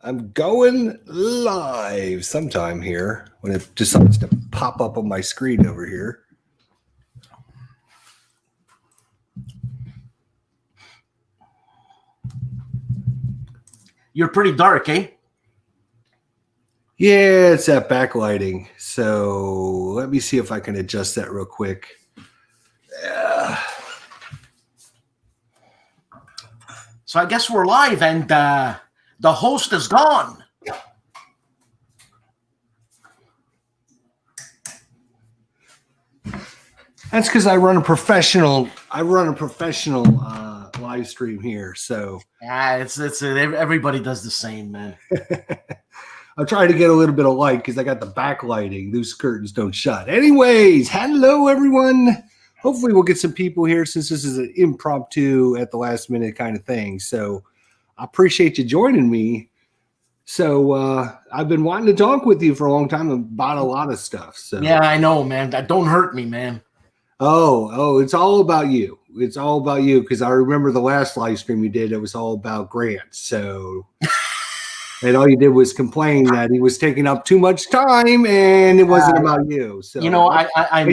I'm going live sometime here when it decides to pop up on my screen over here. You're pretty dark, eh? Yeah, it's that backlighting. So let me see if I can adjust that real quick. So I guess we're live, and the host is gone. That's because I run a professional live stream here. So Everybody does the same, man. I'm trying to get a little bit of light because I got the backlighting. Those curtains don't shut. Anyways, hello everyone. Hopefully we'll get some people here since this is an impromptu at the last minute kind of thing. So I appreciate you joining me. So I've been wanting to talk with you for a long time about a lot of stuff. So yeah, I know, man. That don't hurt me, man. Oh, it's all about you. It's all about you because I remember the last live stream you did. It was all about Grant. So, and all you did was complain that he was taking up too much time, and it wasn't about you. So you know, I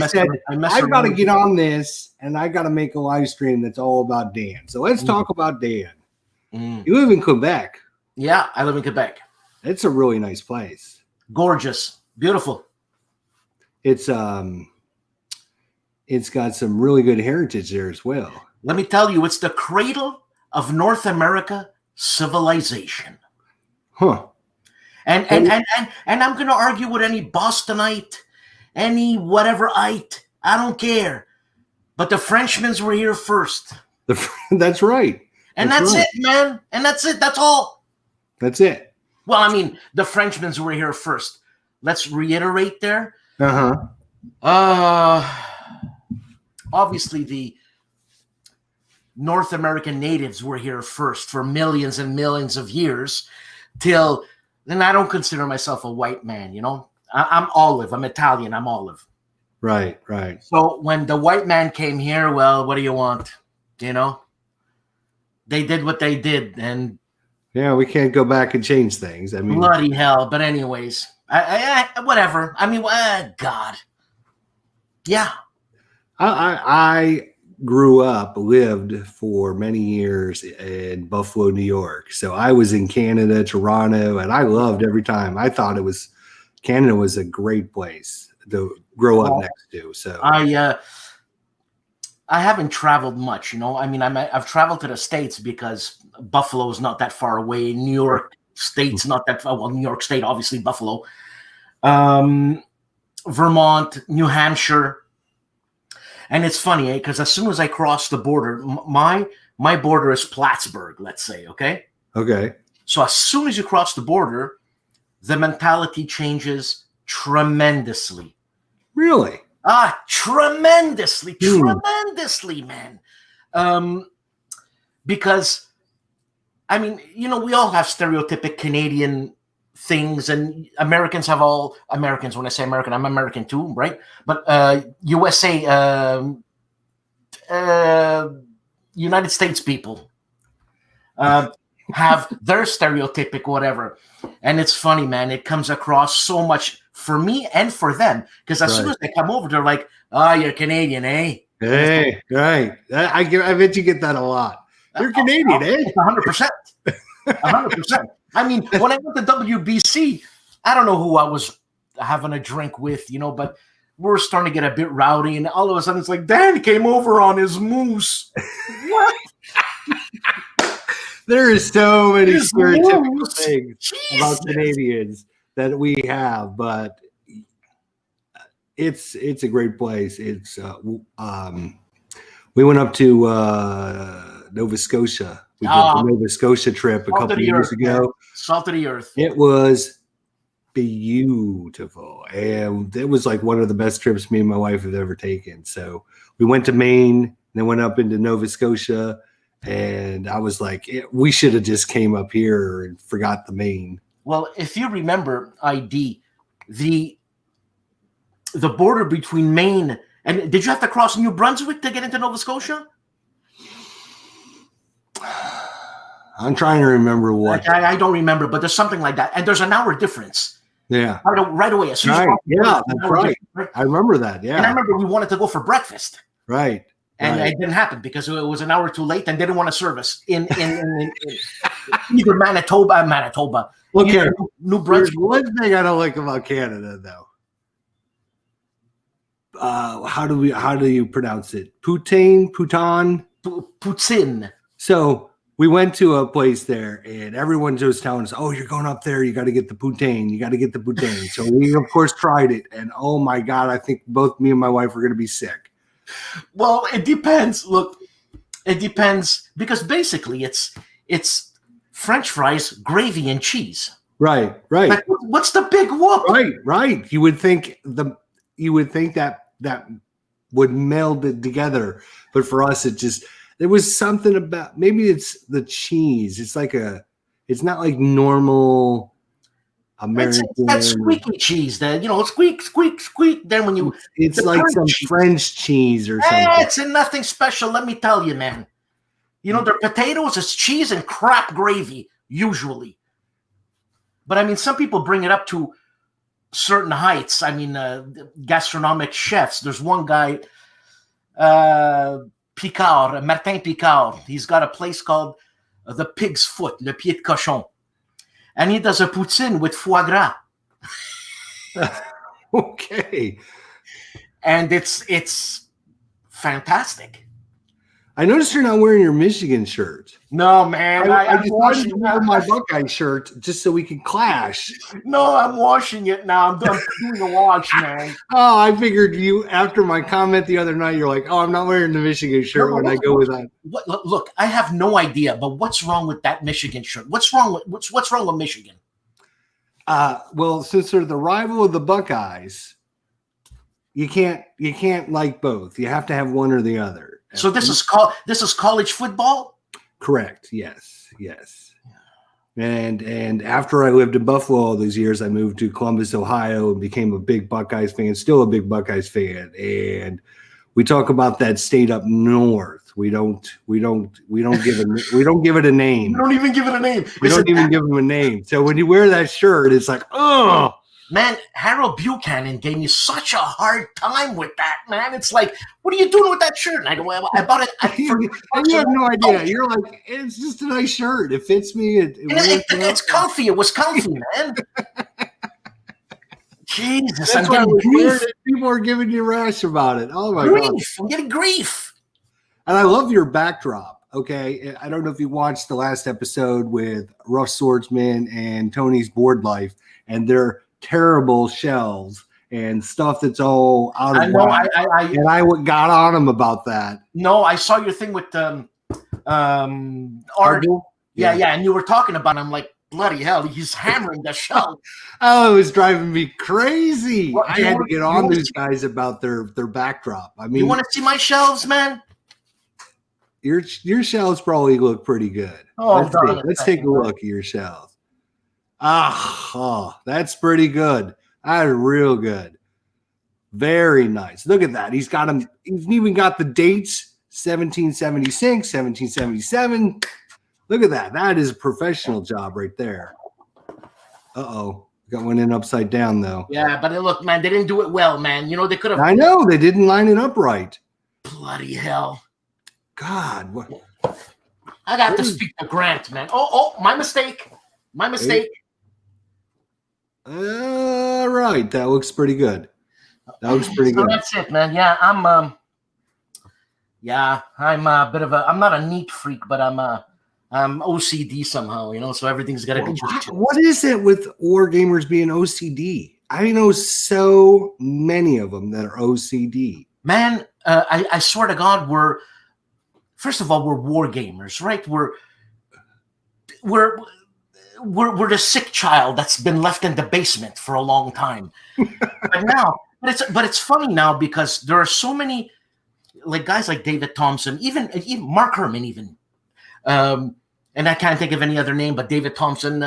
said I got to get on this, and I got to make a live stream that's all about Dan. So let's talk about Dan. You live in Quebec. Yeah, I live in Quebec. It's a really nice place. Gorgeous, beautiful. It's got some really good heritage there as well. Let me tell you, it's the cradle of North America civilization. Huh. And I'm going to argue with any Bostonite, any whateverite. I don't care. But the Frenchmen were here first. That's right. And that's it, man. And that's it. That's all. That's it. Well, I mean, the Frenchmen were here first. Let's reiterate there. Obviously, the North American natives were here first for millions and millions of years till then. I don't consider myself a white man, you know. I'm olive. I'm Italian. I'm olive. Right. So when the white man came here, well, what do you want? You know, they did what they did. And yeah, we can't go back and change things. I mean, bloody hell. But anyways, I whatever. I mean, God. Yeah. I lived for many years in Buffalo, New York. So I was in Canada, Toronto, and I loved every time. I thought Canada was a great place to grow up next to. So I haven't traveled much, you know. I mean, I've traveled to the States because Buffalo is not that far away. New York State's not that far. Well, New York State, obviously, Buffalo, Vermont, New Hampshire. And it's funny, because as soon as I cross the border, my border is Plattsburgh, let's say, okay? Okay. So as soon as you cross the border, the mentality changes tremendously. Really? Tremendously, man. Because, I mean, you know, we all have stereotypic Canadian things, and Americans have all Americans. When I say American, I'm American too, right? But USA, United States people have their stereotypic whatever, and it's funny, man. It comes across so much for me and for them because as soon as they come over, they're like, "Oh, you're Canadian, eh?" Hey, right. I bet you get that a lot. You're Canadian, eh? 100%. 100%. I mean, when I went to WBC, I don't know who I was having a drink with, you know, but we're starting to get a bit rowdy, and all of a sudden it's like, Dan came over on his moose. What? There is so many stereotypical things about Canadians that we have, but it's a great place. It's we went up to Nova Scotia. We did the Nova Scotia trip a couple of years ago. Salt of the earth. It was beautiful. And it was like one of the best trips me and my wife have ever taken. So we went to Maine, then went up into Nova Scotia. And I was like, we should have just came up here and forgot the Maine. Well, if you remember, ID, the border between Maine and did you have to cross New Brunswick to get into Nova Scotia? I'm trying to remember what. I don't remember, but there's something like that. And there's an hour difference. Yeah. Right away. As soon as Yeah, that's right. I remember that. Yeah. And I remember we wanted to go for breakfast. Right. And it didn't happen because it was an hour too late and they didn't want to serve us in either Manitoba. Look here. New Brunswick. There's one thing I don't like about Canada, though. How do you pronounce it? Poutine? Poutine. So we went to a place there, and everyone was telling us, "Oh, you're going up there. You got to get the poutine. You got to get the poutine." So we, of course, tried it, and oh my god, I think both me and my wife are going to be sick. Well, it depends. Look, it depends because basically it's French fries, gravy, and cheese. Right. Like, what's the big whoop? Right. You would think that would meld it together, but for us, there was something about, maybe it's the cheese. It's not like normal American. It's that squeaky cheese that, squeak, squeak, squeak. Then when it's like some French cheese or something. It's nothing special, let me tell you, man. Their potatoes is cheese and crap gravy, usually. But I mean, some people bring it up to certain heights. I mean, gastronomic chefs. There's one guy, Picard, Martin Picard. He's got a place called the Pig's Foot, Le Pied de Cochon. And he does a poutine with foie gras. Okay. And it's fantastic. I noticed you're not wearing your Michigan shirt. No, man. I just wanted to wear my Buckeye shirt just so we can clash. No, I'm washing it now. I'm doing the wash, man. Oh, I figured you, after my comment the other night, you're like, oh, I'm not wearing the Michigan shirt when I go with that. Look, I have no idea, but what's wrong with that Michigan shirt? What's wrong with Michigan? Well, since they're the rival of the Buckeyes, you can't like both. You have to have one or the other. So this is college football? Correct. Yes. And after I lived in Buffalo all those years, I moved to Columbus, Ohio, and became a big Buckeyes fan. Still a big Buckeyes fan. And we talk about that state up north. We don't give it a name. We don't even give it a name. We don't even give them a name. So when you wear that shirt, it's like, oh. Man, Harold Buchanan gave me such a hard time with that, man. It's like, what are you doing with that shirt? And I go, I bought it. And you have no idea. You're like, it's just a nice shirt. It fits me. It's comfy. It was comfy, man. Jesus, I'm getting grief. People are giving you rash about it. Oh my God. I'm getting grief. And I love your backdrop. Okay. I don't know if you watched the last episode with Rough Swordsman and Tony's Board Life, and they're terrible shelves and stuff that's all out of whack. And I got on them about that. No, I saw your thing with Art. Yeah, and you were talking about it. I'm like, bloody hell, he's hammering the shelf. Oh, it was driving me crazy. I had to get on these guys about their backdrop. I mean, you want to see my shelves, man? Your shelves probably look pretty good. Oh, let's take a look at your shelves. That's pretty good. That is real good. Very nice. Look at that. He's even got the dates, 1776, 1777. Look at that. That is a professional job right there. Uh-oh. Got one in upside down, though. Yeah, but look, man, they didn't do it well, man. They could have. I know. They didn't line it up right. Bloody hell. God. What? I got to speak to Grant, man. Oh, my mistake. All right, that looks pretty good. So that's it, man. Yeah, I'm a bit of I'm not a neat freak, but I'm OCD somehow, so everything's got to be just. What is it with wargamers being OCD? I know so many of them that are OCD. Man, I swear to God, we're war gamers, right? We're the sick child that's been left in the basement for a long time. But it's funny now because there are so many like guys like David Thompson, even Mark Herman, even. And I can't think of any other name, but David Thompson,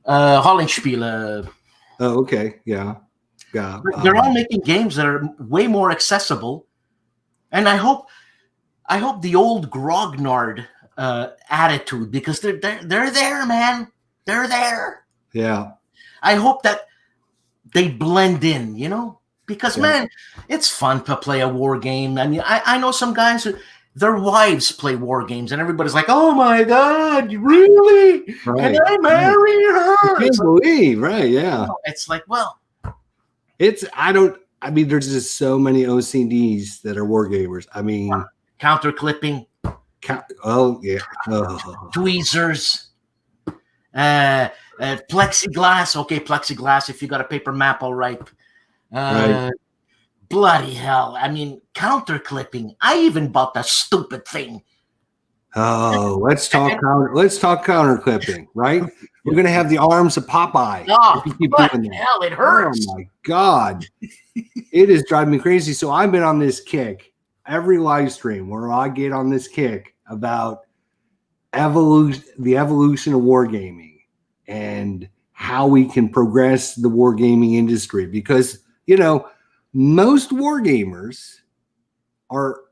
Hollandspiel. Oh, okay. Yeah. They're all making games that are way more accessible. And I hope I hope the old grognard attitude, because they're there, man. They're there. Yeah. I hope that they blend in, because man, it's fun to play a war game. I mean, I know some guys who their wives play war games, and everybody's like, "Oh my God, really? Right. Can I marry her?" I can't believe, right? Yeah. It's like, well, I mean, there's just so many OCDs that are war gamers. I mean, counter clipping, tweezers, plexiglass. Okay, plexiglass. If you got a paper map, all right. Right. Bloody hell! I mean, counter clipping. I even bought that stupid thing. Oh, let's talk counter clipping, right? We're gonna have the arms of Popeye. Oh, what the hell? It hurts. Oh my God, it is driving me crazy. So I've been on this kick every live stream where I get on this kick about the evolution of wargaming and how we can progress the wargaming industry, because most wargamers are,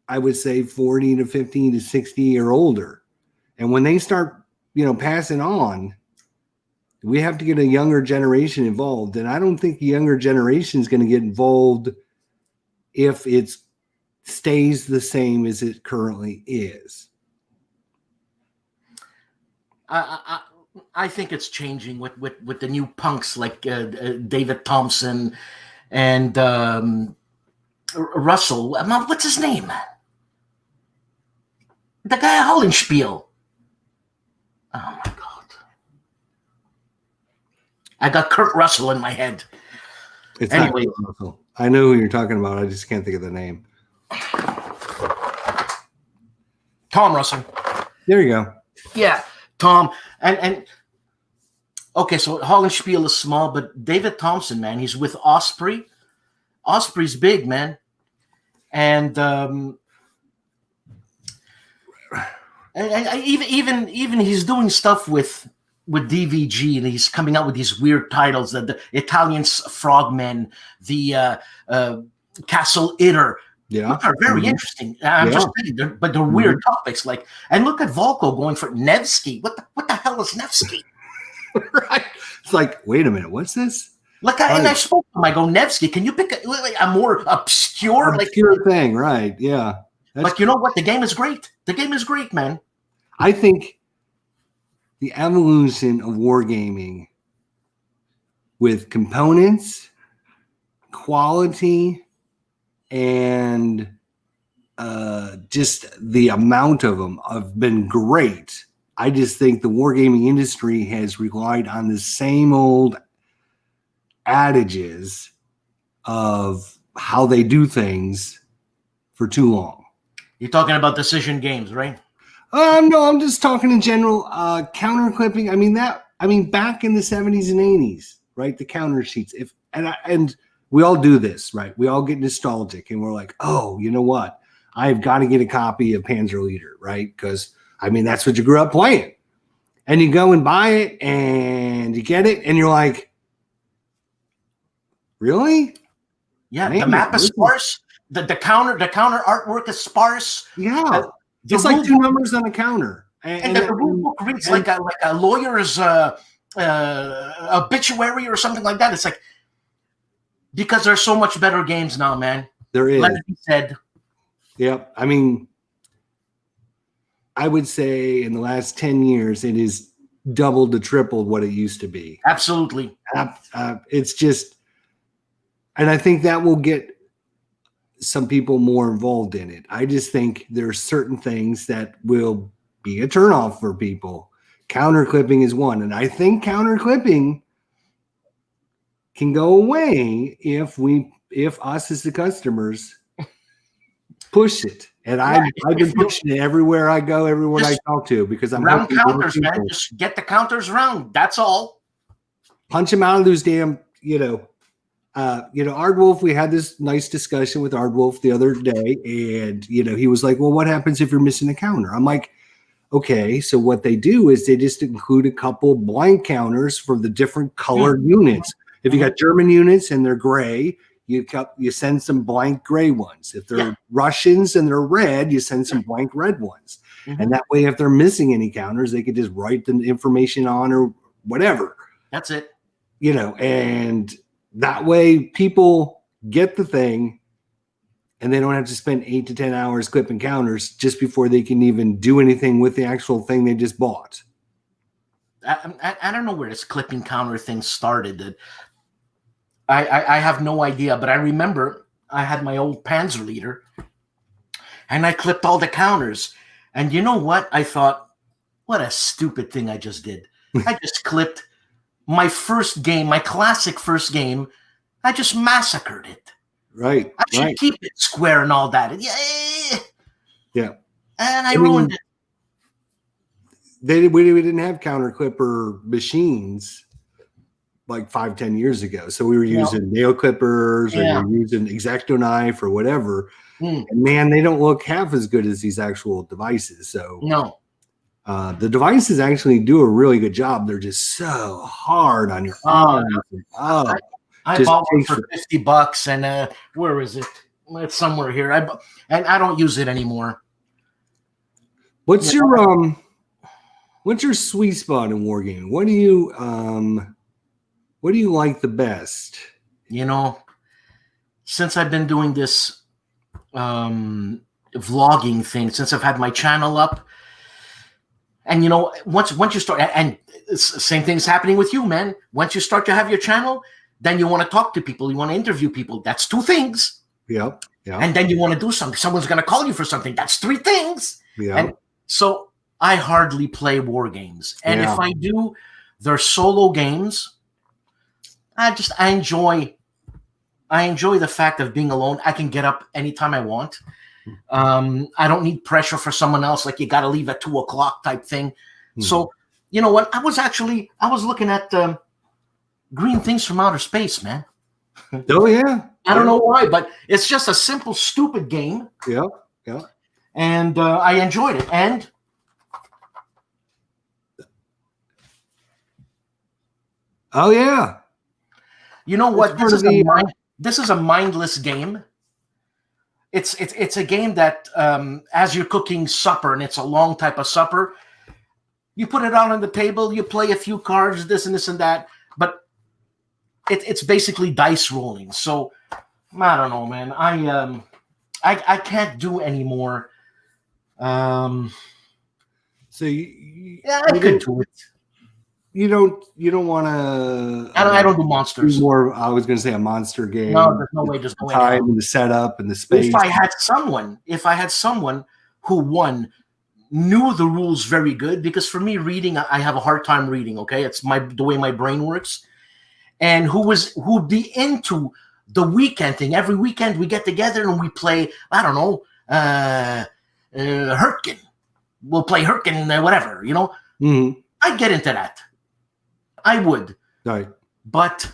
I would say, 40 to 15 to 60 or older. And when they start, passing on, we have to get a younger generation involved. And I don't think the younger generation is going to get involved if it stays the same as it currently is. I think it's changing with the new punks like David Thompson and Russell. What's his name? The guy at Hollandspiel. Oh my God! I got Kurt Russell in my head. Anyway, Russell. I know who you're talking about. I just can't think of the name. Tom Russell. There you go. Yeah, Tom. And okay, so Hollandspiel is small, but David Thompson, man, he's with Osprey. Osprey's big, man. And even he's doing stuff with DVG, and he's coming out with these weird titles, the Italian Frogmen, the Castle Itter. Yeah, which are very interesting. I'm just saying, but they're weird topics. Like, and look at Volko going for Nevsky. What the hell is Nevsky? Right. It's like, wait a minute, what's this? Like, and I spoke to him. I go, Nevsky, can you pick a more obscure thing? Right. Yeah. But you know what? The game is great. The game is great, man. I think the evolution of wargaming with components, quality, and just the amount of them have been great. I just think the wargaming industry has relied on the same old adages of how they do things for too long. You're talking about decision games, right? No, I'm just talking in general. Counter clipping. I mean, back in the 70s and 80s, right? The counter sheets. And we all do this, right? We all get nostalgic and we're like, oh, you know what? I've got to get a copy of Panzer Leader, right? Because, I mean, that's what you grew up playing. And you go and buy it and you get it and you're like, really? Yeah, the map is sparse. The counter artwork is sparse. Yeah. It's like two numbers on a counter. And the rule book reads like a lawyer's obituary or something like that. It's like, because there's so much better games now, man. There is. Like you said. Yeah. I mean, I would say in the last 10 years, it is doubled to tripled what it used to be. Absolutely. It's just, and I think that will get some people more involved in it. I just think there are certain things that will be a turnoff for people. Counter clipping is one. And I think counter clipping can go away if us as the customers push it. And I've been pushing it everywhere I go, everyone I talk to, because I'm round counters, man. Just get the counters round. That's all. Punch them out of those damn, Ardwolf. We had this nice discussion with Ardwolf the other day, and he was like, "Well, what happens if you're missing a counter?" I'm like, "Okay, so what they do is they just include a couple blank counters for the different colored units. If you got German units and they're gray, you send some blank gray ones. If they're Yeah. Russians and they're red, you send some blank red ones. And that way, if they're missing any counters, they could just write the information on or whatever. That's it. And that way people get the thing and they don't have to spend 8 to 10 hours clipping counters just before they can even do anything with the actual thing they just bought. I don't know where this clipping counter thing started. That I have no idea, but I remember I had my old Panzer leader and I clipped all the counters. And you know what? I thought, what a stupid thing I just did. I just clipped my first game, my classic first game. I just massacred it. Right. I should keep it square and all that. Yeah. And I ruined it. We didn't have counter clipper machines like 5-10 years ago. So we were using nail clippers or we were using X-Acto knife or whatever. And man, they don't look half as good as these actual devices. So no. The devices actually do a really good job. They're just so hard on your arms. I bought one for $50 and where is it? It's somewhere here. And I don't use it anymore. What's your sweet spot in wargaming? What do you like the best? Since I've been doing this vlogging thing, since I've had my channel up, and once you start, and same thing's happening with you, man. Once you start to have your channel, then you want to talk to people, you want to interview people. That's 2 things. Yeah. And then you want to do something. Someone's going to call you for something. That's 3 things. Yeah. And so I hardly play war games, and if I do, they're solo games. I enjoy the fact of being alone. I can get up anytime I want. I don't need pressure for someone else, like you got to leave at 2:00 type thing. So you know what? I was looking at Green Things from Outer Space, man. Oh yeah. I don't know why, but it's just a simple, stupid game. Yeah. And I enjoyed it. And oh yeah. You know what? This is a mindless game. It's a game that as you're cooking supper, and it's a long type of supper, you put it out on the table, you play a few cards, this and this and that, but it's basically dice rolling. So I don't know, man. I can't do anymore. So I could do it. You don't want to. I don't do monsters. More, I was going to say a monster game. No, there's no way. Just the time and the setup and the space. If I had someone who knew the rules very good, because for me, reading, I have a hard time reading. Okay, it's the way my brain works, and who'd be into the weekend thing. Every weekend we get together and we play. I don't know, Hurtgen. We'll play Hurtgen, whatever. Mm-hmm. I'd get into that. I would. Right. But,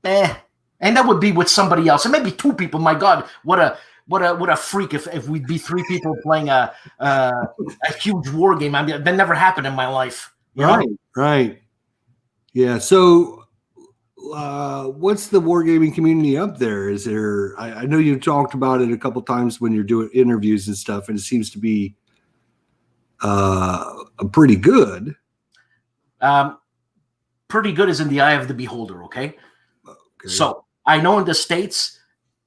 and that would be with somebody else. And maybe 2 people. My God, what a freak if we'd be 3 people playing a huge war game. I mean, that never happened in my life. Right. Yeah. So, what's the wargaming community up there? Is there? I know you talked about it a couple times when you're doing interviews and stuff, and it seems to be pretty good. Pretty good is in the eye of the beholder. Okay. So I know in the States,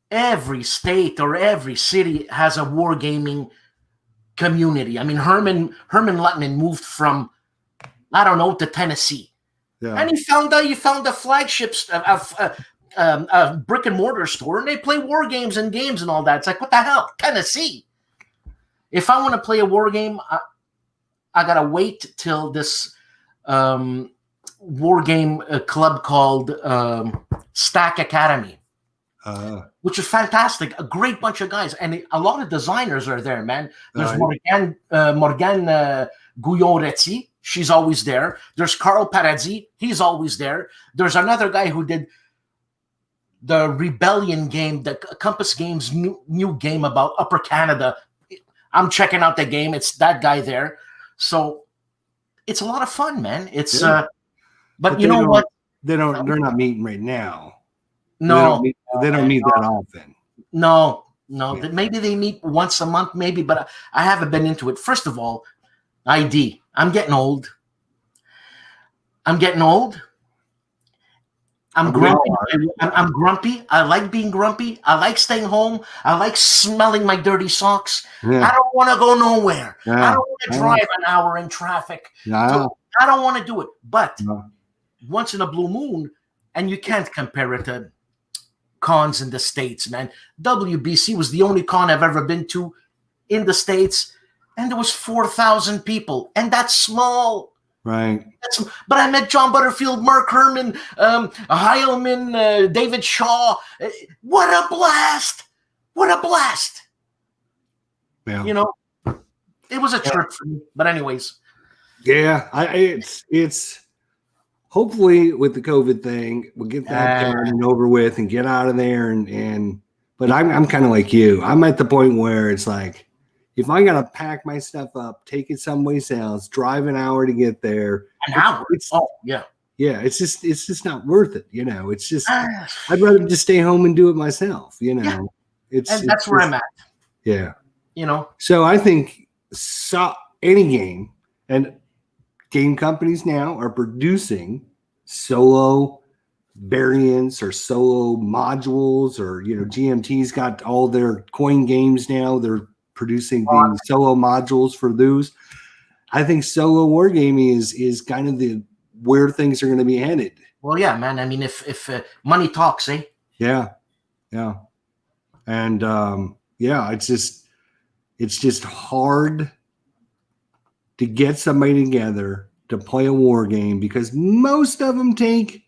every state or every city has a wargaming community. I mean, Herman Luttman moved from, I don't know, to Tennessee, and he found a flagship a brick and mortar store, and they play war games and all that. It's like, what the hell, Tennessee? If I want to play a war game, I gotta wait till this war game club called Stack Academy, which is fantastic. A great bunch of guys, and a lot of designers are there, man. There's Morgane Gouillon-Retty. She's always there. There's Carl Paradis. He's always there. There's another guy who did the Rebellion game, the Compass Games new game about Upper Canada. I'm checking out the game. It's that guy there. So it's a lot of fun, man. It's but you know what? They're not meeting right now. No, they don't meet that often. no. Yeah. Maybe they meet once a month, maybe, but I haven't been into it. First of all, ID. I'm getting old. I'm grumpy. I'm grumpy. I like being grumpy. I like staying home. I like smelling my dirty socks. Yeah. I don't want to go nowhere. Yeah. I don't want to drive an hour in traffic. Yeah. I don't want to do it. But No. once in a blue moon, and you can't compare it to cons in the States, man. WBC was the only con I've ever been to in the States, and there was 4,000 people, and that's small. Right. But I met John Butterfield, Mark Herman, Heilman, David Shaw. What a blast! What a blast! Yeah. You know, it was a trip for me. But anyways. Yeah, it's hopefully with the COVID thing, we'll get that done and over with and get out of there. But I'm kind of like you. I'm at the point where it's like, if I gotta pack my stuff up, take it someplace else, drive an hour to get there. An hour? Yeah. Yeah, it's just not worth it. It's just I'd rather just stay home and do it myself. That's where I'm at. Yeah. So I think any game, and game companies now are producing solo variants or solo modules, or GMT's got all their coin games now. They're producing the solo modules for those. I think solo wargaming is kind of where things are going to be headed. Well, yeah, man. I mean, if money talks, eh? Yeah, and it's just hard to get somebody together to play a war game, because most of them take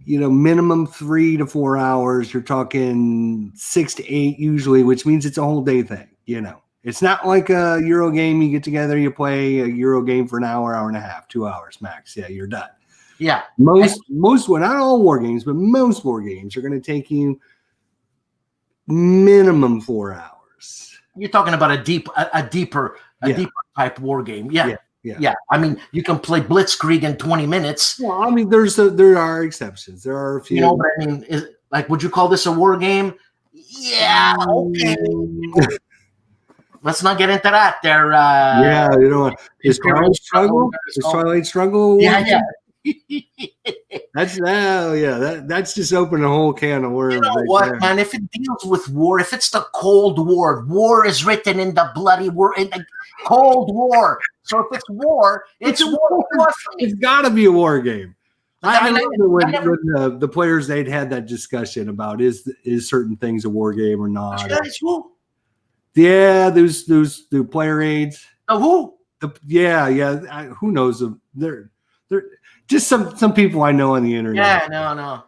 minimum 3 to 4 hours. You're talking 6 to 8 usually, which means it's a whole day thing. It's not like a Euro game. You get together, you play a Euro game for an hour, hour and a half, 2 hours max. Yeah, you're done. Yeah. Most, well, not all war games, but most war games are going to take you minimum 4 hours. You're talking about a deeper type war game. Yeah. I mean, you can play Blitzkrieg in 20 minutes. Well, I mean, there are exceptions. There are a few. But I mean, would you call this a war game? Yeah. Okay. Let's not get into that. There. Is Twilight Struggle? Is Twilight Struggle? Yeah. That's just opening a whole can of worms. You know what, man? If it deals with war, if it's the Cold War, war is written in the bloody war, in the Cold War. So if it's war, it's war. It's got to be a war game. I remember when the players they'd had that discussion about is certain things a war game or not. Yeah, those the player aids. Oh, who? Who knows them? They're just some people I know on the internet. Yeah, no.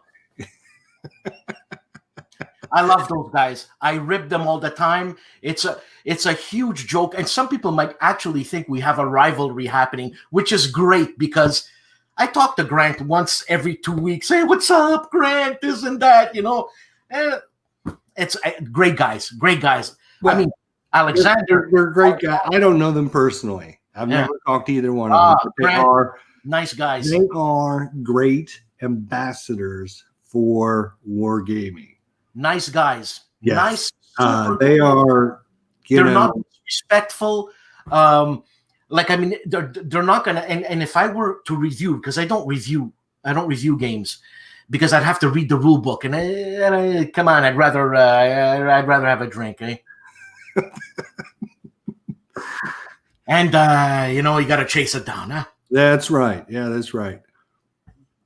I love those guys. I rib them all the time. It's a huge joke, and some people might actually think we have a rivalry happening, which is great, because I talk to Grant once every 2 weeks. Hey, what's up, Grant? This and that, It's great guys. Well, I mean, Alexander. They're great guys. I don't know them personally. I've never talked to either one of them. But they are nice guys. They are great ambassadors for wargaming. Nice guys. Yes. Nice. They are. They're not respectful. They're not gonna. And if I were to review, because I don't review games, because I'd have to read the rule book, and come on, I'd rather have a drink, eh? And you got to chase it down, huh? That's right. Yeah, that's right.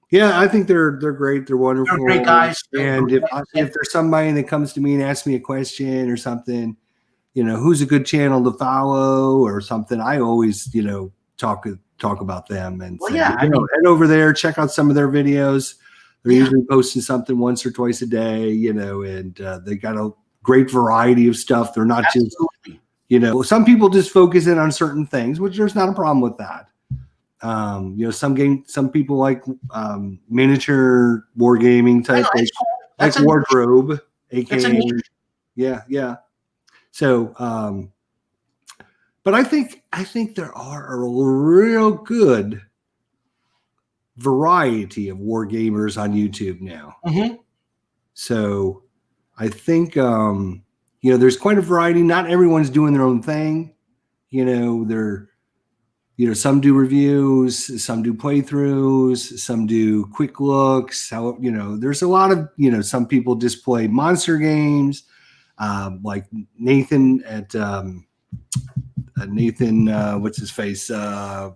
Yeah, I think they're great. They're wonderful. They're great guys. And if there's somebody that comes to me and asks me a question or something, who's a good channel to follow or something, I always talk about them and say, head over there, check out some of their videos. They're usually posting something once or twice a day, and they got a great variety of stuff. They're not just, some people just focus in on certain things, which there's not a problem with that. Some people like miniature wargaming type, like Wardrobe, aka yeah. So, but I think there are a real good variety of war gamers on YouTube now. Mm-hmm. So I think, there's quite a variety. Not everyone's doing their own thing. Some do reviews, some do playthroughs, some do quick looks. There's a lot of, some people just play monster games, like Nathan at what's his face? The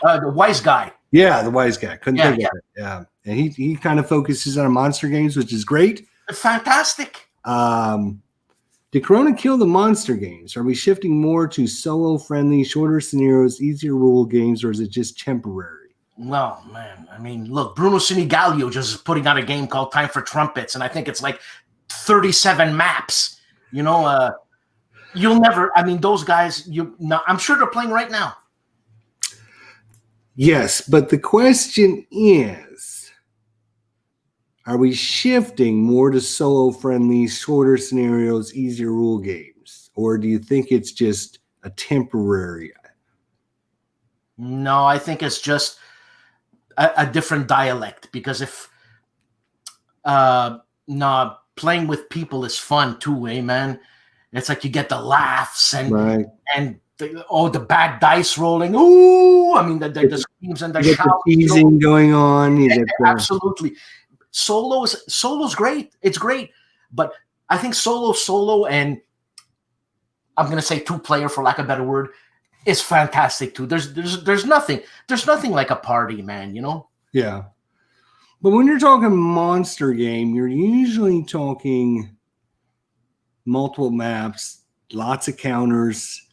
wise guy. Yeah, the wise guy. Couldn't think of it. Yeah, and he kind of focuses on monster games, which is great. Fantastic. Did Corona kill the monster games? Are we shifting more to solo-friendly, shorter scenarios, easier rule games, or is it just temporary? No, man. I mean, look, Bruno Sinigalio just is putting out a game called Time for Trumpets, and I think it's like 37 maps. You'll never. I mean, those guys. I'm sure they're playing right now. Yes, but the question is, are we shifting more to solo-friendly, shorter scenarios, easier rule games? Or do you think it's just a temporary? No, I think it's just a different dialect. Because if playing with people is fun too, man. It's like you get the laughs and the bad dice rolling. Ooh, I mean the screams and the shouts. The teasing going on. Absolutely. Solo's great. It's great. But I think solo, and I'm gonna say 2-player for lack of a better word, is fantastic too. There's nothing like a party, man, Yeah. But when you're talking monster game, you're usually talking multiple maps, lots of counters,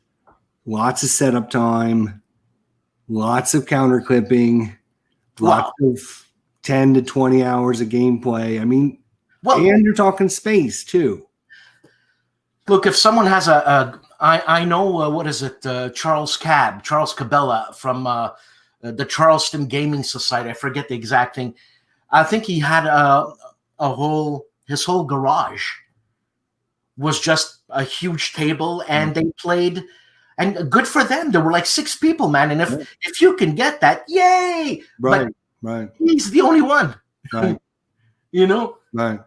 lots of setup time, lots of counter clipping, lots of 10 to 20 hours of gameplay. I mean, and you're talking space too. Look, if someone has I know, what is it? Charles Cabela from the Charleston Gaming Society. I forget the exact thing. I think he had his whole garage was just a huge table, and they played, and good for them. There were like 6 people, man. And if you can get that, yay! Right. He's the only one. Right. Right.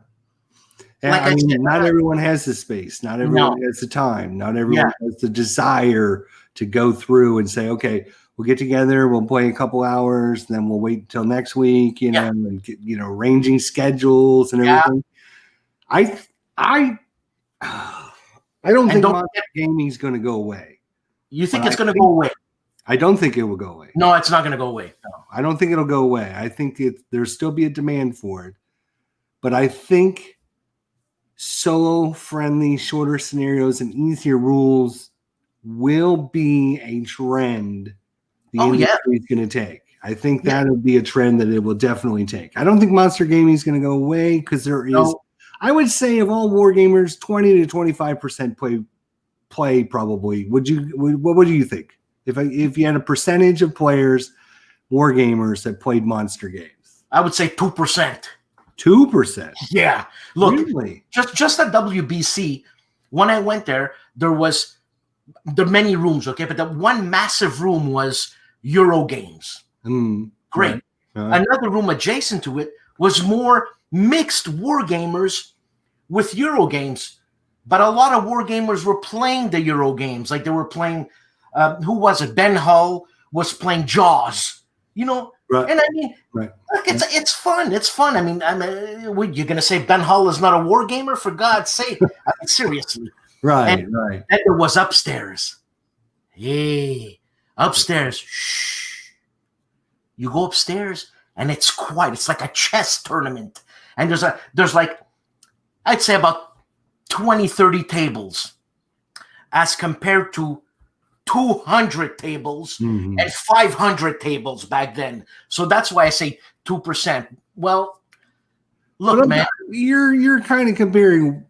And Like I said, not everyone has the space. Not everyone has the time. Not everyone has the desire to go through and say, okay, we'll get together, we'll play a couple hours, then we'll wait until next week, and arranging schedules and everything. I don't think monster gaming is going to go away. You think it's going to go away? I don't think it will go away. No, it's not going to go away. No, I don't think it'll go away. I think there'll still be a demand for it. But I think solo-friendly, shorter scenarios and easier rules will be a trend the industry is going to take. I think that'll be a trend that it will definitely take. I don't think monster gaming is going to go away because there is, I would say, of all wargamers, 20 to 25% play probably. What do you think? If you had a percentage of players, wargamers that played monster games, I would say 2%. 2%. Yeah. Look, really? just at WBC, when I went there were many rooms, okay, but the one massive room was Euro games. Great. Another room adjacent to it was more mixed war gamers with Euro games, but a lot of war gamers were playing the Euro games. Like they were playing, who was it? Ben Hull was playing Jaws, Right. And I mean, look, it's fun. It's fun. I mean, you're going to say Ben Hull is not a war gamer? For God's sake. I mean, seriously. Right. And then there was upstairs. Hey, upstairs. Shh. You go upstairs and it's quiet. It's like a chess tournament. And there's like, I'd say about 20, 30 tables as compared to 200 tables and 500 tables back then. So that's why I say 2%. Well, look, man. You're kind of comparing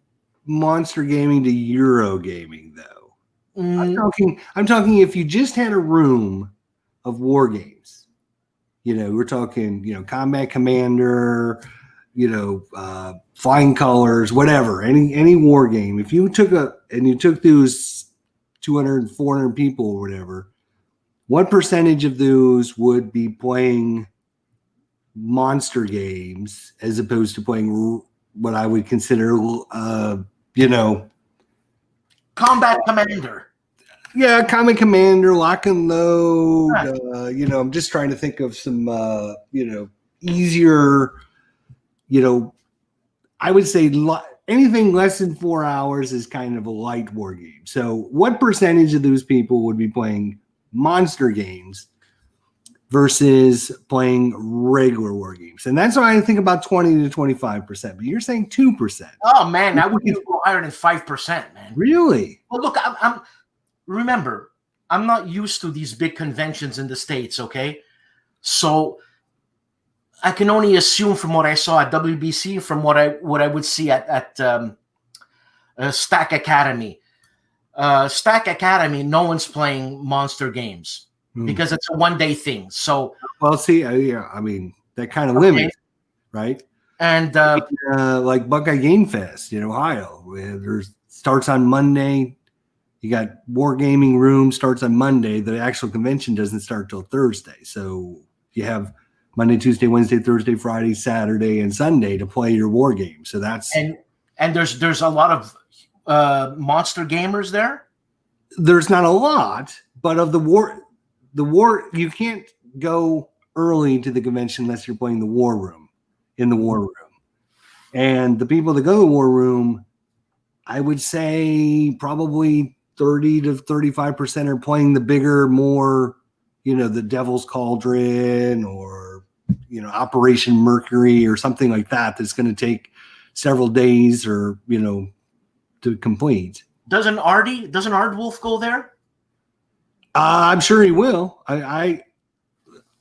monster gaming to Euro gaming, though. I'm talking if you just had a room of war games. We're talking, Combat Commander, Flying Colors, whatever, any war game. If you took those 200, 400 people or whatever, what percentage of those would be playing monster games as opposed to playing what I would consider, you know, Combat Commander. Yeah, Common Commander, Lock and Load. You know, I'm just trying to think of some, you know, easier, you know, I would say anything less than 4 hours is kind of a light war game. So what percentage of those people would be playing monster games versus playing regular war games? And that's why I think about 20 to 25%, but you're saying 2%. Oh, man, I wouldn't go higher than 5%, man. Really? Well, look, remember, I'm not used to these big conventions in the States, okay? So I can only assume from what I saw at WBC, from what I would see at Stack Academy. Stack Academy, no one's playing monster games because it's a one-day thing. So, well, see, yeah, I mean, that kind of limits, right? And like Buckeye Game Fest in Ohio, where starts on Monday. You got Wargaming Room starts on Monday. The actual convention doesn't start till Thursday. So you have Monday, Tuesday, Wednesday, Thursday, Friday, Saturday, and Sunday to play your war game. So that's and there's a lot of monster gamers there. There's not a lot, but of the war you can't go early to the convention unless you're playing the war room in the war room. And the people that go to the war room, I would say probably 30 to 35% are playing the bigger, more, you know, the Devil's Cauldron or, you know, Operation Mercury or something like that. That's going to take several days or, you know, to complete. Doesn't Aardwolf go there? I'm sure he will. I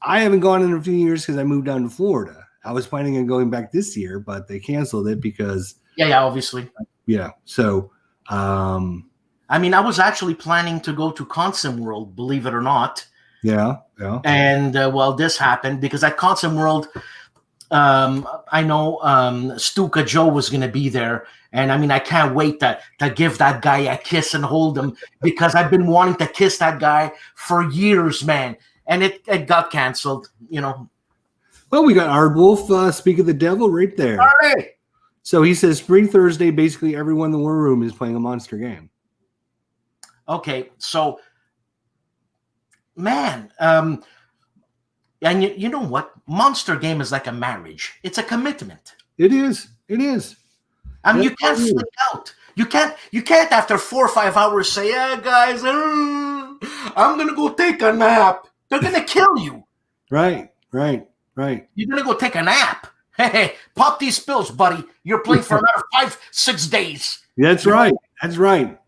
haven't gone in a few years because I moved down to Florida. I was planning on going back this year, but they canceled it because obviously. Yeah. So, I mean, I was actually planning to go to Consim World, believe it or not. Yeah. And well, this happened because at Consim World, I know Stuka Joe was going to be there, and I mean, I can't wait to give that guy a kiss and hold him because I've been wanting to kiss that guy for years, man. And it got canceled, you know. Well, we got Aardwolf, Speak of the Devil, right there. All right. So he says Spring Thursday, basically everyone in the war room is playing a monster game. Okay, so, man, and you know what? Monster game is like a marriage. It's a commitment. It is. I mean, you can't flip out. You can't after 4 or 5 hours say, yeah, guys, I'm going to go take a nap. They're going to kill you. Right. You're going to go take a nap. Hey, pop these pills, buddy. You're playing for another 5-6 days. That's right.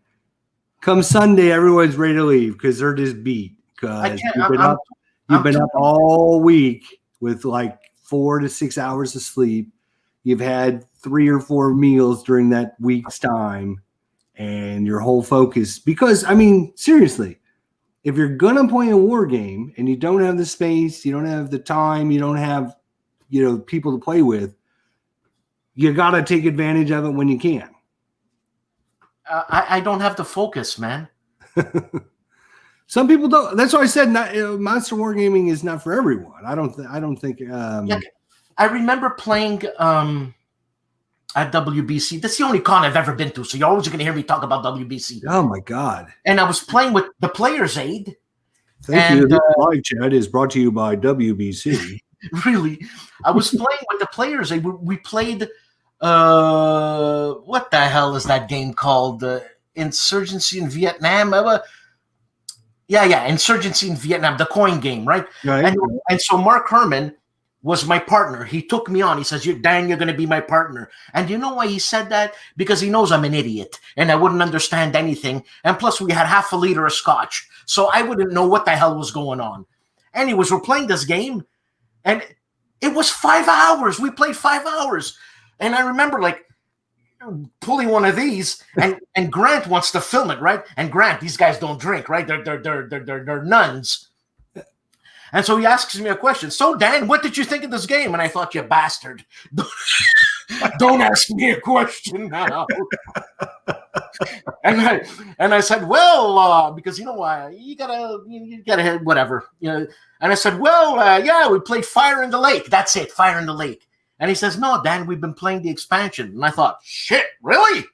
Come Sunday, everyone's ready to leave because they're just beat. Because you've been up all week with like 4 to 6 hours of sleep. You've had 3 or 4 meals during that week's time, and your whole focus. Because I mean, seriously, if you're gonna play a war game and you don't have the space, you don't have the time, you don't have, you know, people to play with, you got to take advantage of it when you can. I don't have the focus, man. Some people don't. That's why I said Monster Wargaming is not for everyone. I don't think. I remember playing at WBC. That's the only con I've ever been to. So you're always going to hear me talk about WBC. Oh my God! And I was playing with the Player's Aid. Thank you. This live chat is brought to you by WBC. Really, I was playing with the Players Aid. We played. What the hell is that game called? Insurgency in Vietnam. Insurgency in Vietnam, the coin game, right? Right. And so Mark Herman was my partner. He took me on. He says, Dan, you're going to be my partner. And you know why he said that? Because he knows I'm an idiot and I wouldn't understand anything. And plus, we had half a liter of scotch, so I wouldn't know what the hell was going on. Anyways, we're playing this game, and it was 5 hours. We played 5 hours. And I remember, like, pulling one of these, and Grant wants to film it, right? And Grant, these guys don't drink, right? They're nuns. And so he asks me a question. So, Dan, what did you think of this game? And I thought, you bastard. Don't ask me a question now. and I said, well, because you gotta whatever, you know. And I said, well, yeah, we played Fire in the Lake. That's it, Fire in the Lake. And he says, no, Dan, we've been playing the expansion. And I thought, shit, really?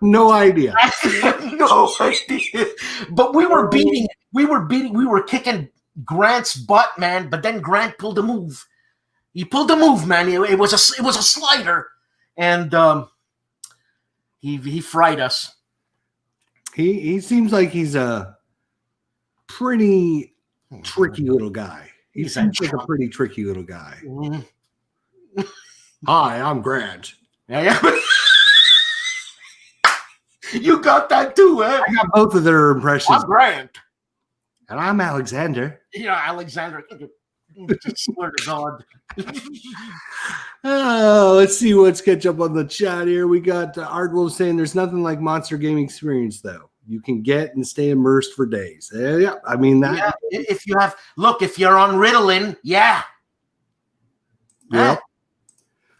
No idea. No idea. But we were kicking Grant's butt, man. But then Grant pulled a move. He pulled a move, man. It was a slider, and he fried us. He seems like he's a pretty tricky little guy. He seems like a pretty tricky little guy. Mm-hmm. Hi, I'm Grant. Yeah. You got that too, eh? I got both of their impressions. I'm Grant. And I'm Alexander. Yeah, Alexander. Swear to God. Let's see what's catch up on the chat here. We got Ardwolf saying there's nothing like Monster Gaming experience, though. You can get and stay immersed for days. Yeah, I mean that. Yeah, if you're on Ritalin, yeah. Yeah.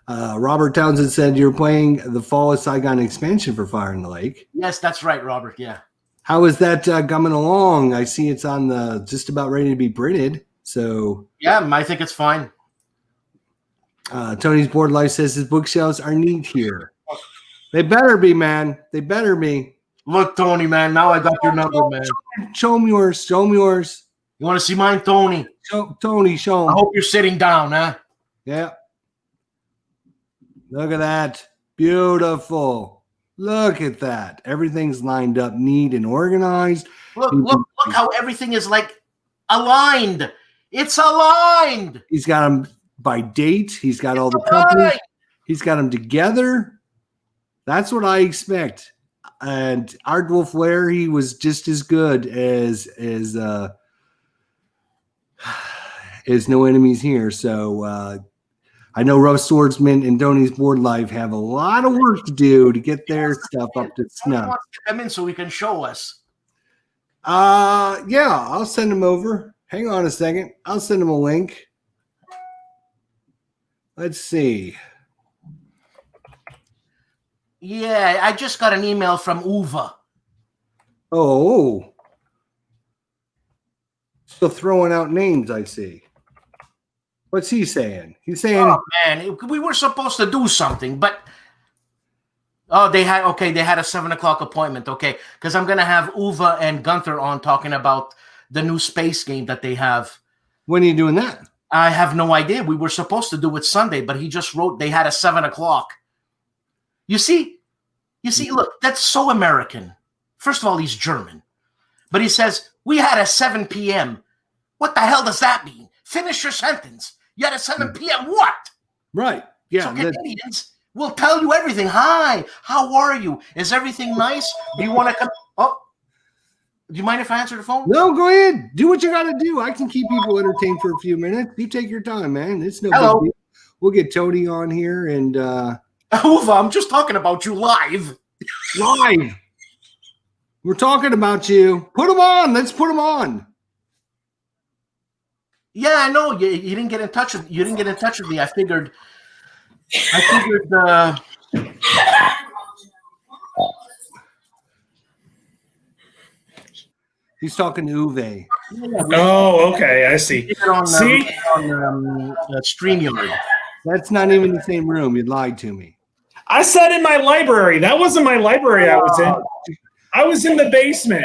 Robert Townsend said you're playing the Fall of Saigon expansion for Fire in the Lake. Yes, that's right, Robert. Yeah. How is that coming along? I see it's on the just about ready to be printed. So yeah, I think it's fine. Tony's Board Life says his bookshelves are neat here. They better be, man. They better be. Look, Tony, man. Now I got your number, man. Show him yours. Show him yours. You want to see mine, Tony? Tony, show him. I hope you're sitting down, huh? Yeah. Look at that. Beautiful. Look at that. Everything's lined up neat and organized. Look how everything is like aligned. It's aligned. He's got them by date. He's got all the companies. He's got them together. That's what I expect. And Ardwolf Lair, he was just as good as No Enemies Here. So I know Rough Swordsman and Tony's Board Life have a lot of work to do to get their stuff up to snuff. Come in so we can show us. Yeah, I'll send him over. Hang on a second. I'll send him a link. Let's see. Yeah, I just got an email from Uva. Oh. Still throwing out names, I see. What's he saying? He's saying, oh, man, we were supposed to do something, but they had a 7:00 appointment, okay, because I'm gonna have Uva and Gunther on talking about the new space game that they have. When are you doing that? I have no idea. We were supposed to do it Sunday, but he just wrote they had a 7:00. You see, look, that's so American. First of all, he's German, but he says we had a 7 p.m. What the hell does that mean? Finish your sentence. You had a 7 p.m. What? Right. Yeah. So Canadians will tell you everything. Hi, how are you? Is everything nice? Do you want to come? Oh, do you mind if I answer the phone? No, go ahead. Do what you got to do. I can keep people entertained for a few minutes. You take your time, man. It's no Hello. big deal. We'll get Tony on here and Uva, I'm just talking about you live. Live. We're talking about you. Put them on. Let's put them on. Yeah, I know. You didn't get in touch with me. I figured. He's talking to Uwe. Oh, okay. I see. On StreamYard. That's not even the same room. You lied to me. I said in my library. That wasn't my library I was in. I was in the basement.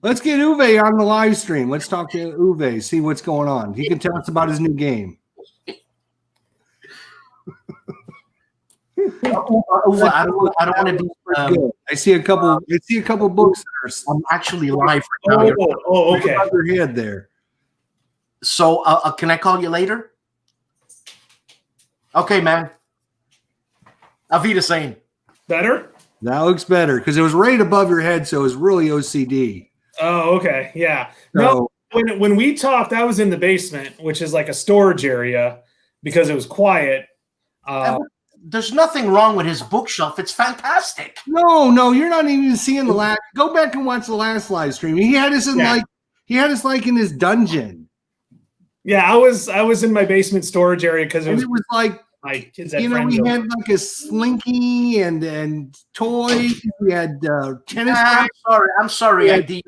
Let's get Uwe on the live stream. Let's talk to Uwe, see what's going on. He can tell us about his new game. I don't want to be. I see a couple books there. I'm actually live right now. Oh, okay. Above your head there. So, can I call you later? Okay, man. Auf Wiedersehen. Better? That looks better because it was right above your head, so it was really OCD. Oh, okay. Yeah. So, No, when we talked, I was in the basement, which is like a storage area because it was quiet. There's nothing wrong with his bookshelf. It's fantastic. No, you're not even seeing the last. Go back and watch the last live stream. He had us in in his dungeon. Yeah, I was in my basement storage area because it was like my kids had we had like a slinky and toys. We had tennis. I'm sorry, Eddie.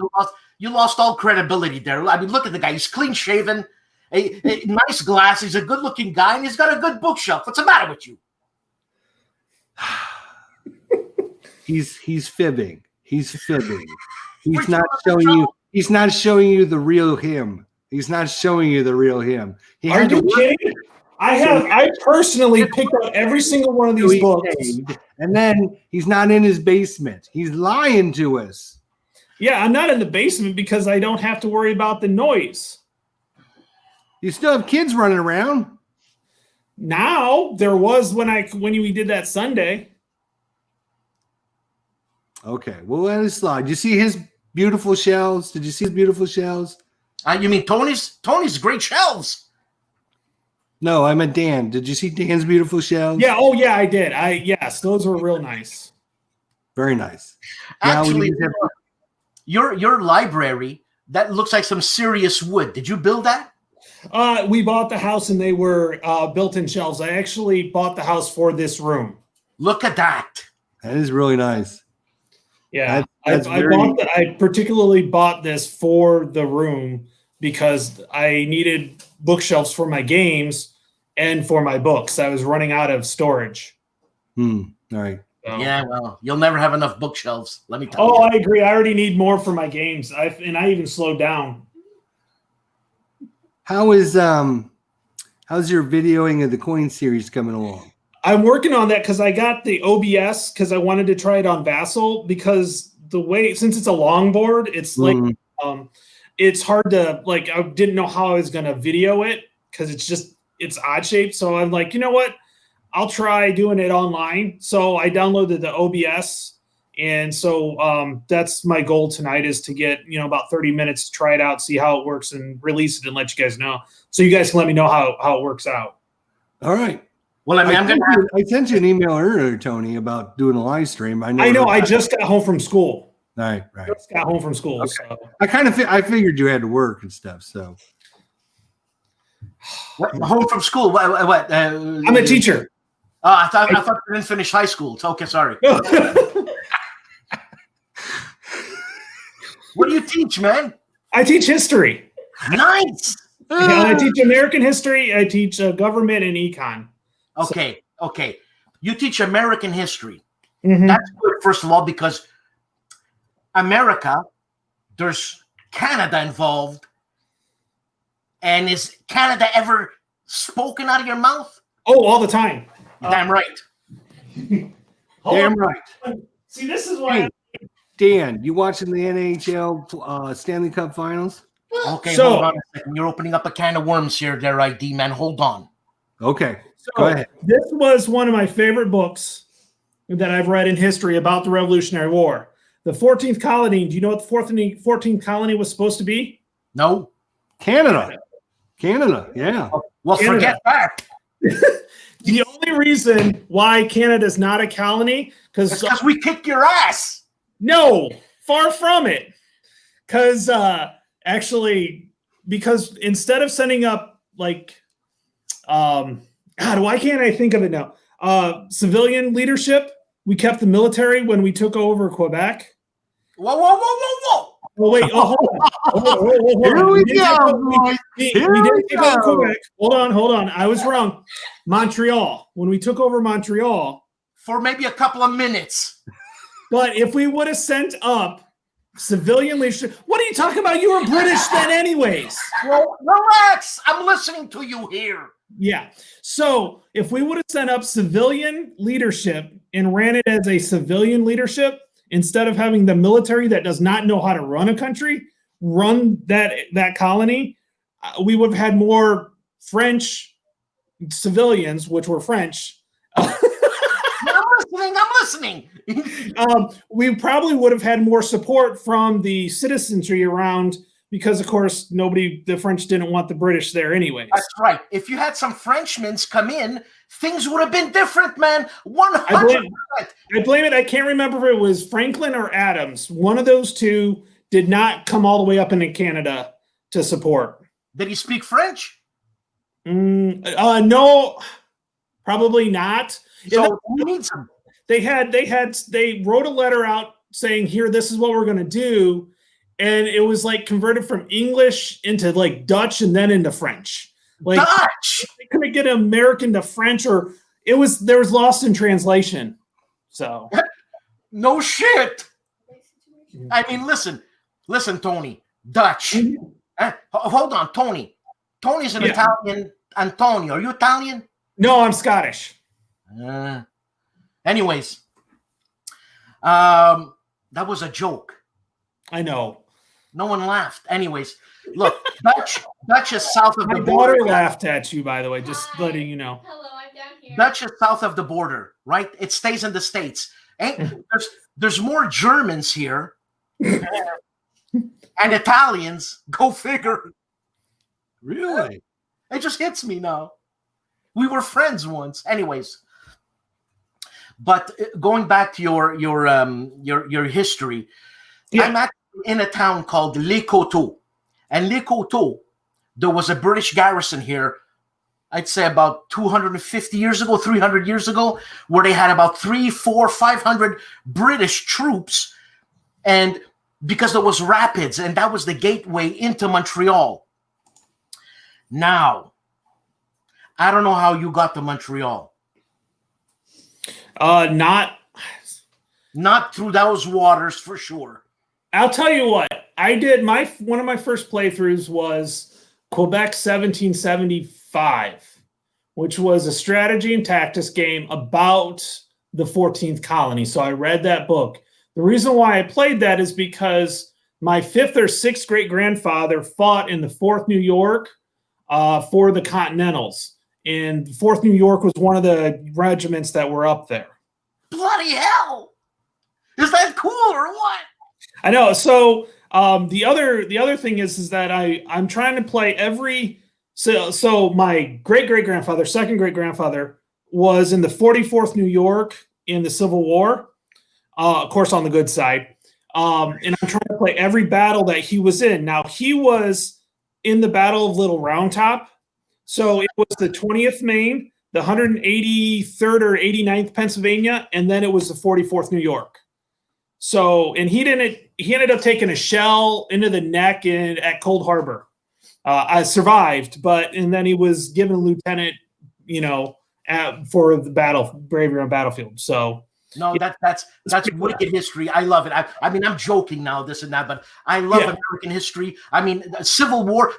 you lost all credibility there. I mean, look at the guy. He's clean shaven, a nice glass. He's a good looking guy, and he's got a good bookshelf. What's the matter with you? He's fibbing. He's fibbing. He's not showing you. He's not showing you the real him. He's not showing you the real him. Are you kidding? I personally picked out every single one of these books. And then he's not in his basement. He's lying to us. Yeah, I'm not in the basement because I don't have to worry about the noise. You still have kids running around. Now there was when we did that Sunday. Okay, we'll let it slide. Did you see his beautiful shelves? Did you see his beautiful shelves? You mean Tony's great shelves? No, I meant Dan. Did you see Dan's beautiful shelves? Yeah. Oh, yeah, I did. Yes, those were real nice. Very nice. Actually, your library, that looks like some serious wood. Did you build that? We bought the house and they were built-in shelves. I actually bought the house for this room. Look at that. That is really nice. Yeah, I particularly bought this for the room because I needed bookshelves for my games and for my books. I was running out of storage. All right. So, yeah, well, you'll never have enough bookshelves. Let me tell you. Oh, I agree. I already need more for my games. I even slowed down. How's your videoing of the coin series coming along? I'm working on that because I got the OBS because I wanted to try it on Vassal because since it's a longboard, it's like it's hard to I didn't know how I was gonna video it because it's odd shaped. So I'm like, you know what? I'll try doing it online. So I downloaded the OBS. And so that's my goal tonight is to get, about 30 minutes to try it out, see how it works and release it and let you guys know. So you guys can let me know how it works out. All right. Well, I sent you an email earlier, Tony, about doing a live stream. I know. I just got home from school. Right. Just got home from school. Okay. So. I figured you had to work and stuff. So. Home from school? What? I'm a teacher. Oh, I thought you didn't finish high school. It's okay. Sorry. What do you teach, man? I teach history. Nice. I teach American history. I teach government and econ. Okay. You teach American history. Mm-hmm. That's good, first of all, because America, there's Canada involved. And is Canada ever spoken out of your mouth? Oh, all the time. Damn right. Damn right. See, this is why. Dan, you watching the NHL Stanley Cup Finals? Okay, hold on a second. You're opening up a can of worms here, there, ID man. Hold on. Okay, go ahead. This was one of my favorite books that I've read in history about the Revolutionary War. The 14th colony. Do you know what the 14th colony was supposed to be? No. Canada, yeah. Well, Canada. Forget that. The only reason why Canada is not a colony because we kick your ass. No, far from it. Because instead of sending up God, why can't I think of it now? Civilian leadership, we kept the military when we took over Quebec. Whoa. Oh, wait. Oh, hold on. Here we go. We didn't take over Quebec. Hold on. I was wrong. Montreal. When we took over Montreal. For maybe a couple of minutes. But if we would have sent up civilian leadership, what are you talking about? You were British then anyways. Well, relax. I'm listening to you here. Yeah. So if we would have sent up civilian leadership and ran it as a civilian leadership, instead of having the military that does not know how to run a country, run that colony, we would have had more French civilians, which were French. I'm listening. We probably would have had more support from the citizenry around because, of course, the French didn't want the British there anyways. That's right. If you had some Frenchmen come in, things would have been different, man. 100%. I blame it. I can't remember if it was Franklin or Adams. One of those two did not come all the way up into Canada to support. Did he speak French? No, probably not. So who needs him? They wrote a letter out saying, here, this is what we're going to do. and it was like converted from English into like Dutch and then into French. Like Dutch. They couldn't get American to French, or there was lost in translation. So no shit. I mean, listen, Tony. Dutch. Hold on, Tony. Tony's an Italian. Antonio, are you Italian? No, I'm Scottish. Anyways, that was a joke. I know. No one laughed. Anyways, look, Dutch is south of My the border. daughter laughed at you, by the way, just letting you know. Hello, I'm down here. Dutch is south of the border, right? It stays in the States. There's more Germans here and Italians. Go figure. Really? It just hits me now. We were friends once. Anyways, but going back to your history, I'm actually in a town called Les Coteaux. And Les Coteaux, there was a British garrison here, I'd say about 250 years ago, 300 years ago, where they had about 300, 400, 500 British troops. And because there was rapids, and that was the gateway into Montreal. Now, I don't know how you got to Montreal. Not through those waters for sure. I'll tell you what. I did one of my first playthroughs was Quebec 1775, which was a strategy and tactics game about the 14th colony. So I read that book. The reason why I played that is because my 5th or 6th great grandfather fought in the 4th New York for the Continentals. And 4th New York was one of the regiments that were up there. Bloody hell! Is that cool or what? I know. So the other thing is that I'm trying to play every. So my great grandfather, 2nd great grandfather, was in the 44th New York in the Civil War, of course on the good side. And I'm trying to play every battle that he was in. Now he was in the Battle of Little Round Top. So it was the 20th Maine, the 183rd or 89th Pennsylvania, and then it was the 44th New York. So, and he ended up taking a shell into the neck at Cold Harbor. I survived, and then he was given a lieutenant, for the bravery on battlefield. So no, that's wicked history. I love it. I mean, I'm joking now, this and that, but I love American history. I mean, the Civil War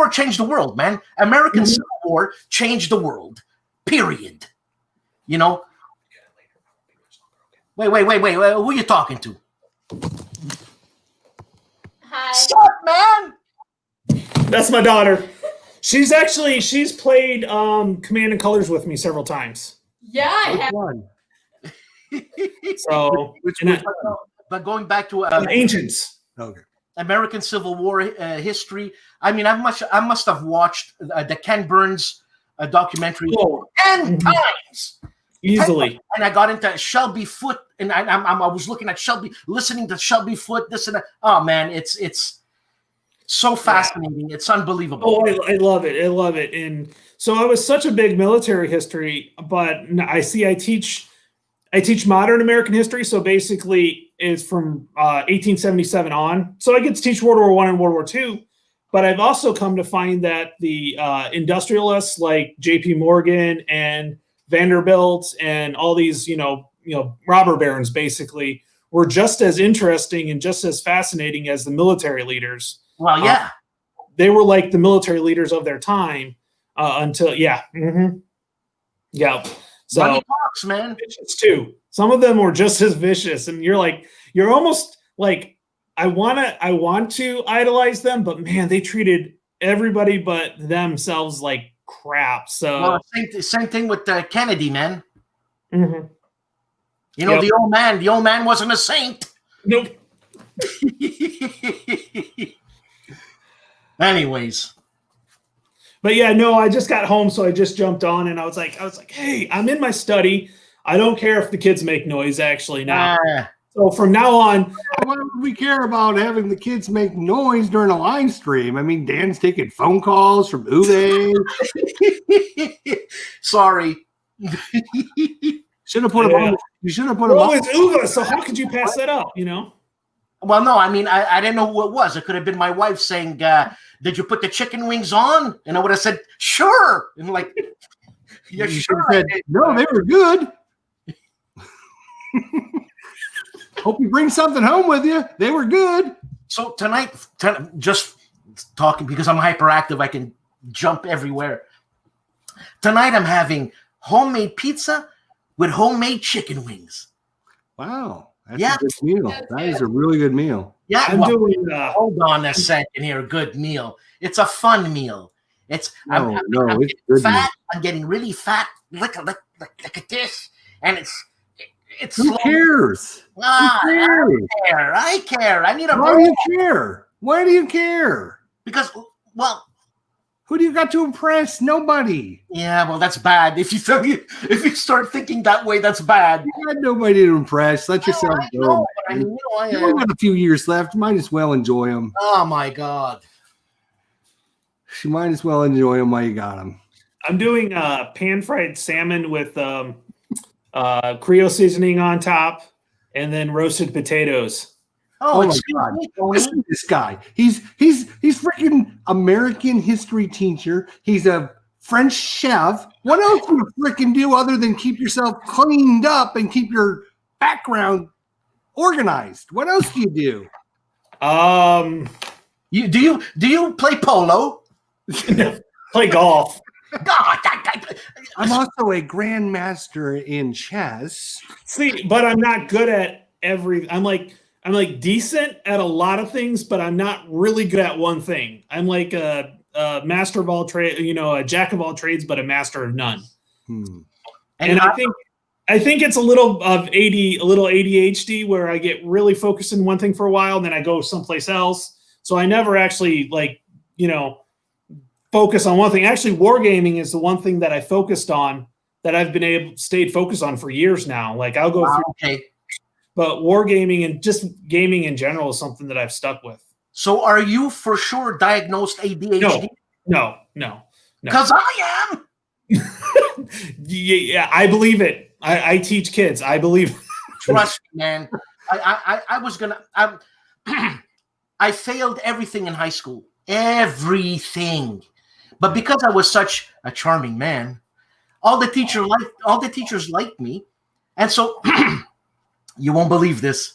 changed the world, man. American Civil War changed the world. Period. You know. Wait. Who are you talking to? Hi. Stop, man. That's my daughter. She's played Command and Colors with me several times. Yeah, I have. One. So, but going back to Ancients. Okay. American Civil War history. I mean, I must have watched the Ken Burns documentary 10 times. Easily. And I got into Shelby Foote, and I was looking at listening to Shelby Foote, this and that. Oh man, it's so fascinating. It's unbelievable. Oh, I love it. I love it. And so I was such a big military history, but I teach modern American history. So basically it's from 1877 on. So I get to teach World War I and World War II, but I've also come to find that the industrialists like J.P. Morgan and Vanderbilt and all these, robber barons basically were just as interesting and just as fascinating as the military leaders. Well, yeah. They were like the military leaders of their time until, yeah. Mm-hmm. Yeah. So, Money talks, man. Vicious too. Some of them were just as vicious. And you're almost like, I want to idolize them, but man, they treated everybody but themselves like crap. So same thing with Kennedy, man. Mm-hmm. The old man wasn't a saint. Nope. Anyways, but yeah, no, I just got home, so I just jumped on, and I was like, hey, I'm in my study. I don't care if the kids make noise. Actually, now. So from now on, why would we care about having the kids make noise during a live stream? I mean, Dan's taking phone calls from Uwe. Sorry. Should have put him on. You should have put him on. It's Uwe, so how could you pass that up, Well, no, I mean, I didn't know who it was. It could have been my wife saying, did you put the chicken wings on? And I would have said, sure. And like, yeah, You sure. said, no, they were good. Hope you bring something home with you. They were good. So tonight, just talking because I'm hyperactive, I can jump everywhere. Tonight, I'm having homemade pizza with homemade chicken wings. Wow. That's Yeah. a good meal. That is a really good meal. Yeah, I'm doing. hold on a second here. Good meal. It's a fun meal. It's I'm it's getting good fat. meal. I'm getting really fat. Look at this, and it's Who slow. cares? Ah, Who cares? I care. I need a Why do break you care? Why do you care? because well, Who do you got to impress? Nobody. yeah, well, that's bad. If you start thinking that way, that's bad. You got nobody to impress. Let yourself I go. know, but I man. mean, You only got a few years left. You might as well enjoy them. oh my god. You might as well enjoy them while you got them. I'm doing pan-fried salmon with Creole seasoning on top, and then roasted potatoes. Oh, Oh my excuse God. me, Tony. Listen to this guy. He's freaking American history teacher. He's a French chef. What else do you freaking do other than keep yourself cleaned up and keep your background organized? What else do you do? Do you play polo? Play golf. God, I'm also a grandmaster in chess. See, but I'm not good at I'm like decent at a lot of things, but I'm not really good at one thing. I'm like a master of all trade, a jack of all trades, but a master of none. And I think it's a little ADHD where I get really focused in one thing for a while and then I go someplace else. So I never actually focus on one thing. Actually, wargaming is the one thing that I focused on that I've stayed focused on for years now. Like I'll go through. Okay. But wargaming and just gaming in general is something that I've stuck with. So are you for sure diagnosed ADHD? No. Because I am. Yeah, I believe it. I teach kids. I believe. Trust me, man. I failed everything in high school. Everything. But because I was such a charming man, all the teachers liked me. And so you won't believe this.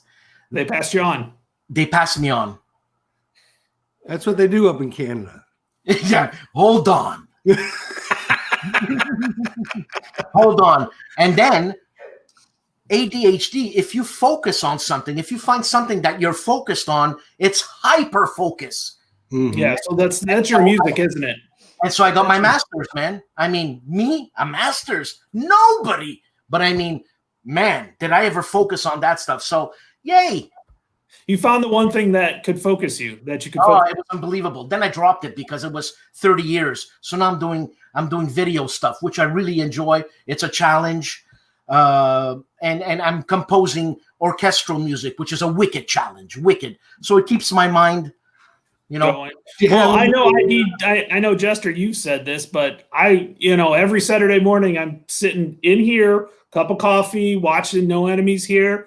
They passed you on. They passed me on. That's what they do up in Canada. Yeah, hold on. Hold on. And then ADHD, if you focus on something, if you find something that you're focused on, it's hyper focus. Mhm. Yeah, so that's your music, isn't it? And so I got my master's, man. I mean, me, a master's, nobody. But I mean, man, did I ever focus on that stuff? So, yay. You found the one thing that could focus you, that you could Oh, focus. it was unbelievable. Then I dropped it because it was 30 years. So now I'm doing video stuff, which I really enjoy. It's a challenge. And I'm composing orchestral music, which is a wicked challenge. Wicked. So it keeps my mind, Going. Well, I know, Jester, you've said this, but every Saturday morning I'm sitting in here, cup of coffee, watching No Enemies Here,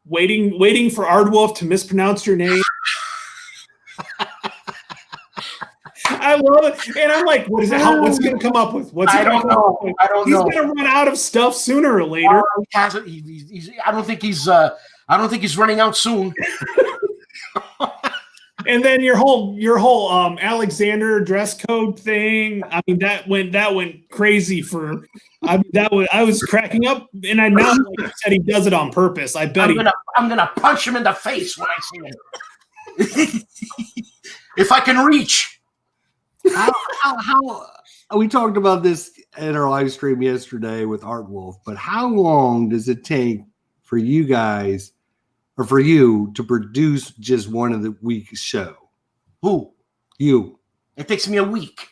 waiting for Ardwolf to mispronounce your name. I love it. And I'm like, what is it? What's going to come up with? I don't know. He's going to run out of stuff sooner or later. I don't think he's running out soon. And then your whole Alexander dress code thing. I mean, that went crazy for. I was cracking up, and I know like said he does it on purpose. I bet I'm gonna punch him in the face when I see him. If I can reach. How we talked about this in our live stream yesterday with Art Wolf, but how long does it take for you guys or for you to produce just one of the week's show? Who? You. It takes me a week.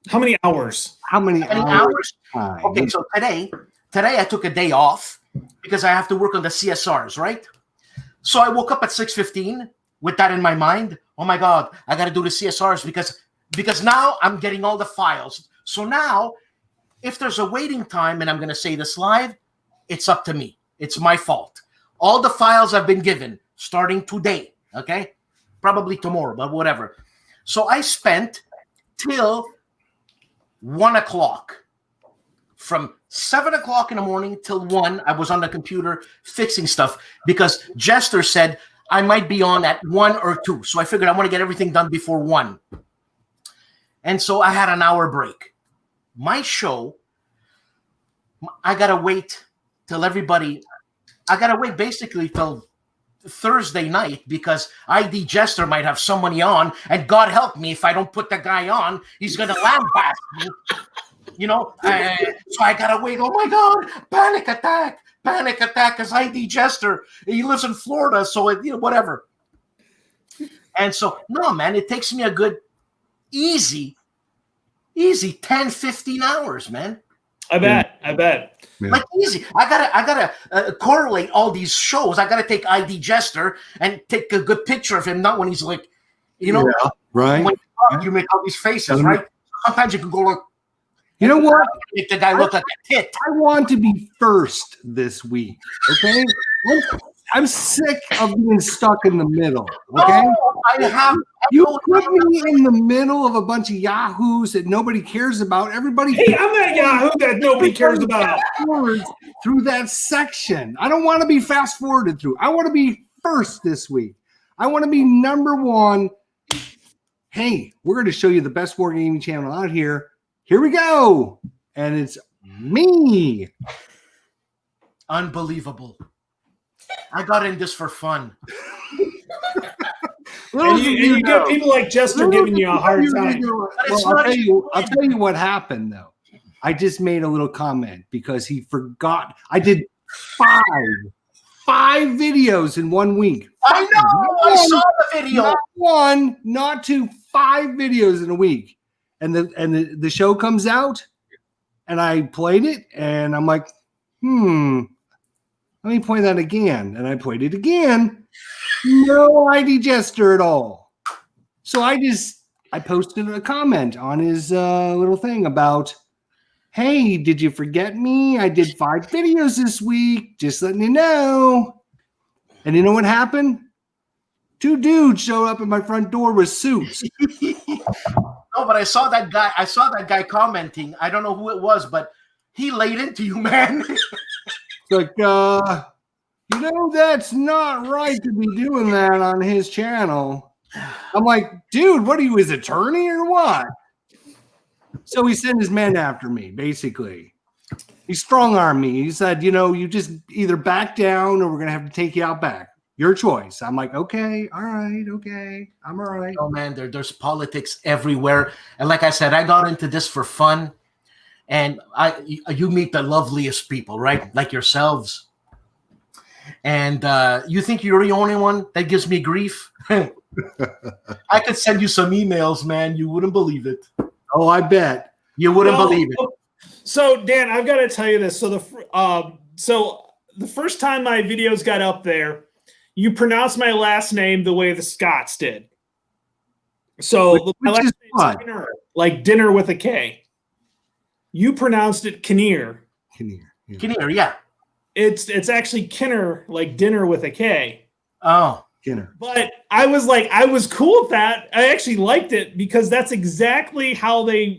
How many hours? How many hours? Time? Okay, so today I took a day off because I have to work on the CSRs, right? So I woke up at 6:15 with that in my mind. Oh my God, I got to do the CSRs because now I'm getting all the files. So now, if there's a waiting time, and I'm going to say this live, it's up to me. It's my fault. All the files have been given starting today. Okay, probably tomorrow, but whatever. So I spent till 1 o'clock. From 7 o'clock in the morning till 1, I was on the computer fixing stuff because Jester said I might be on at 1 or 2. So I figured I want to get everything done before 1. And so I had an hour break. My show, I got to wait till everybody, I got to wait basically till Thursday night because ID Jester might have somebody on, and God help me if I don't put the guy on, he's going to lambaste me. You know, so I gotta wait. Oh my God, panic attack, because ID Jester, he lives in Florida, so whatever. And so, no, man, it takes me a good, easy 10, 15 hours, man. I bet. Yeah. Like easy. I gotta correlate all these shows. I gotta take ID Jester and take a good picture of him, not when he's like, right. When you make all these faces, right? Sometimes you can go like, you know what? Make the guy look like a tit. I want to be first this week. Okay, I'm sick of being stuck in the middle. Okay, you put me in the middle of a bunch of yahoos that nobody cares about. Everybody, hey, I'm that yahoo that nobody cares about. Through that section, I don't want to be fast forwarded through. I want to be first this week. I want to be number one. Hey, we're going to show you the best wargaming channel out here. Here we go. And it's me. Unbelievable. I got in this for fun. And you get people like Jester giving you a hard time. Well, I'll tell you what happened, though. I just made a little comment because he forgot. I did five videos in 1 week. I know. I saw the video. Not 1, not 2, 5 videos in a week. And the show comes out, and I played it, and I'm like, let me play that again. And I played it again. No ID Jester at all. So I posted a comment on his little thing about, hey, did you forget me? I did 5 videos this week. Just letting you know. And you know what happened? 2 dudes showed up at my front door with suits. No, but I saw that guy. I saw that guy commenting. I don't know who it was, but he laid into you, man. It's like, that's not right to be doing that on his channel. I'm like, dude, what are you, his attorney or what? So he sent his men after me, basically. He strong-armed me. He said, you just either back down or we're going to have to take you out back. Your choice. I'm like, okay, all right, okay, I'm all right. Oh man, there's politics everywhere, and like I said, I got into this for fun, and you meet the loveliest people, right? Like yourselves, and you think you're the only one that gives me grief? I could send you some emails, man. You wouldn't believe it. Oh, I bet you wouldn't believe it. So Dan, I've got to tell you this. So the first time my videos got up there, you pronounced my last name the way the Scots did. So my last name is Kinnear, like dinner with a K. You pronounced it Kinnear. Kinnear, yeah. It's actually Kinner, like dinner with a K. Oh, Kinner. But I was cool with that. I actually liked it because that's exactly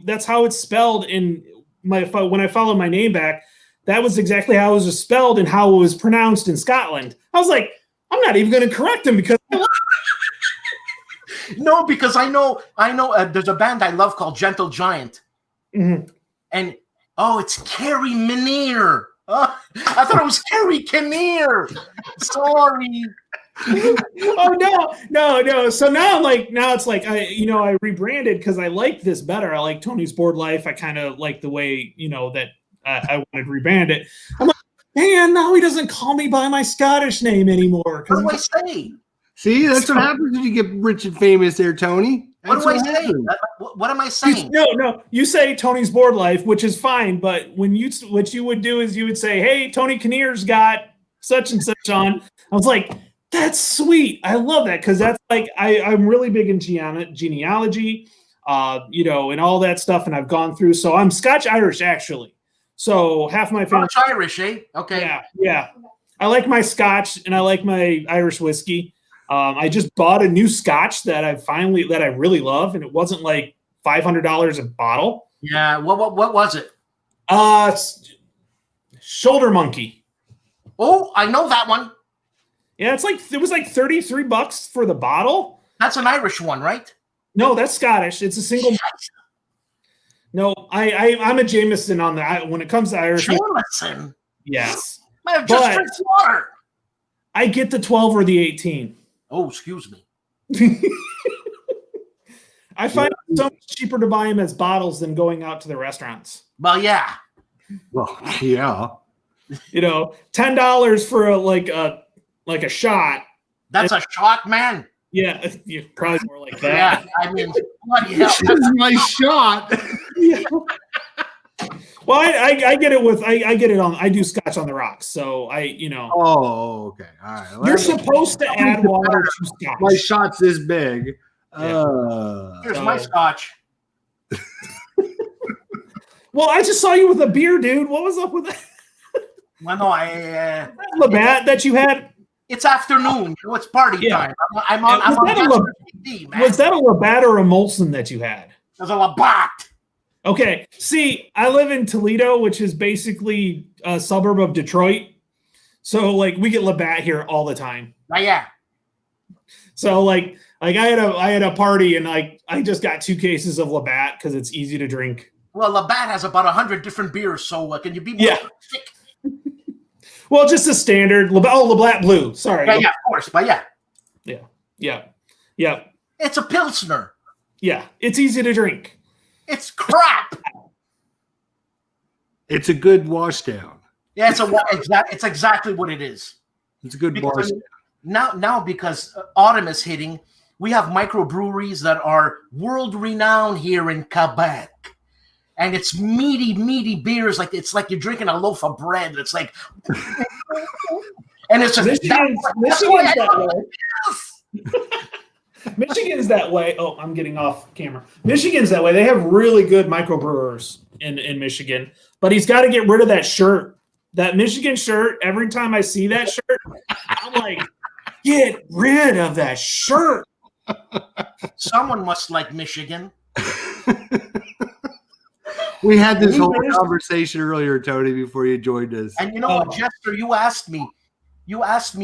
that's how it's spelled in when I followed my name back. That was exactly how it was spelled and how it was pronounced in Scotland. I was like, I'm not even going to correct him because I like it. No, because I know. There's a band I love called Gentle Giant, and it's Carrie Minear. I thought it was Carrie Kinnear. Sorry. Oh no. So now it's like I rebranded because I like this better. I like Tony's Board Life. I kind of like the way that I wanted to rebrand it. I'm like, man, now he doesn't call me by my Scottish name anymore. What do I say? See, that's what happens when you get rich and famous there, Tony. What do I say? What am I saying? No. You say Tony's Board Life, which is fine. But what you would do is you would say, hey, Tony Kinnear's got such and such on. I was like, that's sweet. I love that because that's like I'm really big in genealogy, and all that stuff. And I've gone through. So I'm Scotch Irish, actually. So half my family. Scotch Irish, eh? Okay. Yeah. I like my Scotch and I like my Irish whiskey. I just bought a new Scotch that I really love, and it wasn't like $500 a bottle. Yeah. What was it? Shoulder Monkey. Oh, I know that one. Yeah, it was like $33 for the bottle. That's an Irish one, right? No, that's Scottish. It's a single. No, I'm a Jameson on that. When it comes to Irish, Jameson. Yes. Man, just drink water. I get the 12 or the 18. Oh, excuse me. I find it so much cheaper to buy them as bottles than going out to the restaurants. Well, yeah. Well, yeah. $10 for a shot. That's a shot, man. Yeah, you're probably more like that. Yeah, I mean, bloody hell. This is my shot. Yeah. Well, I get it I get it on. I do Scotch on the rocks, so Oh, okay. All right. You're supposed to add water to Scotch. My shot's this big. Here's my Scotch. Well, I just saw you with a beer, dude. What was up with that? Well, no, Labatt that you had. It's afternoon. It's party time. I'm on TV, man. Was that a Labatt or a Molson that you had? It was a Labatt. Okay. See, I live in Toledo, which is basically a suburb of Detroit. So, we get Labatt here all the time. Yeah. So, I had a party and I just got 2 cases of Labatt because it's easy to drink. Well, Labatt has about 100 different beers, so can you be more specific? Well, just a standard Labatt Blue. Sorry. Yeah, of course, but yeah. It's a Pilsner. Yeah, it's easy to drink. It's crap. It's a good wash down. Yeah, it's exactly what it is. It's a good wash down. Now because autumn is hitting, we have microbreweries that are world renowned here in Quebec. And it's meaty beers. It's like you're drinking a loaf of bread. It's like, and it's Michigan's that way. Oh, I'm getting off camera. Michigan's that way. They have really good microbrewers in Michigan, but he's got to get rid of that shirt. That Michigan shirt. Every time I see that shirt, I'm like, get rid of that shirt. Someone must like Michigan. We had this whole conversation earlier, Tony, before you joined us. And you know what, Jester, you asked me,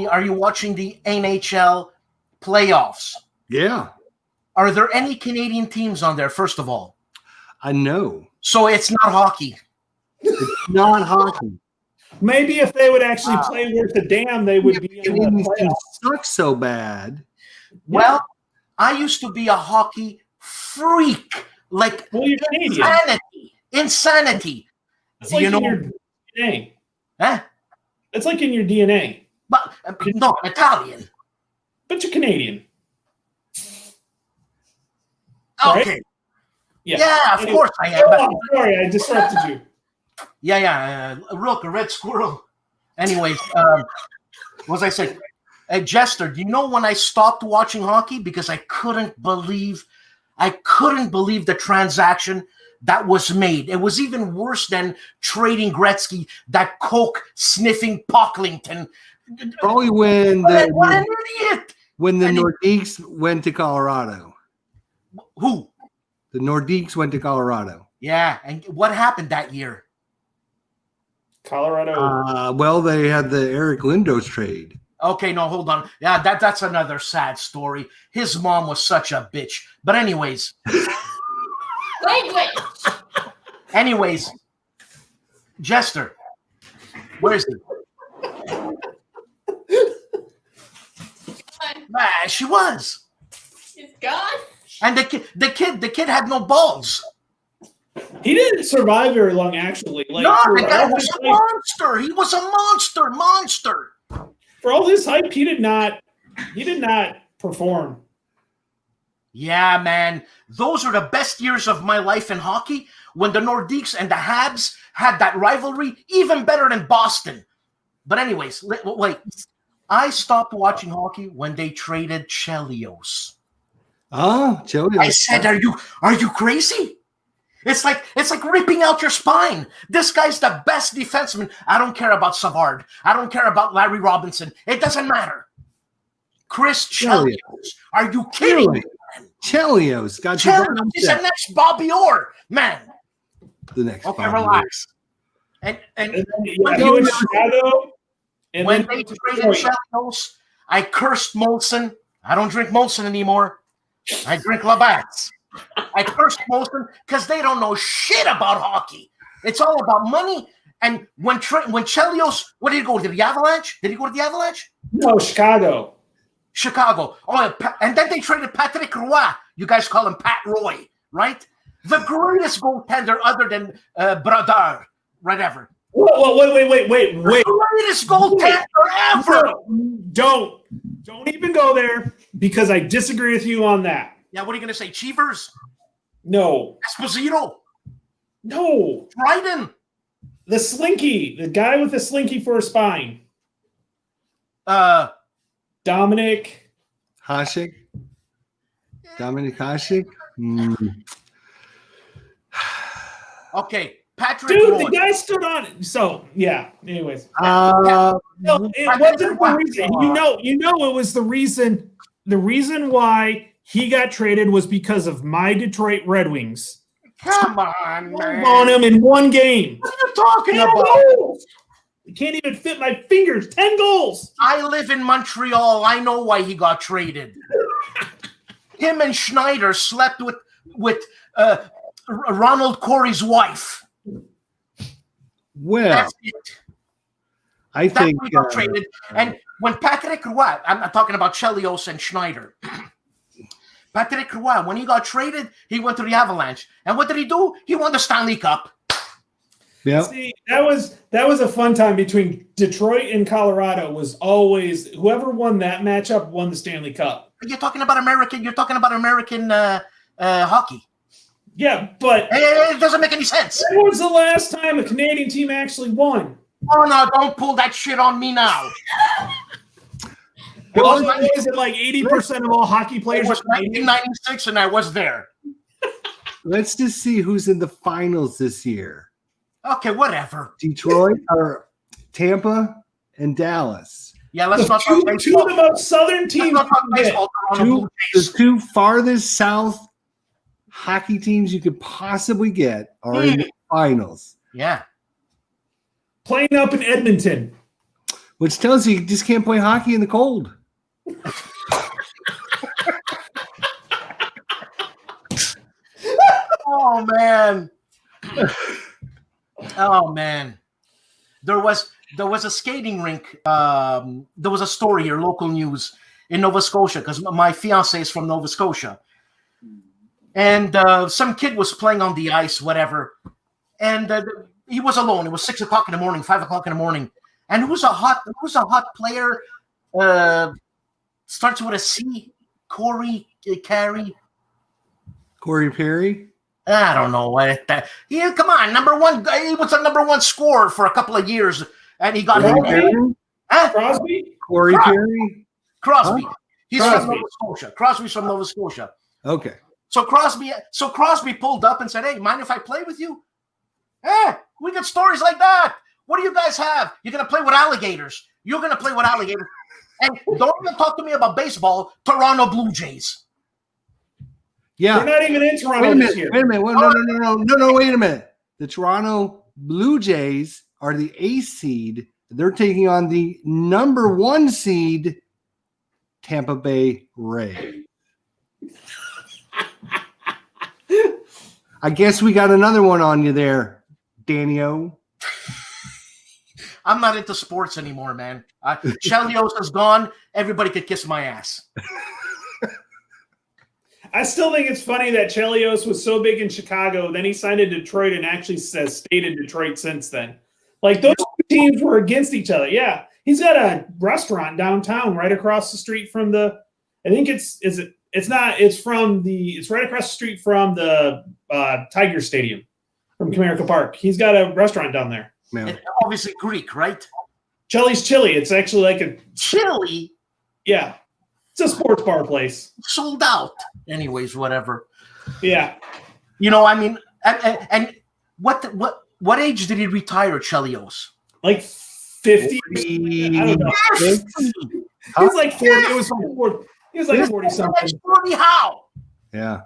are you watching the NHL playoffs? Yeah. Are there any Canadian teams on there, first of all? I know. So it's not hockey. It's not hockey. Maybe if they would actually play worth a damn, they would be in the playoffs. Suck so bad. Well, I used to be a hockey freak. You're Canadian. Insanity. It's like in your DNA. Huh? It's like in your DNA. But no, I'm Italian. But you're Canadian. Okay. Right? Yeah, of course I am. Sorry, I disrupted you. Yeah. A red squirrel. Anyways, what was I saying? Hey, Jester, do you know when I stopped watching hockey? Because I couldn't believe the transaction that was made. It was even worse than trading Gretzky, that coke sniffing Pocklington. Probably when what an idiot! When the Nordiques went to Colorado. Who? The Nordiques went to Colorado. Yeah, and what happened that year? Colorado. Well, they had the Eric Lindos trade. Okay, no, hold on. Yeah, that's another sad story. His mom was such a bitch. But anyways. Anyways, Jester, where is he? She was. He's gone. And the kid had no balls. He didn't survive very long, actually. No, the guy was a monster. He was a monster. For all his hype, he did not perform. Yeah, man. Those are the best years of my life in hockey, when the Nordiques and the Habs had that rivalry, even better than Boston. But anyways, wait. I stopped watching hockey when they traded Chelios. Chelios. I said, are you crazy? It's like ripping out your spine. This guy's the best defenseman. I don't care about Savard. I don't care about Larry Robinson. It doesn't matter. Chris Chelios. Are you kidding me? Chelios got Chelios. He's the next Bobby Orr, man. The next. Okay, Bobby relax. And you when in Chicago, and when then they traded Chelios, I cursed Molson. I don't drink Molson anymore. I drink Labatt's. I cursed Molson because they don't know shit about hockey. It's all about money. And when Chelios, what did he go to the Avalanche? Did he go to the Avalanche? No, Chicago. Chicago. Oh, and then they traded Patrick Roy. You guys call him Pat Roy, right? The greatest goaltender other than Brodeur, whatever. Wait. The greatest goaltender ever. Don't even go there because I disagree with you on that. Yeah, what are you going to say? Cheevers? No. Esposito? No. Dryden? The slinky. The guy with the slinky for a spine. Dominic Hasek. Dominic Hasek. Okay, Patrick Dude, Roy. the guy stood on it. So, yeah. Anyways. Uh, No, it wasn't the reason. You know it was the reason. The reason why he got traded was because of my Detroit Red Wings. Come on, man. On him in one game. What are you talking 10 about? goals. I can't even fit my fingers. 10 goals. I live in Montreal. I know why he got traded. Him and Schneider slept with Ronald Corey's wife. well, That's it. I That's think when he got traded. And when Patrick Roy, I'm talking about Chelios and Schneider. Patrick Roy, when he got traded, he went to the Avalanche. And what did he do? He won the Stanley Cup. yeah. See, that was a fun time between Detroit and Colorado. Was always whoever won that matchup won the Stanley Cup. You're talking about American. You're talking about American hockey. Yeah, but It doesn't make any sense. when was the last time a Canadian team actually won? Oh no! Don't pull that shit on me now. It Well, was, is it like 80% of all hockey players it was are Canadian? 1996, and I was there. Let's just see who's in the finals this year. Okay, whatever. Detroit or Tampa and Dallas. Yeah, let's not talk Two of baseball. the most southern Let's teams. not talk you can get. baseball. Toronto Blue The Jays. two farthest south hockey teams you could possibly get are in the finals, Yeah. Playing up in Edmonton. which tells you just can't play hockey in the cold. Oh man. Oh man. There was a skating rink. There was a story here, local news in Nova Scotia, because my fiance is from Nova Scotia, and some kid was playing on the ice, whatever, and he was alone. It was 6 o'clock in the morning, 5 o'clock in the morning, and who's a hot player? Starts with a C. Corey Carey. Corey Perry. I don't know what that. Yeah, come on, number one. He was a number one scorer for a couple of years, and he got Corey hit. Perry. Huh? Crosby? Corey Crosby. Perry. Crosby. Huh? He's Crosby. from Nova Scotia. Crosby's from Nova Scotia. Okay. So Crosby pulled up and said, "Hey, mind if I play with you?" Hey, we got stories like that. What do you guys have? You're gonna play with alligators. You're gonna play with alligators. And don't even talk to me about baseball. Toronto Blue Jays. Yeah. They're not even in Toronto Wait a this minute. year. Wait a minute. No. Wait a minute. The Toronto Blue Jays are the ace seed. They're taking on the number one seed, Tampa Bay Rays. I guess we got another one on you there, Danny-O. I'm not into sports anymore, man. Chelios is gone. Everybody could kiss my ass. I still think it's funny that Chelios was so big in Chicago, then he signed in Detroit and actually has stayed in Detroit since then. Like those two teams were against each other. Yeah, he's got a restaurant downtown right across the street from the. I think it's right across the street from the Tiger Stadium from Comerica Park. He's got a restaurant down there. Yeah. It's obviously Greek, right? Chili's Chili. It's actually like a Chili yeah. It's a sports bar place. sold out. Anyways, whatever. Yeah. You know, I mean, And what age did he retire, Chelios? Like 50. I don't know. He was like 40. It was like 40. He was like 40 something. 40 how? Yeah.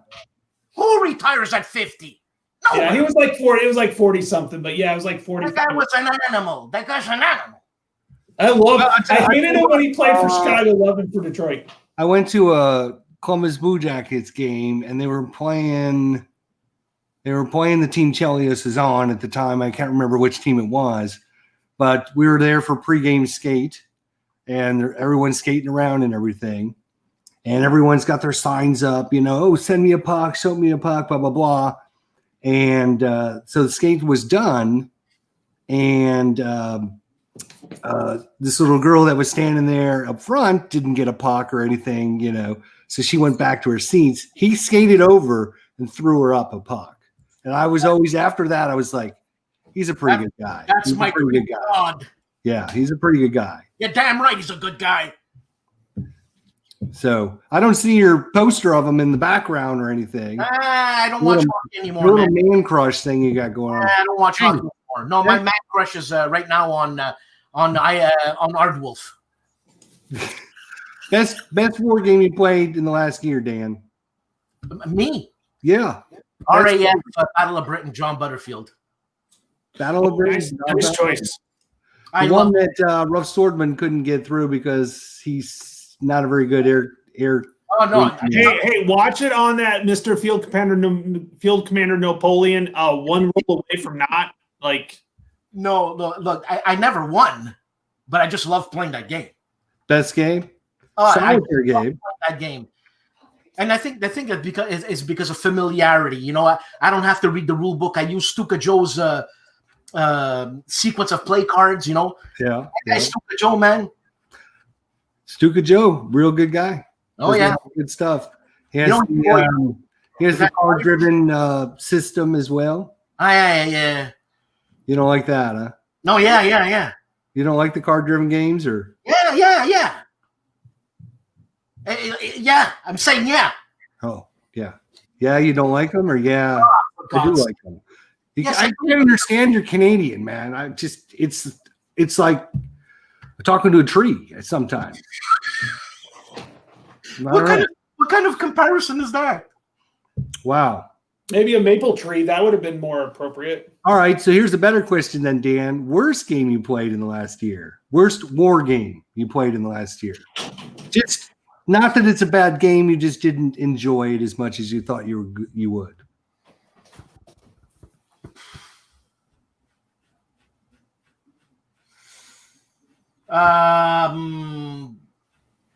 Who retires at 50? No. Yeah, he was like 40. It was like 40 something, but yeah, it was like 40. That guy was an animal. That guy's an animal. I hated it when he played for Chicago 11 for Detroit. I went to a Columbus Blue Jackets game, and they were playing the team Chelios is on at the time. I can't remember which team it was, but we were there for pregame skate, and everyone's skating around and everything. And everyone's got their signs up, oh, send me a puck, show me a puck, blah, blah, blah. And so the skate was done, and this little girl that was standing there up front didn't get a puck or anything, so she went back to her seats. He skated over and threw her up a puck. And I was always, after that, I was like, he's a pretty good guy. That's my pretty good guy. God. Yeah, he's a pretty good guy. You're damn right he's a good guy. So I don't see your poster of him in the background or anything. I don't watch hockey anymore. Little man crush thing you got going on. I don't watch hockey anymore. No, my man crush is right now on Ardwolf. Best war game you played in the last year, Dan? Me? Yeah. RAF Battle of Britain, John Butterfield. Battle of Britain. Nice choice. The one that Rough Swordman couldn't get through because he's not a very good air. Oh no! Hey, watch it on that Mr. Field Commander Napoleon. One roll away from not like. No, look, I never won, but I just love playing that game. Best game. Solitaire game. That game. And I think it's because of familiarity. I don't have to read the rule book. I use Stuka Joe's sequence of play cards. Yeah. Stuka Joe, man. Stuka Joe, real good guy. Oh yeah, good stuff. He has the card-driven system as well. Yeah. You don't like that, huh? No, yeah. You don't like the card-driven games, or? Yeah. Yeah, I'm saying yeah. Oh, yeah. Yeah, you don't like them, or yeah, I do like them. Yes, I can't understand you're Canadian, man. It's like talking to a tree sometimes. What kind of comparison is that? Wow. Maybe a maple tree. That would have been more appropriate. All right, so here's a better question then, Dan. Worst game you played in the last year? Worst war game you played in the last year? Just not that it's a bad game, you just didn't enjoy it as much as you thought you would.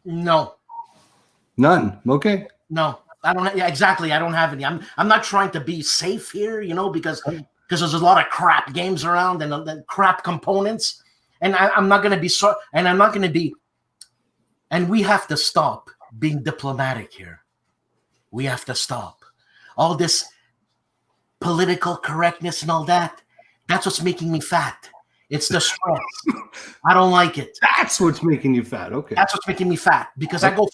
No. None. Okay. No, I don't. Yeah, exactly. I don't have any. I'm not trying to be safe here, because there's a lot of crap games around and the crap components, and I'm not going to be and I'm not going to be. And we have to stop being diplomatic here. We have to stop all this political correctness and all that. That's what's making me fat. It's the stress. I don't like it. That's what's making you fat. Okay. That's what's making me fat because I go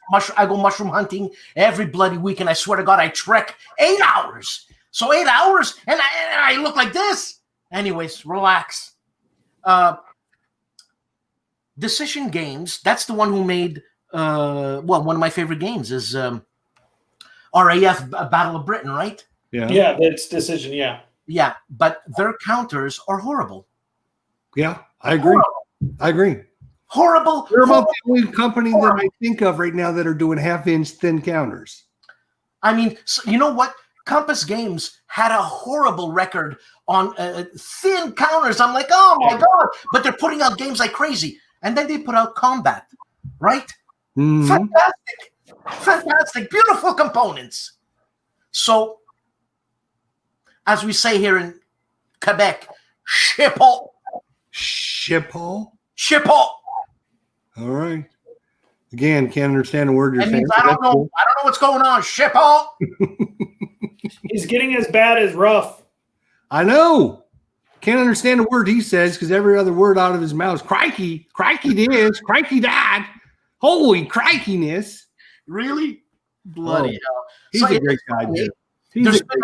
mushroom hunting every bloody week, and I swear to God, I trek 8 hours. So 8 hours, and I look like this. Anyways, relax. Decision Games. That's the one who made. One of my favorite games is RAF Battle of Britain, right? Yeah, that's Decision. Yeah. Yeah, but their counters are horrible. Yeah, I agree. Horrible. They're about the only company that I think of right now that are doing half-inch thin counters. I mean, you know what? Compass Games had a horrible record on thin counters. I'm like, oh my God. But they're putting out games like crazy. And then they put out Combat, right? Mm-hmm. Fantastic. Beautiful components. So, as we say here in Quebec, ship-o. Ship-o? Ship-o. All right. Again, can't understand a word you're saying. I don't know what's going on. Ship-o. He's getting as bad as Rough. I know. Can't understand a word he says because every other word out of his mouth is crikey. Crikey this. Crikey that. Holy crikiness. Really? Bloody hell. He's a great guy, dude. He's There's a great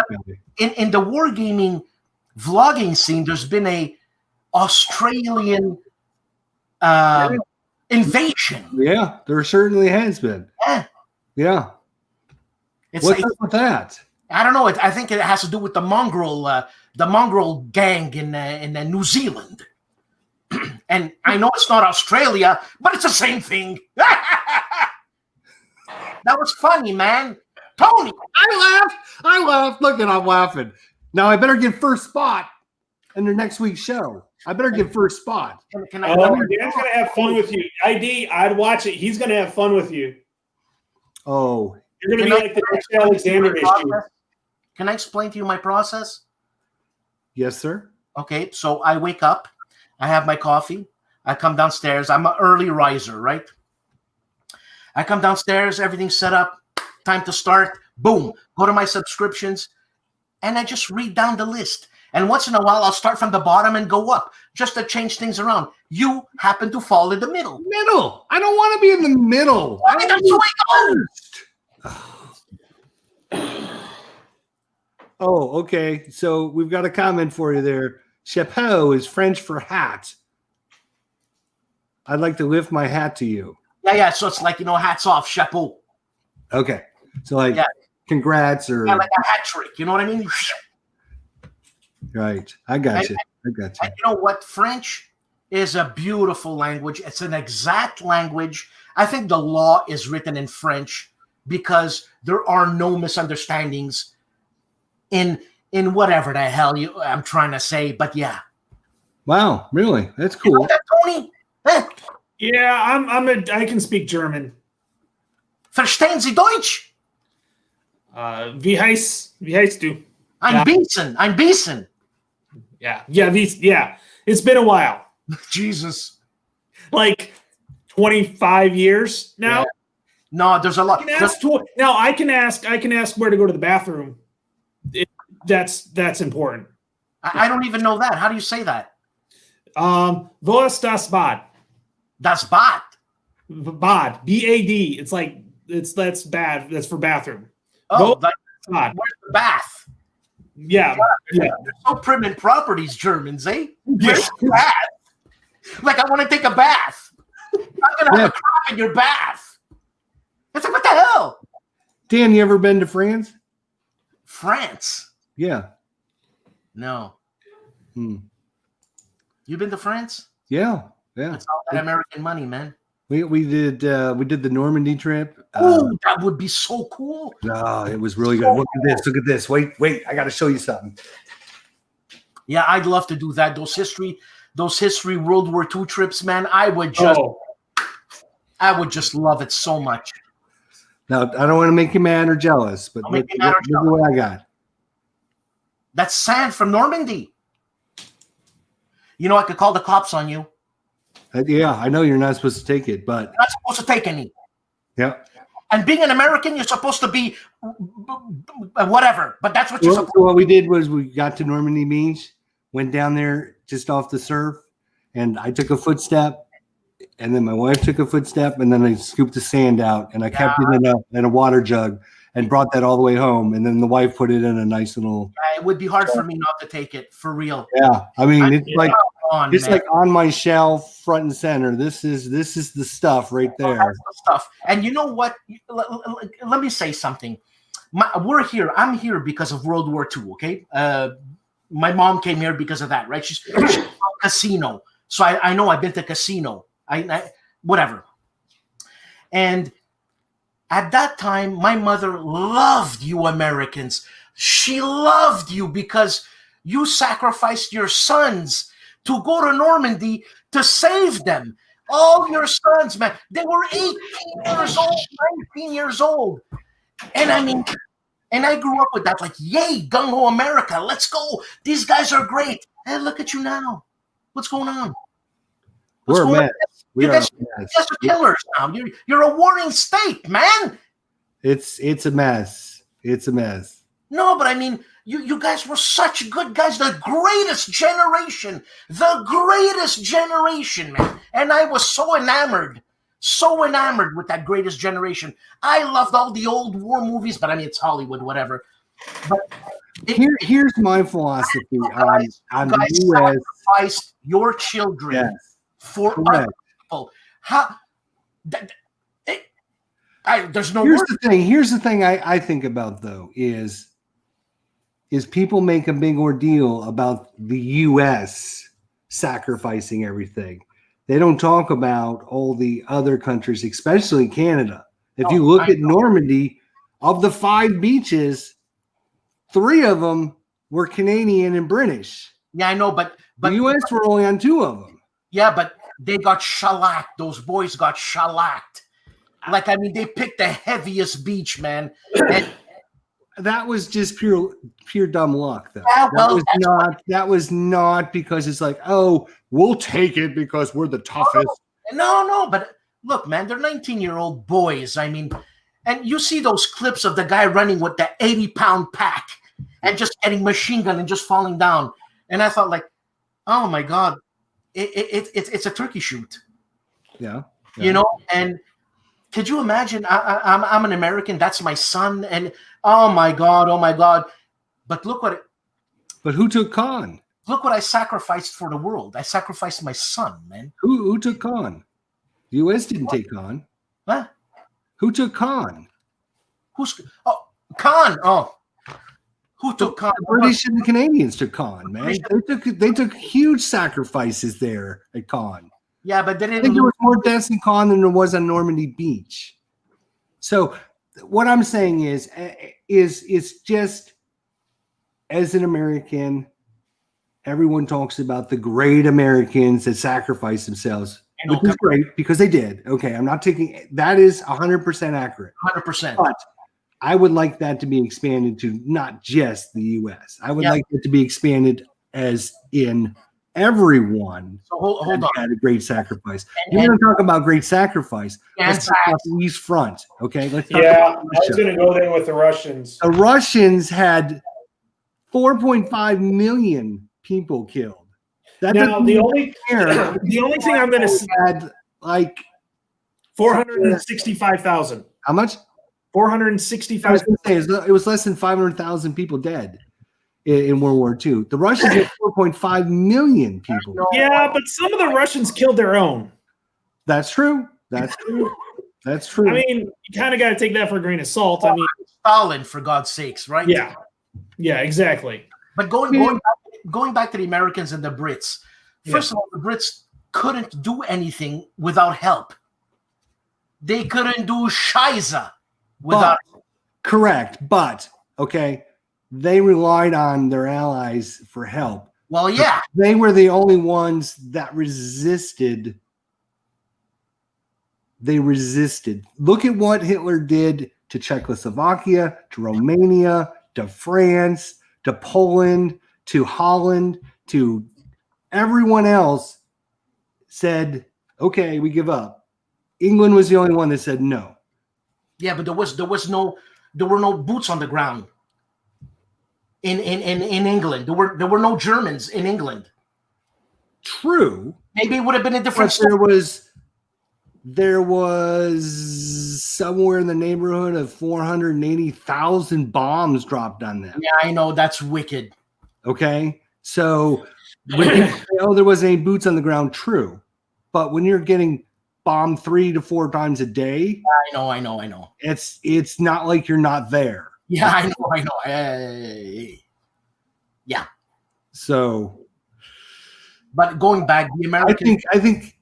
guy. in the wargaming vlogging scene, there's been a Australian invasion. Yeah, there certainly has been. Yeah. Yeah. It's What's like, up with that? I don't know. I think it has to do with the mongrel gang in New Zealand. And I know it's not Australia, but it's the same thing. That was funny, man. Tony, I laughed. Look, and I'm laughing. Now I better get first spot in the next week's show. I better get first spot. can I? Oh, Dan's gonna have fun with you. I'd watch it. He's gonna have fun with you. Oh, You're gonna be like the next Alexander issue. Can I explain to you my process? yes, sir. Okay, so I wake up, I have my coffee, I come downstairs. I'm an early riser, right? I come downstairs, everything's set up, time to start. Boom, go to my subscriptions, and I just read down the list. And once in a while, I'll start from the bottom and go up just to change things around. You happen to fall in the middle. Middle. I don't want to be in the middle. Why? That's the way it goes. Oh, okay. So we've got a comment for you there. Chapeau is French for hat. I'd like to lift my hat to you. Yeah. So it's like, hats off, chapeau. Okay. So like, Yeah. congrats or Yeah, like a hat trick. You know what I mean? right. I got you. I got you. And you know what? French is a beautiful language. It's an exact language. I think the law is written in French because there are no misunderstandings in whatever the hell I'm trying to say. But yeah. Wow. Really? That's You know cool. that, Tony? Yeah, I can speak German. Verstehen Sie Deutsch? Wie heißt du? I'm Beeson. Yeah. It's been a while. Jesus. Like 25 years now. Yeah. No, there's a lot. I can ask where to go to the bathroom. That's important. I don't even know that. How do you say that? Wo ist das Bad? Das Bad. Bad. B-A-D. That's bad. That's for bathroom. Oh, Bad. where's the bath? Yeah. They're so prim and properties, Germans, eh? Where's the bath? Like, I want to take a bath. I'm going to have a crap in your bath. It's like, what the hell? Dan, you ever been to France? France? Yeah. No. Hmm. You been to France? Yeah. Yeah. It's all that American money, man. We did the Normandy trip. Oh, that would be so cool. Oh, it was really good. Look at this. Wait, I got to show you something. Yeah, I'd love to do that. Those history World War II trips, man. I would just love it so much. Now, I don't want to make you mad or jealous, but look what I got. That's sand from Normandy. I could call the cops on you. Yeah, I know you're not supposed to take it, but You're not supposed to take any. yeah. And being an American, you're supposed to be whatever. But that's what you're supposed So what we did was we got to Normandy Beach, went down there just off the surf, and I took a footstep, and then my wife took a footstep, and then I scooped the sand out, and I kept it in a water jug and brought that all the way home, and then the wife put it in a nice little. It would be hard for me not to take it, for real. Yeah, I mean it's like man. like on my shelf, front and center. This is the stuff right there. That's the stuff. And you know what? Let me say something. I'm here because of World War II. Okay, my mom came here because of that, right? She's from casino, so I know I've been to casino. I whatever. And at that time, my mother loved you Americans. She loved you because you sacrificed your sons to go to Normandy to save them. All your sons, man. They were 18 years old, 19 years old. And I mean, and I grew up with that, like, yay, gung-ho America, let's go. These guys are great. And look at you now. What's going on? We're a mess. You guys are killers now. You're a warring state, man. It's a mess. It's a mess. No, but I mean, you guys were such good guys. The greatest generation, man. And I was so enamored with that greatest generation. I loved all the old war movies, but I mean, it's Hollywood, whatever. But Here's my philosophy on guys the U.S. sacrificed your children Yes, for correct. other people. How? There's no Here's word. the thing. Here's the thing I think about though is people make a big ordeal about the U.S. sacrificing everything. They don't talk about all the other countries, especially Canada. If you look at Normandy, of the 5 beaches, 3 of them were Canadian and British. Yeah, I know, but The U.S. were only on 2 of them. yeah, but they got shellacked. Those boys got shellacked. Like, I mean, they picked the heaviest beach, man. And That was just pure dumb luck, though. Yeah, well, that was not because it's like, oh, we'll take it because we're the toughest. no, but look, man, they're 19-year-old boys. I mean, and you see those clips of the guy running with the 80-pound pack and just getting machine gun and just falling down. And I thought, like, oh my God, it's a turkey shoot. Yeah. You know, and could you imagine? I'm an American. That's my son, and oh my God! But But who took Khan? look what I sacrificed for the world. I sacrificed my son, man. Who took Khan? The U.S. didn't take Khan. Huh? Who took Khan? Khan? Oh, who took Khan? The British and the Canadians took Khan, man. They took huge sacrifices there at Khan. Yeah, but they I think didn't. there was more deaths in Khan than there was on Normandy Beach. So what I'm saying is just as an American, everyone talks about the great Americans that sacrificed themselves, which is great because they did. Okay, I'm not taking that is 100% accurate. 100%. But I would like that to be expanded to not just the U.S. I would like it to be expanded as in everyone. So hold on. Had a great sacrifice. You're going to talk about great sacrifice. Let's talk about the East Front. Okay. Let's talk Yeah, about I was going to go there with the Russians. The Russians had 4.5 million people killed. That Now the only thing I'm going to say had like 465,000. how much? 465. It was less than 500,000 people dead in World War II. The Russians had 4.5 million people. Yeah, but some of the Russians killed their own. That's true. That's true. That's true. I mean, you kind of got to take that for a grain of salt. I mean, Stalin, for God's sakes, right? Yeah, exactly. But going back to the Americans and the Brits. First of all, the Brits couldn't do anything without help. They couldn't do Shiza without. Correct, but okay, they relied on their allies for help. Well, yeah, they were the only ones that resisted. They resisted. Look at what Hitler did to Czechoslovakia, to Romania, to France, to Poland, to Holland, to everyone else said, okay, we give up. England was the only one that said no. Yeah, but there were no boots on the ground in England. There were no Germans in England. True. Maybe it would have been a different story. There was somewhere in the neighborhood of 480,000 bombs dropped on them. Yeah, I know. That's wicked. Okay. So when you say, oh, there wasn't any boots on the ground, true. But when you're getting bombed 3 to 4 times a day, I know. It's not like you're not there. Yeah, I know. Yeah. So, but going back, the Americans. I think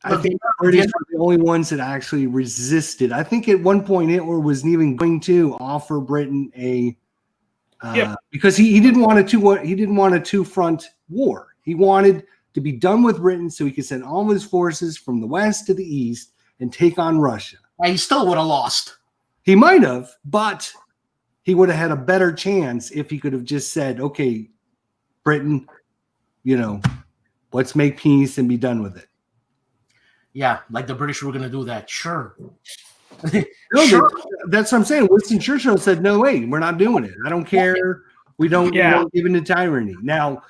the British were the only ones that actually resisted. I think at one point Hitler was even going to offer Britain a because he didn't want a two-front war. He wanted to be done with Britain so he could send all of his forces from the west to the east and take on Russia. He still would have lost. He might have, but he would have had a better chance if he could have just said, okay, Britain, let's make peace and be done with it. Yeah, like the British were going to do that. Sure. Sure. That's what I'm saying. Winston Churchill said, no way, we're not doing it. I don't care. We don't give in to tyranny. Now,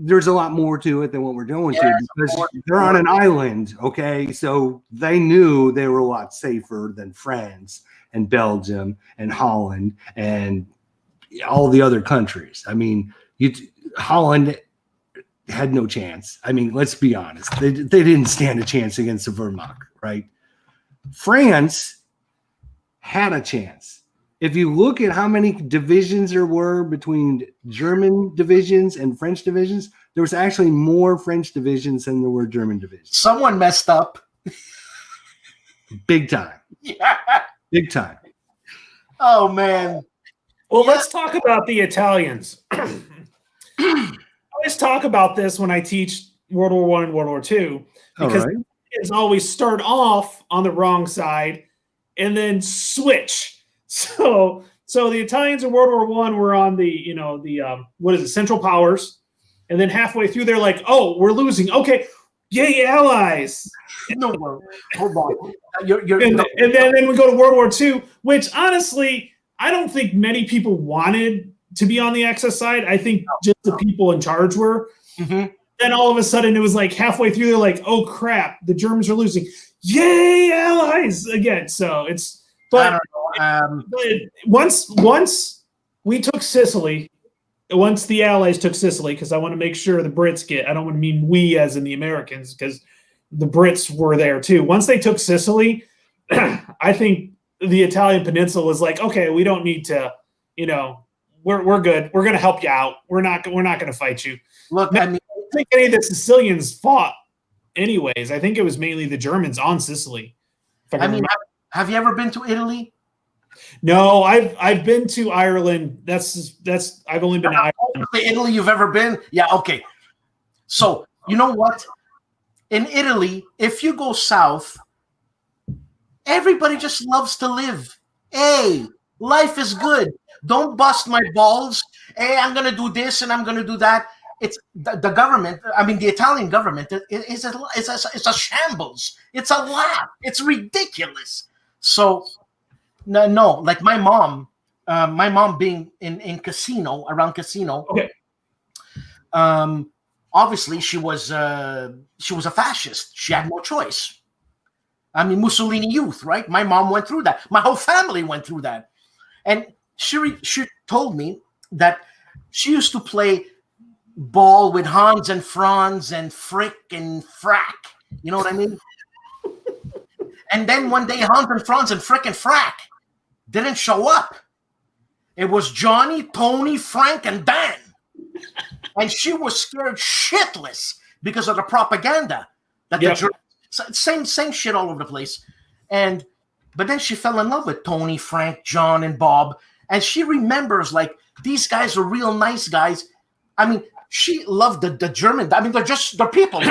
there's a lot more to it than what we're going Yeah, to, because they're on an island, okay? So they knew they were a lot safer than France and Belgium and Holland and all the other countries. I mean, Holland had no chance. I mean, let's be honest. They didn't stand a chance against the Wehrmacht, right? France had a chance. If you look at how many divisions there were between German divisions and French divisions, there was actually more French divisions than there were German divisions. Someone messed up. Big time. Yeah. Big time. Oh, man. Well, let's talk about the Italians. I always talk about this when I teach World War I and World War II, because kids always start off on the wrong side and then switch. So the Italians in World War I were on the what is it, Central Powers, and then halfway through they're like, oh, we're losing. Okay, yay, Allies. No, hold on. And then we go to World War II, which honestly, I don't think many people wanted to be on the Axis side. I think just the people in charge were. Mm-hmm. Then all of a sudden it was like halfway through, they're like, oh crap, the Germans are losing. Yay, Allies again. So it's. But once we took Sicily, once the Allies took Sicily, because I want to make sure the Brits I don't want to mean we as in the Americans, because the Brits were there too. Once they took Sicily, I think the Italian peninsula was like, okay, we don't need to, we're good. We're going to help you out. We're not going to fight you. Look, I don't think any of the Sicilians fought anyways. I think it was mainly the Germans on Sicily. Have you ever been to Italy? No, I've been to Ireland. I've only been to Ireland. Italy you've ever been? Yeah, okay. So, you know what? In Italy, if you go south, everybody just loves to live. Hey, life is good. Don't bust my balls. Hey, I'm going to do this and I'm going to do that. It's the government. I mean, the Italian government is a shambles. It's a laugh. It's ridiculous. So, no, like my mom being in casino, around casino. Okay. Obviously she was a fascist. She had no choice. I mean, Mussolini youth, right? My mom went through that. My whole family went through that. And she told me that she used to play ball with Hans and Franz and Frick and Frack. You know what I mean? And then one day, Hans and Franz and Frick and Frack didn't show up. It was Johnny, Tony, Frank, and Dan. And she was scared shitless because of the propaganda that the Germans, same shit all over the place. But then she fell in love with Tony, Frank, John, and Bob. And she remembers, like, these guys are real nice guys. I mean, she loved the German. I mean, they're people.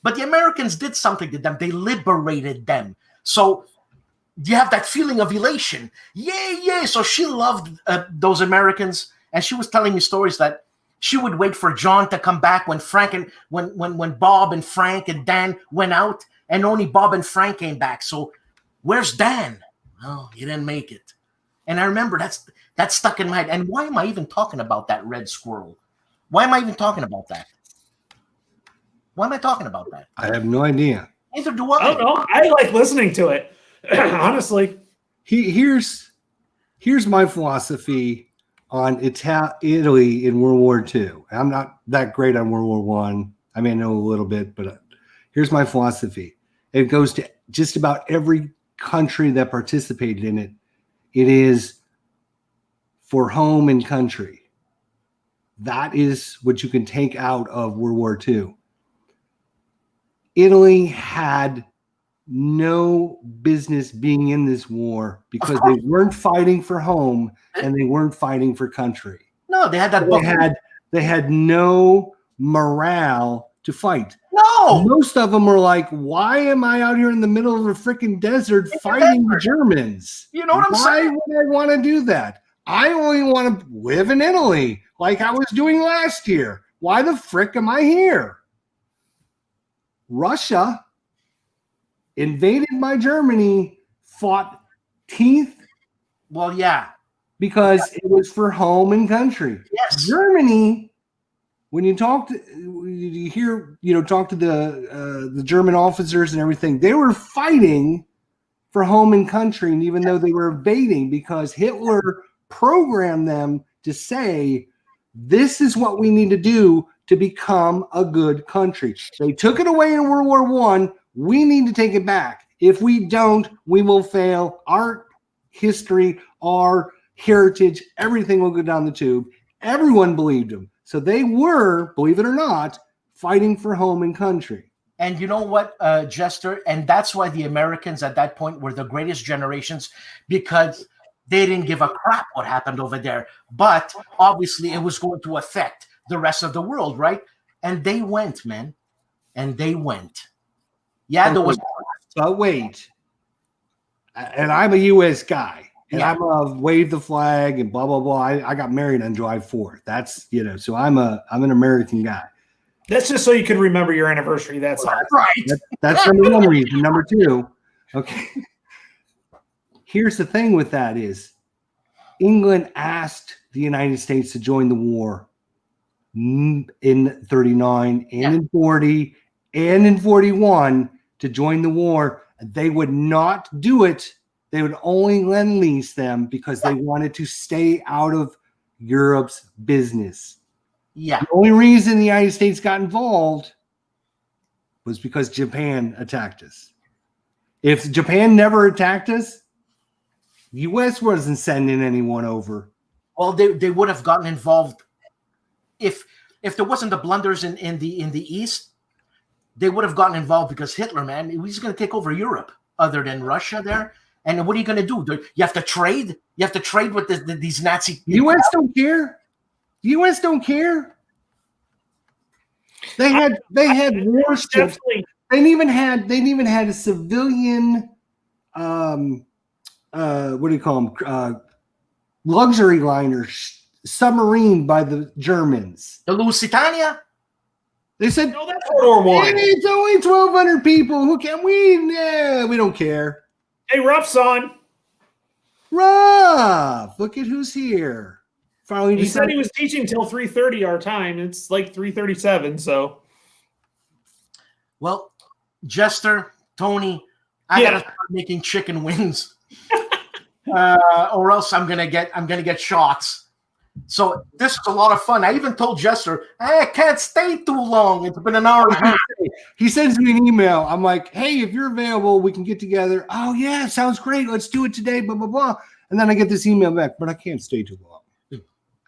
But the Americans did something to them. They liberated them. So you have that feeling of elation. Yay. So she loved those Americans. And she was telling me stories that she would wait for John to come back when when Bob and Frank and Dan went out, and only Bob and Frank came back. So where's Dan? Oh, he didn't make it. And I remember that's stuck in my head. And why am I even talking about that red squirrel? Why am I even talking about that? Why am I talking about that? I have no idea. Neither do I. I don't know. I like listening to it, honestly. Here's my philosophy on Italy in World War II. I'm not that great on World War One. I mean, I know a little bit, but here's my philosophy. It goes to just about every country that participated in it. It is for home and country. That is what you can take out of World War II. Italy had no business being in this war because they weren't fighting for home and they weren't fighting for country. No, they had that. They had no morale to fight. No, most of them were like, "Why am I out here in the middle of a freaking desert fighting the Germans? You know what I'm saying? Why would I want to do that? I only want to live in Italy, like I was doing last year. Why the frick am I here?" Russia invaded my Germany, fought teeth. Well, yeah. Because it was for home and country. Yes. Germany when you talk to the German officers and everything, they were fighting for home and country, and even though they were invading, because Hitler programmed them to say, this is what we need to do to become a good country. They took it away in World War I. We need to take it back. If we don't, we will fail. Our history, our heritage, everything will go down the tube. Everyone believed them. So they were, believe it or not, fighting for home and country. And you know what, Jester? And that's why the Americans at that point were the greatest generations, because they didn't give a crap what happened over there. But obviously it was going to affect the rest of the world, right? And they went, man. And they went. Yeah, there was. But wait. And I'm a U.S. guy. And Yeah. I'm a wave the flag and blah, blah, blah. I got married on July 4th. That's, so I'm an American guy. That's just so you can remember your anniversary. That's all. Right. That's number one reason. Number two, okay. Here's the thing with that is England asked the United States to join the war in 39 and in 40 and in 41 to join the war. They would not do it. They would only lend lease them because they wanted to stay out of Europe's business. Yeah. The only reason the United States got involved was because Japan attacked us. If Japan never attacked us, the U.S. wasn't sending anyone over. Well, they would have gotten involved if there wasn't the blunders in the East. They would have gotten involved because Hitler, man, he's going to take over Europe, other than Russia there. And what are you going to do? You have to trade. You have to trade with these Nazi. The U.S. don't care. The U.S. don't care. They had warships. They even had a civilian. What do you call them? Luxury liner submarine by the Germans. The Lusitania. They said, No, that's World War I. It's only 1,200 people. Who can we? Nah, we don't care. Hey, Ruff's on. Ruff, look at who's here. Finally, He said he was teaching till 3:30 our time. It's like 3:37. So, Well, Jester, Tony, I Yeah. gotta start making chicken wings, or else I'm gonna get shots. So this is a lot of fun. I even told Jester, I can't stay too long. It's been an hour and a half. He sends me an email. I'm like, hey, if you're available, we can get together. Oh, yeah, sounds great. Let's do it today, blah, blah, blah. And then I get this email back, but I can't stay too long.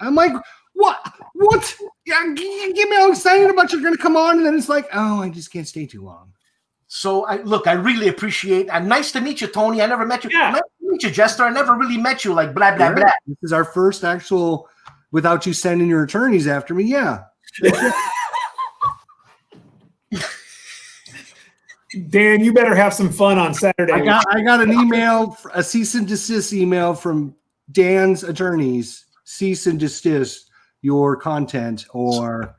I'm like, what? Yeah, you get me all excited about you're going to come on, and then it's like, oh, I just can't stay too long. So I really appreciate. Nice to meet you, Tony. I never met you. Yeah. Nice to meet you, Jester. I never really met you. Like blah blah Yeah, blah. This is our first actual, without you sending your attorneys after me. Yeah. Dan, you better have some fun on Saturday. I got an email, a cease and desist email from Dan's attorneys. Cease and desist your content, or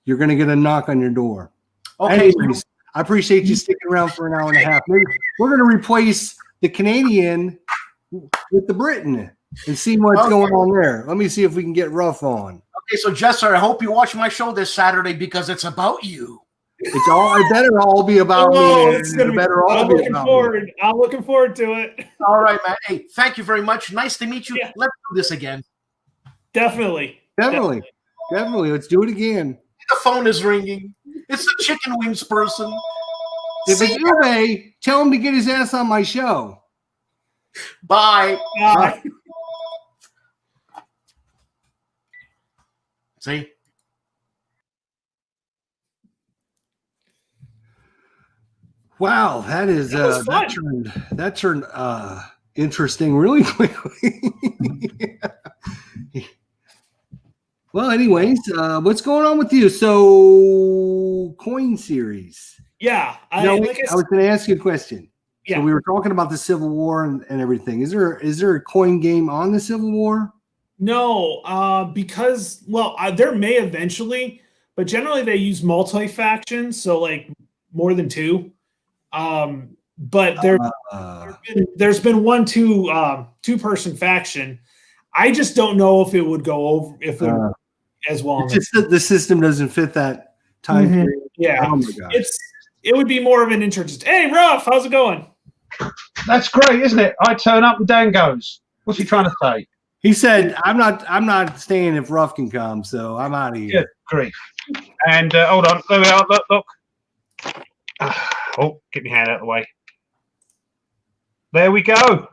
you're going to get a knock on your door. Okay. Anyways, I appreciate you sticking around for an hour and a half. Maybe we're going to replace the Canadian with the Briton and see what's going on there. Let me see if we can get Ruff on. Okay, so Jester, I hope you watch my show this Saturday because it's about you. It's all. I better all be about Oh, me. it's gonna It be- better all I'm be looking about forward. me. I'm looking forward to it. All right, man. Hey, thank you very much. Nice to meet you. Yeah. Let's do this again. Definitely. Definitely. Let's do it again. The phone is ringing. It's the chicken wings person. If See it's Uwe, tell him to get his ass on my show. Bye. Bye. See? Wow, that is That was fun. that turned interesting really quickly. Well, anyways, what's going on with you? So, coin series. Yeah. I was going to ask you a question. Yeah. So we were talking about the Civil War and everything. Is there a coin game on the Civil War? No, because there may eventually, but generally they use multi-faction, so like more than two. But there's been one two-person faction. I just don't know if it would go over if as well. It's just that the system doesn't fit that time Mhm. period. Yeah. Oh my gosh. It would be more of an interest. Hey, Ruff, how's it going? That's great, isn't it? I turn up and Dan goes. What's he trying to say? He said, "I'm not staying if Ruff can come, so I'm out of here." Good grief. And hold on. There we are. Look. Oh, get my hand out of the way. There we go.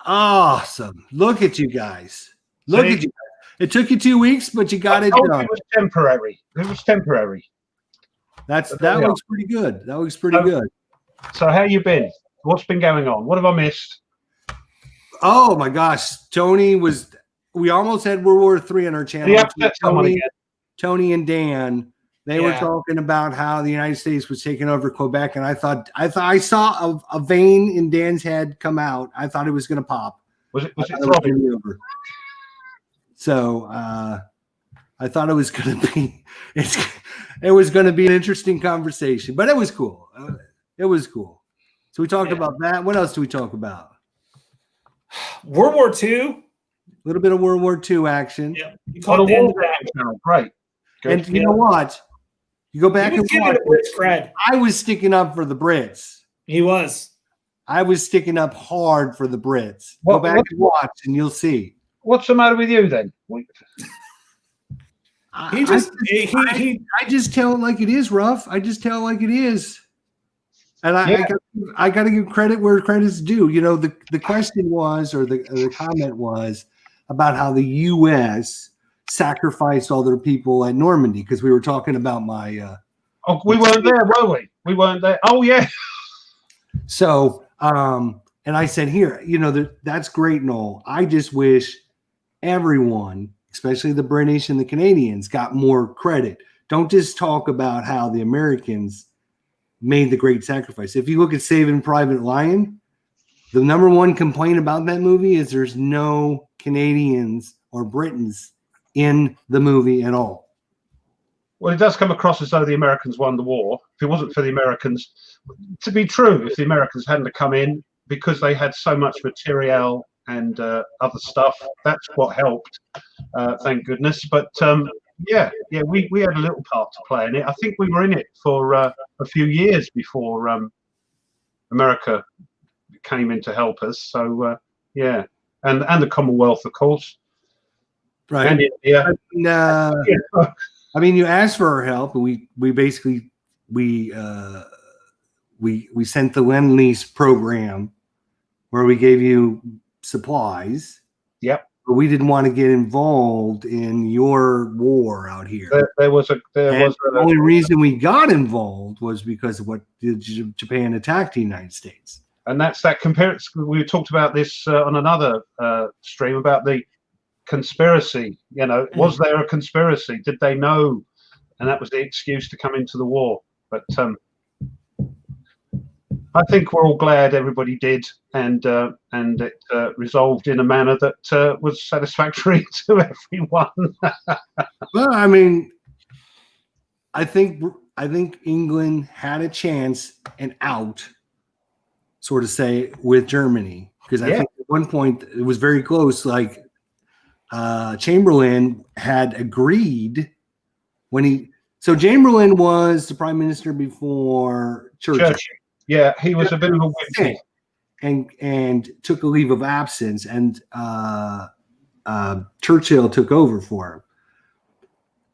Awesome. Look at you guys. Look See? at you guys. It took you 2 weeks, but you got I it told you done. It was temporary. It was temporary. That there we looks pretty good. That looks pretty good. So how you been? What's been going on? What have I missed? Oh my gosh. We almost had World War III on our channel. You upset someone again. Tony and Dan, they were Yeah. talking about how the United States was taking over Quebec, and I thought I saw a vein in Dan's head come out. I thought it was going to pop. Was it I thought it was throbbing? gonna be over. So I thought it was going to be it was going to be an interesting conversation, but it was cool. It was cool. So we talked about that. What else do we talk about? World War II. A little bit of World War II action. Yeah. You On caught a the end wall of that. channel. Great. Good. And you know what? You go back He and was giving watch. the Brits cred. I was sticking up for the Brits. He was. I was sticking up hard for the Brits. Go What- back what- and watch, and you'll see. What's the matter with you then? He just he I just tell it like it is, Ruff. I just tell it like it is. And I got to give credit where credit's due. You know, the question was, or the comment was about how the U.S. sacrificed all their people at Normandy, because we were talking about my. Oh, we weren't there, were we? We weren't there. Oh, yeah. So, and I said, here, you know, that's great and all. I just wish everyone, especially the British and the Canadians, got more credit. Don't just talk about how the Americans made the great sacrifice. If you look at Saving Private Ryan, the number one complaint about that movie is there's no Canadians or Britons in the movie at all. Well, it does come across as though the Americans won the war. If it wasn't for the Americans, to be true, if the Americans hadn't come in, because they had so much material and other stuff, that's what helped, thank goodness. But yeah, we had a little part to play in it. I think we were in it for a few years before America came in to help us. So yeah, and the Commonwealth, of course, Right. and India. I mean, you asked for our help, and we basically we sent the Lend-Lease program where we gave you supplies. Yep. But we didn't want to get involved in your war out here. The only reason we got involved was because of what Japan attacked the United States. And that's that comparison. We talked about this on another stream about the conspiracy. You know, was there a conspiracy? Did they know? And that was the excuse to come into the war. But I think we're all glad everybody did, and it resolved in a manner that was satisfactory to everyone. Well, I mean, I think England had a chance and out, sort of say, with Germany, because I think at one point it was very close. Like Chamberlain had agreed so Chamberlain was the prime minister before Churchill. Yeah, he was a bit of a wimpy. And took a leave of absence, and Churchill took over for him.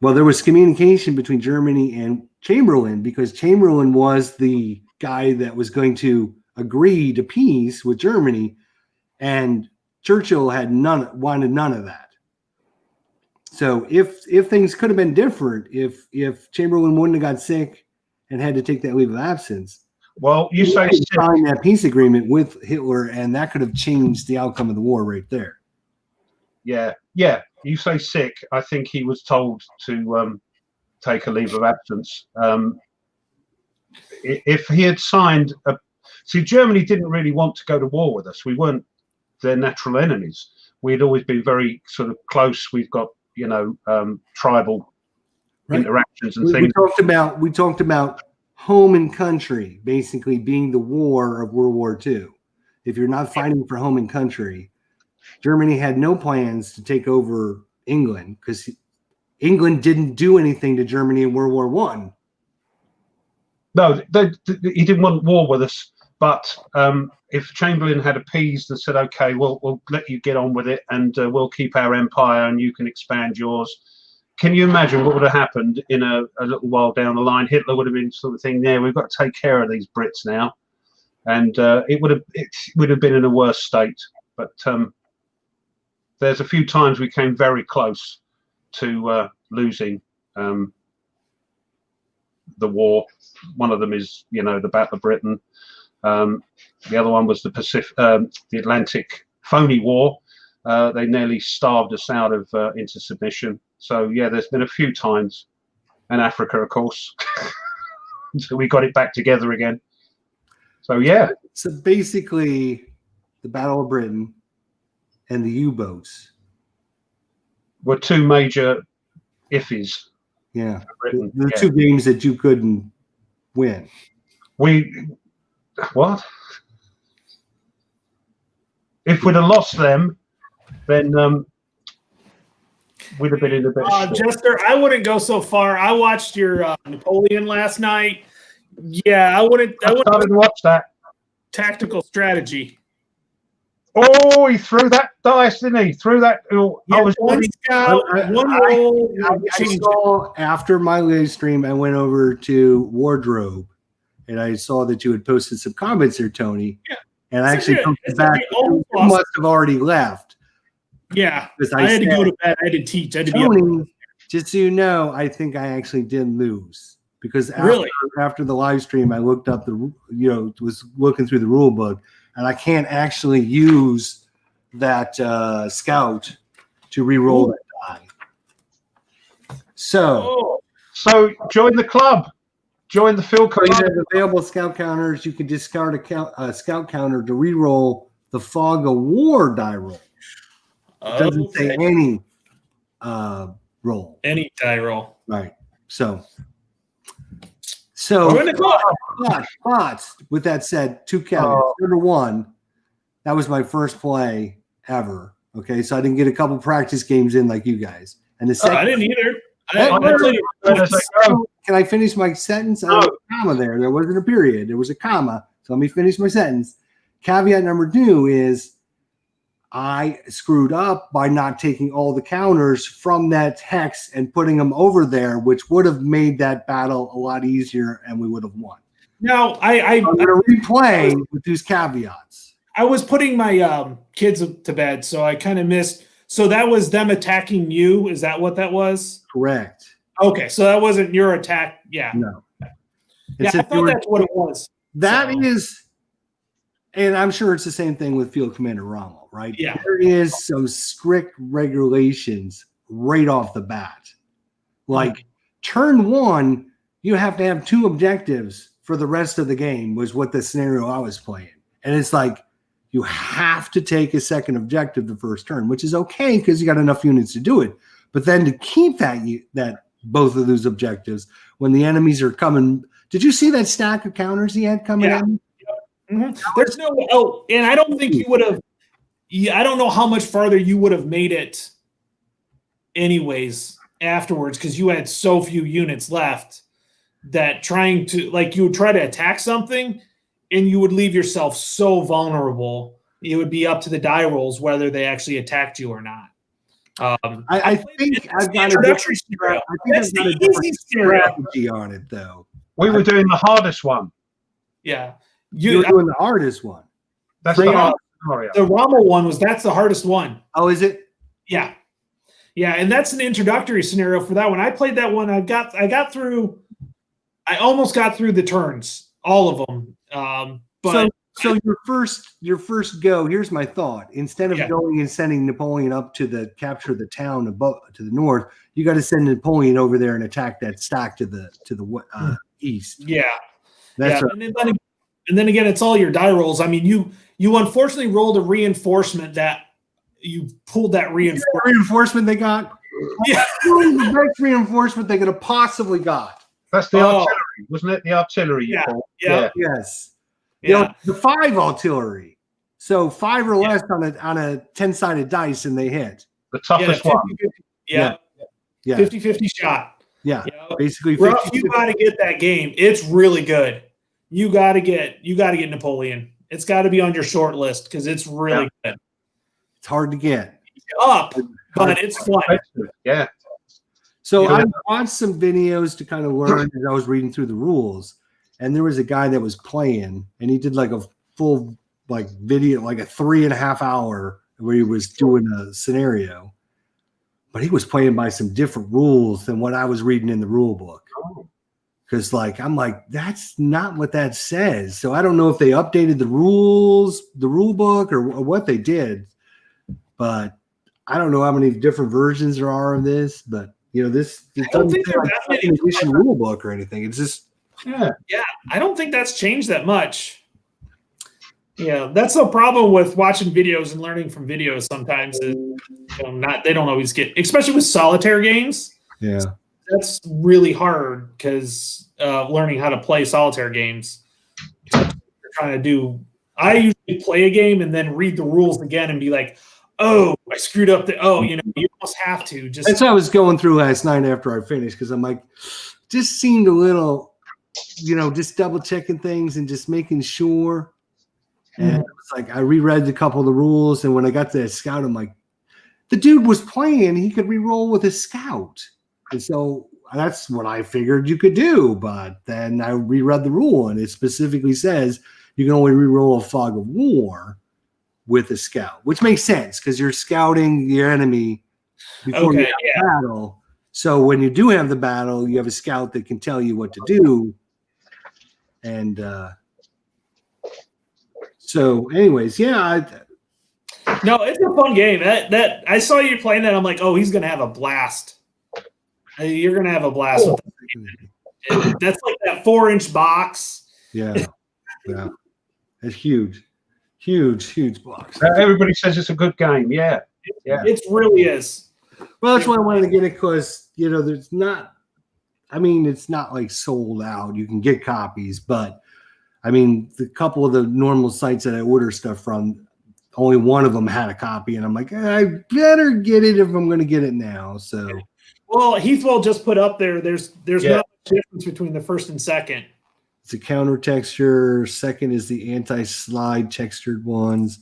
Well, there was communication between Germany and Chamberlain, because Chamberlain was the guy that was going to agree to peace with Germany, and Churchill wanted none of that. So if things could have been different, if Chamberlain wouldn't have got sick and had to take that leave of absence, well, you say signed that peace agreement with Hitler, and that could have changed the outcome of the war right there. Yeah. You say sick. I think he was told to take a leave of absence. If he had signed Germany didn't really want to go to war with us. We weren't their natural enemies. We'd always been very sort of close. We've got tribal interactions and things. We talked about home and country basically being the war of World War II. If you're not fighting for home and country, Germany had no plans to take over England, because England didn't do anything to Germany in World War One. No, he didn't want war with us. But if Chamberlain had appeased and said, "Okay, we'll let you get on with it, and we'll keep our empire, and you can expand yours," can you imagine what would have happened in a little while down the line? Hitler would have been sort of thinking, "Yeah, we've got to take care of these Brits now," and it would have been in a worse state. But there's a few times we came very close to losing the war. One of them is, the Battle of Britain. The other one was the Atlantic Phony War. They nearly starved us out of into submission. So yeah, there's been a few times, and Africa, of course. So we got it back together again. So yeah. So basically, the Battle of Britain and the U-boats were two major iffies. Yeah, Britain. the two games that you couldn't win. What? If we'd have lost them, then we'd have been in a bit of shit. Jester, I wouldn't go so far. I watched your Napoleon last night. Yeah, I wouldn't watch that. Tactical strategy. Oh, he threw that dice, didn't he? Threw that. I was one scout, one roll. I saw after my live stream, I went over to Wardrobe, and I saw that you had posted some comments there, Tony. Yeah. And I actually come back. You must have already left. Yeah, I had to go to bed. I had to teach. I had to Tony, just so you know, I think I actually did lose because after the live stream, I looked up was looking through the rule book. And I can't actually use that scout to re-roll that die. So join the club. Join the field club. You have available scout counters. You can discard a scout counter to re-roll the Fog of War die roll. It doesn't say any roll. Any die roll. Right. So but with that said, two caveats. Number one, that was my first play ever. Okay, so I didn't get a couple practice games in like you guys. And the second, I didn't either. Can I finish my sentence? No. There was a comma there. There wasn't a period. There was a comma. So let me finish my sentence. Caveat number two is I screwed up by not taking all the counters from that hex and putting them over there, which would have made that battle a lot easier and we would have won. Now, I'm going to replay with these caveats. I was putting my kids to bed, so I kind of missed. So that was them attacking you? Is that what that was? Correct. Okay, so that wasn't your attack. Yeah. No. Yeah, I thought that's what it was. That is, and I'm sure it's the same thing with Field Commander Rommel, right? Yeah. There is some strict regulations right off the bat. Like turn one, you have to have two objectives for the rest of the game was what the scenario I was playing. And it's like, you have to take a second objective the first turn, which is okay because you got enough units to do it. But then to keep that both of those objectives when the enemies are coming. Did you see that stack of counters he had coming in? Mm-hmm. There's no and I don't think you would have. Yeah, I don't know how much farther you would have made it, anyways, afterwards, because you had so few units left that trying to you would try to attack something, and you would leave yourself so vulnerable. It would be up to the die rolls whether they actually attacked you or not. I think I've got a different strategy on it, though. We were doing the hardest one. Yeah. You're doing the hardest one. That's the hardest scenario. The Rommel one that's the hardest one. Oh, is it? Yeah. Yeah, and that's an introductory scenario for that one. I played that one. I almost got through the turns, all of them. But so your first go, here's my thought. Instead of going and sending Napoleon up to capture the town above to the north, you got to send Napoleon over there and attack that stack to the east. Yeah. That's and then again, it's all your die rolls. I mean, you unfortunately rolled a reinforcement that you pulled that reinforcement they got. Yeah. The best reinforcement they could have possibly got. That's the artillery, wasn't it? The artillery. Yeah. Yes. Yeah. The 5 artillery. So 5 or less on a 10-sided dice and they hit. The toughest one. Yeah. Yeah. 50-50 shot. Yeah. Yeah. Basically, Ruff, 50, you got to get that game. It's really good. You got to get Napoleon. It's got to be on your short list because it's really good. it's hard to get. Up, but it's fun. Yeah. So Yeah. I watched some videos to kind of learn as I was reading through the rules, and there was a guy that was playing, and he did like a full like video, like a 3.5 hour where he was doing a scenario, but he was playing by some different rules than what I was reading in the rule book. Because I'm like, that's not what that says. So I don't know if they updated the rules, the rule book, or what they did, but I don't know how many different versions there are of this, but this I don't think say there are like that many. second edition rule book or anything. It's just Yeah, I don't think that's changed that much. Yeah, that's the problem with watching videos and learning from videos. Sometimes is, they don't always get, especially with solitaire games. yeah. That's really hard because learning how to play solitaire games. You're trying to do. I usually play a game and then read the rules again and be like, "Oh, I screwed up." You almost have to just. That's what I was going through last night after I finished because I'm like, just seemed a little, just double checking things and just making sure. And it was like I reread a couple of the rules, and when I got to that scout, I'm like, the dude was playing; he could re-roll with his scout, and so that's what I figured you could do. But then I reread the rule, and it specifically says you can only re-roll a fog of war with a scout, which makes sense because you're scouting your enemy before you have the battle. So when you do have the battle, you have a scout that can tell you what to do. And so, anyways, no, it's a fun game. That I saw you playing that. I'm like, oh, he's gonna have a blast. You're gonna have a blast with that. That's like that 4-inch box. Yeah, it's huge. Huge box. Everybody says it's a good game. Yeah. It really is. Well, that's why I wanted to get it because there's not. I mean, it's not like sold out. You can get copies, but I mean, the couple of the normal sites that I order stuff from, only one of them had a copy, and I'm like, I better get it if I'm going to get it now. So, well, Heathwell just put up there. There's not much difference between the first and second. it's a counter texture. Second is the anti-slide textured ones.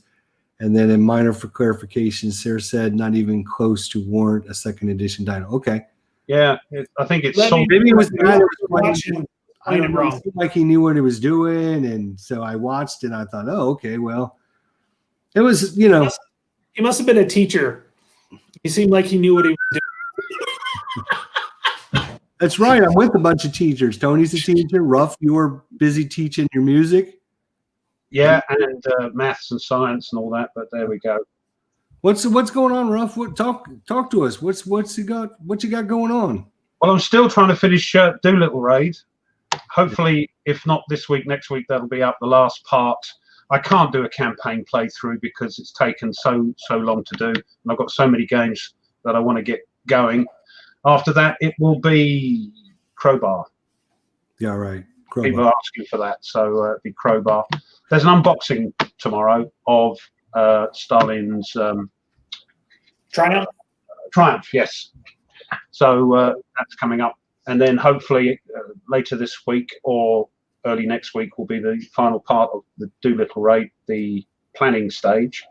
And then in minor for clarification, Sarah said not even close to warrant a second edition dino. Okay. Yeah, I think it's maybe it was the guy that was watching. I don't know. It seemed like he knew what he was doing, and so I watched and I thought, oh, okay, well, it was, He must have been a teacher. He seemed like he knew what he was doing. That's right. I'm with a bunch of teachers. Tony's a teacher. Ruff, you were busy teaching your music. Yeah, and maths and science and all that. But there we go. What's going on, Ruff? Talk to us. What you got going on? Well, I'm still trying to finish Doolittle Raid. Hopefully, if not this week, next week that'll be up. The last part. I can't do a campaign playthrough because it's taken so long to do, and I've got so many games that I want to get going. After that, it will be Crowbar. Yeah, right. Crowbar. People are asking for that, so it'll be Crowbar. There's an unboxing tomorrow of Stalin's Triumph. Triumph, yes. So that's coming up, and then hopefully later this week or early next week will be the final part of the Doolittle Raid, the planning stage.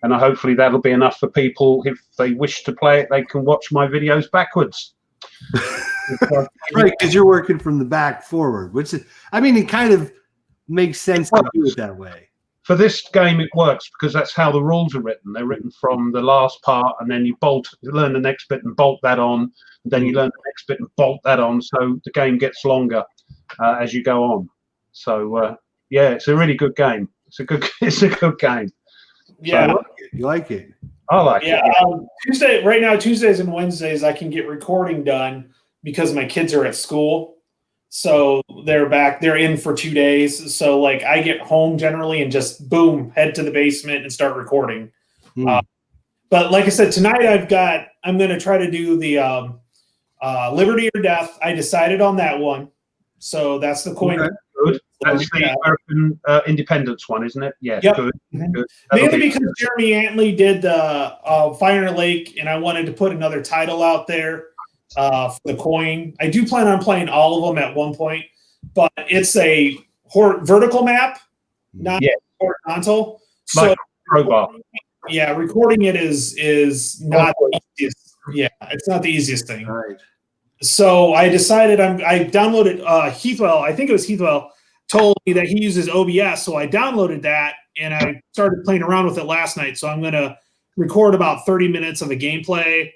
And hopefully that'll be enough for people. If they wish to play it, they can watch my videos backwards. Right, because you're working from the back forward, which is, I mean, it kind of makes sense to do it that way. For this game, it works because that's how the rules are written. They're written from the last part, and then you learn the next bit and bolt that on. And then you learn the next bit and bolt that on. So the game gets longer as you go on. So yeah, it's a really good game. It's a good game. Yeah, so, you like it. I like it. Yeah, right now, Tuesdays and Wednesdays, I can get recording done because my kids are at school. So they're back. They're in for 2 days. So like I get home generally and just boom, head to the basement and start recording. But like I said, tonight I'm going to try to do the Liberty or Death. I decided on that one. So that's the coin. good. That's the American Independence one, isn't it? Yeah, Yep. good. Good. Mainly because Jeremy Antley did the Fire and Lake, and I wanted to put another title out there for the coin. I do plan on playing all of them at one point, but it's a vertical map, not horizontal. So Like crowbar. yeah, recording it is not the easiest. Yeah, it's not the easiest thing. Right. So I decided I downloaded Heathwell. I think it was Heathwell told me that he uses OBS, so I downloaded that and I started playing around with it last night. So I'm going to record about 30 minutes of a gameplay,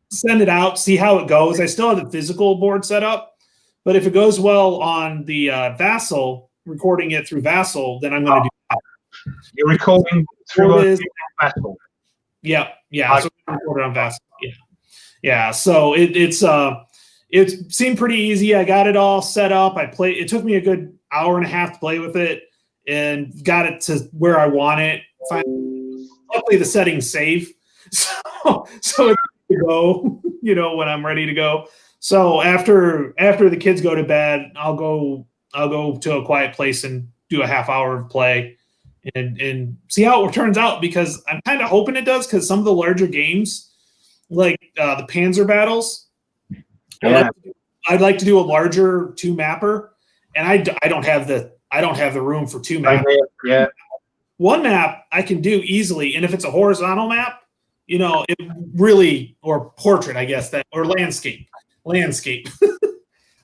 send it out, see how it goes. I still have the physical board set up, but if it goes well on the Vassal, recording it through Vassal, then I'm going to do that. You're recording through Vassal. Yeah. So record it on Vassal. Yeah. So it seemed pretty easy. I got it all set up. It took me a good hour and a half to play with it and got it to where I want it. Luckily the settings save. So it's to go, when I'm ready to go. So after the kids go to bed, I'll go to a quiet place and do a half hour of play and see how it turns out, because I'm kind of hoping it does, because some of the larger games, like the Panzer battles, I'd like to do a larger 2-mapper, and I don't have the room for 2 maps. Yeah. One map I can do easily, and if it's a horizontal map, it really, or portrait, I guess, that, or landscape. If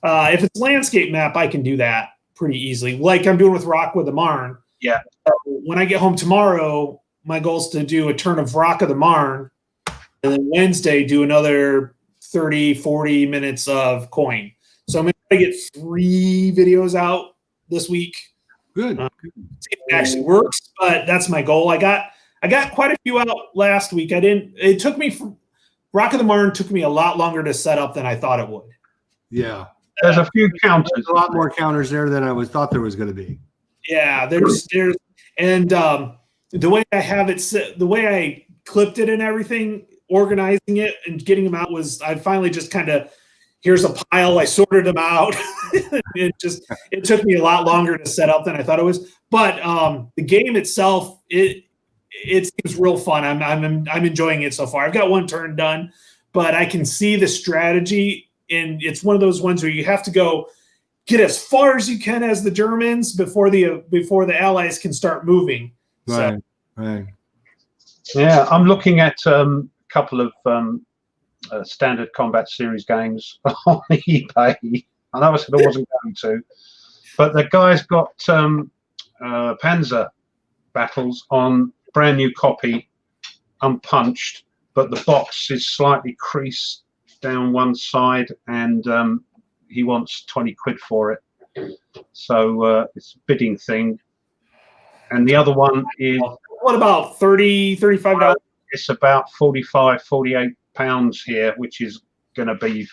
it's landscape map, I can do that pretty easily, like I'm doing with Rock with the Marne. Yeah. When I get home tomorrow, my goal is to do a turn of Rock of the Marne, and then Wednesday do another 30, 40 minutes of coin. So I'm going to get 3 videos out this week. Good. See if it actually works, but that's my goal. I got quite a few out last week. It took me Rock of the Marne took me a lot longer to set up than I thought it would. Yeah. There's a few counters. There's a lot more counters there than I thought there was going to be. Yeah, there's and the way I have it, the way I clipped it and everything, organizing it and getting them out was, I finally just kind of, here's a pile. I sorted them out. It took me a lot longer to set up than I thought it was. But the game itself, it seems real fun. I'm enjoying it so far. I've got 1 turn done, but I can see the strategy, and it's one of those ones where you have to go get as far as you can as the Germans before the Allies can start moving. Right. Right. Yeah, I'm looking at couple of standard combat series games on eBay. I know I said I wasn't going to, but the guy's got Panzer battles on brand new copy, unpunched, but the box is slightly creased down one side, and he wants 20 quid for it. So it's a bidding thing. And the other one is, what about $30, $35? It's about 45, 48 pounds here, which is going to be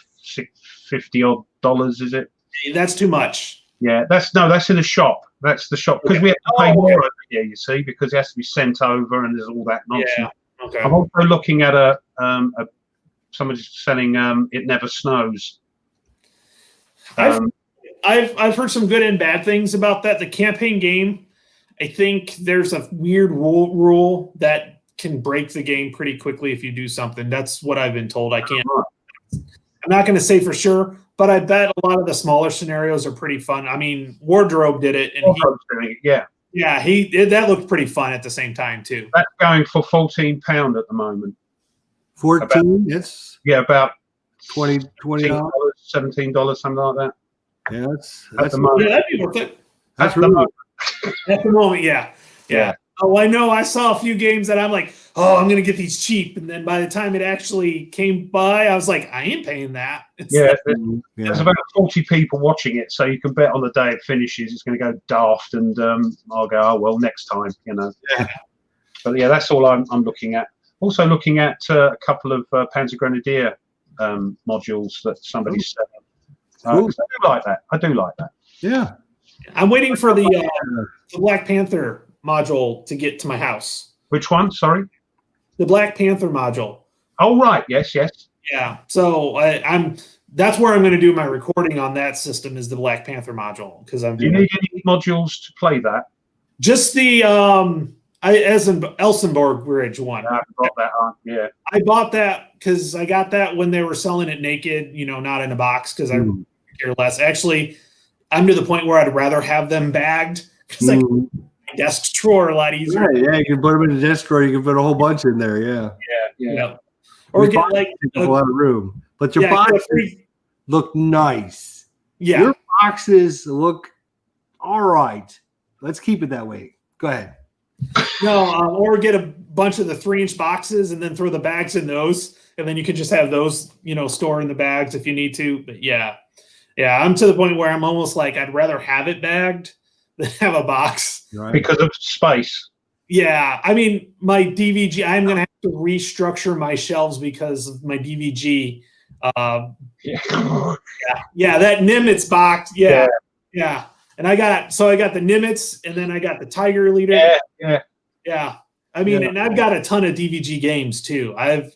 $50 odd, is it? That's too much. Yeah, that's in the shop. That's the shop, because we have to pay more over here, you see, because it has to be sent over and there's all that nonsense. Yeah. Okay. I'm also looking at somebody's selling It Never Snows. I've heard some good and bad things about that. The campaign game, I think there's a weird rule that can break the game pretty quickly if you do something. That's what I've been told. I'm not going to say for sure, but I bet a lot of the smaller scenarios are pretty fun. I mean, Wardrobe did it, and that looked pretty fun at the same time too. That's going for £14 at the moment. 14? Yes. Yeah, about $20, $17, something like that. Yeah, at the moment. Yeah, that'd be worth it. That's at the really moment. At the moment, yeah. Oh, I know. I saw a few games that I'm like, oh, I'm going to get these cheap. And then by the time it actually came by, I was like, I ain't paying that. There's about 40 people watching it. So you can bet on the day it finishes, it's going to go daft. And I'll go, oh, well, next time, Yeah. But yeah, that's all I'm looking at. Also looking at a couple of Panzer Grenadier modules that somebody's selling. Cool. I do like that. Yeah. I'm waiting for the Black Panther module to get to my house. Which one? Sorry? The Black Panther module. Oh, right. Yes. Yeah. So I'm that's where I'm going to do my recording on that system is the Black Panther module because I'm Do you doing need any modules to play that? just the Elsenborg Bridge one. I haven't got that on. Yeah. I bought that because I got that when they were selling it naked, not in a box because I care less. Actually, I'm to the point where I'd rather have them bagged because I can put my desk drawer a lot easier. Right, yeah, you can put them in a desk drawer. You can put a whole bunch in there. Yeah. Yeah. Or These get boxes like take up a lot of room, but your get a boxes free- look nice. yeah. Your boxes look all right. Let's keep it that way. Go ahead. No, or get a bunch of the 3-inch boxes and then throw the bags in those, and then you can just have those, store in the bags if you need to. But yeah, I'm to the point where I'm almost like I'd rather have it bagged than have a box Right. Because of space. Yeah, I mean my DVG. I'm gonna have to restructure my shelves because of my DVG. Yeah. Yeah, that Nimitz box. Yeah. And I got the Nimitz, and then I got the Tiger Leader. Yeah. I mean, and I've got a ton of DVG games too. I've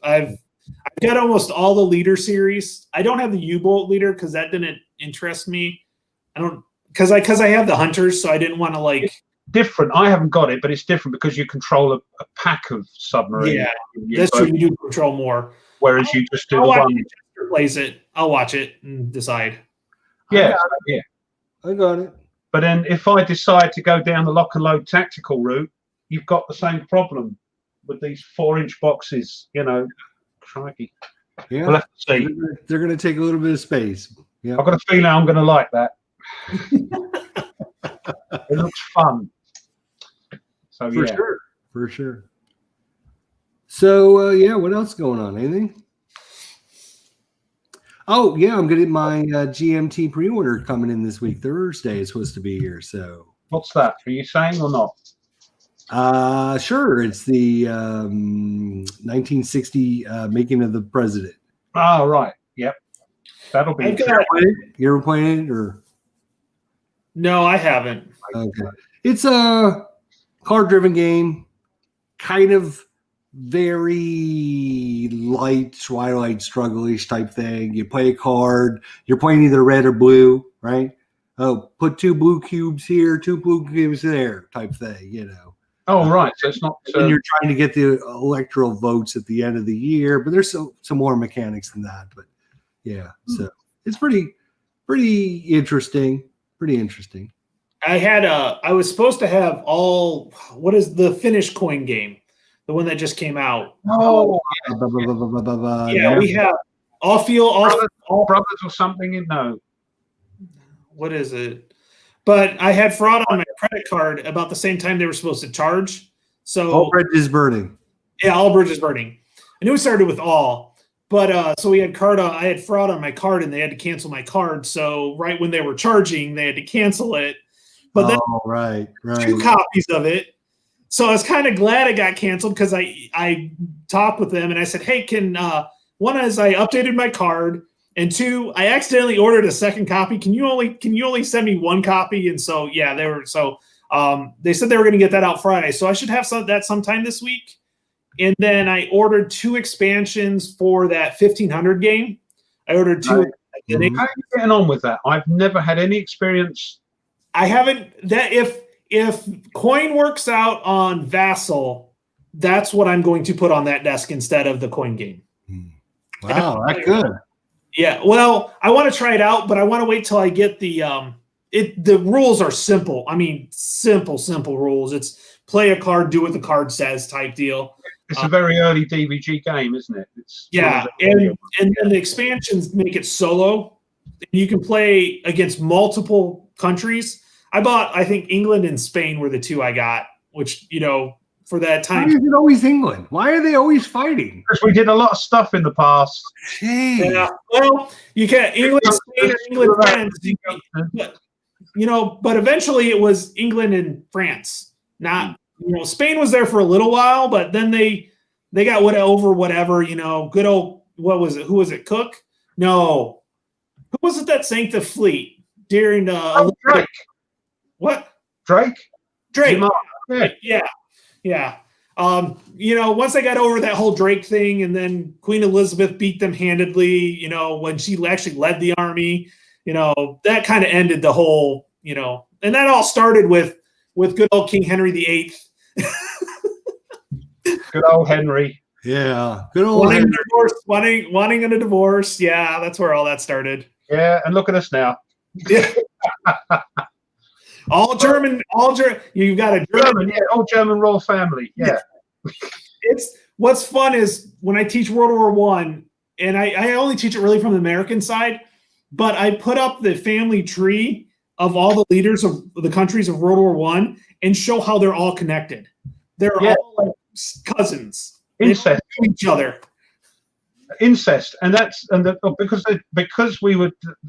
got almost all the leader series. I don't have the U-boat leader because that didn't interest me. I don't because I have the hunters, so I didn't want to like. Different. I haven't got it, but it's different because you control a pack of submarines. Yeah, that's true. You do control more. Whereas you just do I'll the watch one. it. Chester plays it. I'll watch it and decide. Yeah, I got it. But then if I decide to go down the lock and load tactical route, you've got the same problem with these 4-inch boxes. Crikey. Yeah. We'll have to see. They're going to take a little bit of space. Yeah. I've got a feeling I'm going to like that. It looks fun. So For sure. So what else going on? Anything? Oh yeah, I'm getting my GMT pre-order coming in this week. Thursday is supposed to be here. So what's that? Are you saying or not? Sure. It's the 1960 making of the president. Oh right. Yep. That'll be. You ever played it or? No, I haven't. Okay. It's a card-driven game, kind of very light Twilight Struggle-ish type thing. You play a card. You're playing either red or blue, right? Oh, put 2 blue cubes here, 2 blue cubes there type thing, Oh, right. So it's not. And you're trying to get the electoral votes at the end of the year, but there's some more mechanics than that. But yeah, so it's pretty interesting. Pretty interesting. I was supposed to have what is the Finnish coin game? The one that just came out. Oh, yeah, we have brothers or something. No. What is it? But I had fraud on my credit card about the same time they were supposed to charge. So All Bridge is burning. Yeah, All Bridge is burning. I knew it started with all, but so we had I had fraud on my card and they had to cancel my card. So right when they were charging, they had to cancel it. But then right. 2 copies of it. So I was kind of glad it got canceled because I talked with them and I said, hey, one is I updated my card, and 2, I accidentally ordered a second copy. Can you only send me 1 copy? And so they said they were going to get that out Friday. So I should have that sometime this week. And then I ordered 2 expansions for that 1500 game. I ordered 2. Right. How are you getting on with that? I've never had any experience. I haven't. That if coin works out on Vassal, that's what I'm going to put on that desk instead of the coin game. Wow, that's good. Yeah, well, I want to try it out, but I want to wait till I get the rules are simple. I mean, simple rules. It's play a card, do what the card says type deal. It's a very early DVG game, isn't it? And the expansions make it solo. You can play against multiple countries. I think England and Spain were the 2 I got, which, for that time. Why is it always England? Why are they always fighting? Because we did a lot of stuff in the past. Jeez. Yeah. Well, you can't England, Spain, or England, France. But eventually it was England and France. Not, Spain was there for a little while, but then they got whatever, good old, what was it? Who was it? Cook? No. Who was it that sank the fleet during Drake. What? Drake. Drake. Yeah. Yeah. Once I got over that whole Drake thing, and then Queen Elizabeth beat them handedly, when she actually led the army, that kind of ended the whole, and that all started with good old King Henry VIII. Good old Henry. Yeah, good old wanting Henry. a divorce, wanting a divorce. Yeah, that's where all that started. Yeah, and look at us now. Yeah. All German. You've got a German, yeah, old German royal family. Yeah. It's what's fun is when I teach World War One, and I only teach it really from the American side, but I put up the family tree of all the leaders of the countries of World War One and show how they're all connected. They're all like cousins. Incest. They know each other. Incest, because the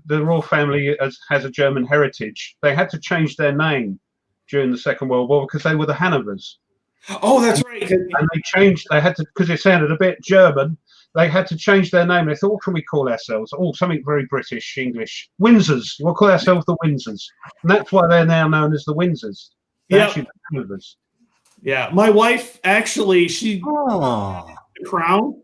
royal family has a German heritage. They had to change their name during the Second World War because they were the Hanovers. Oh, that's right. And they had to, because it sounded a bit German. They had to change their name. They thought, what can we call ourselves? Oh, something very British, English. Windsors. We'll call ourselves the Windsors, and that's why they're now known as the Windsors. They're actually the Hanovers. Yeah, my wife actually the Crown.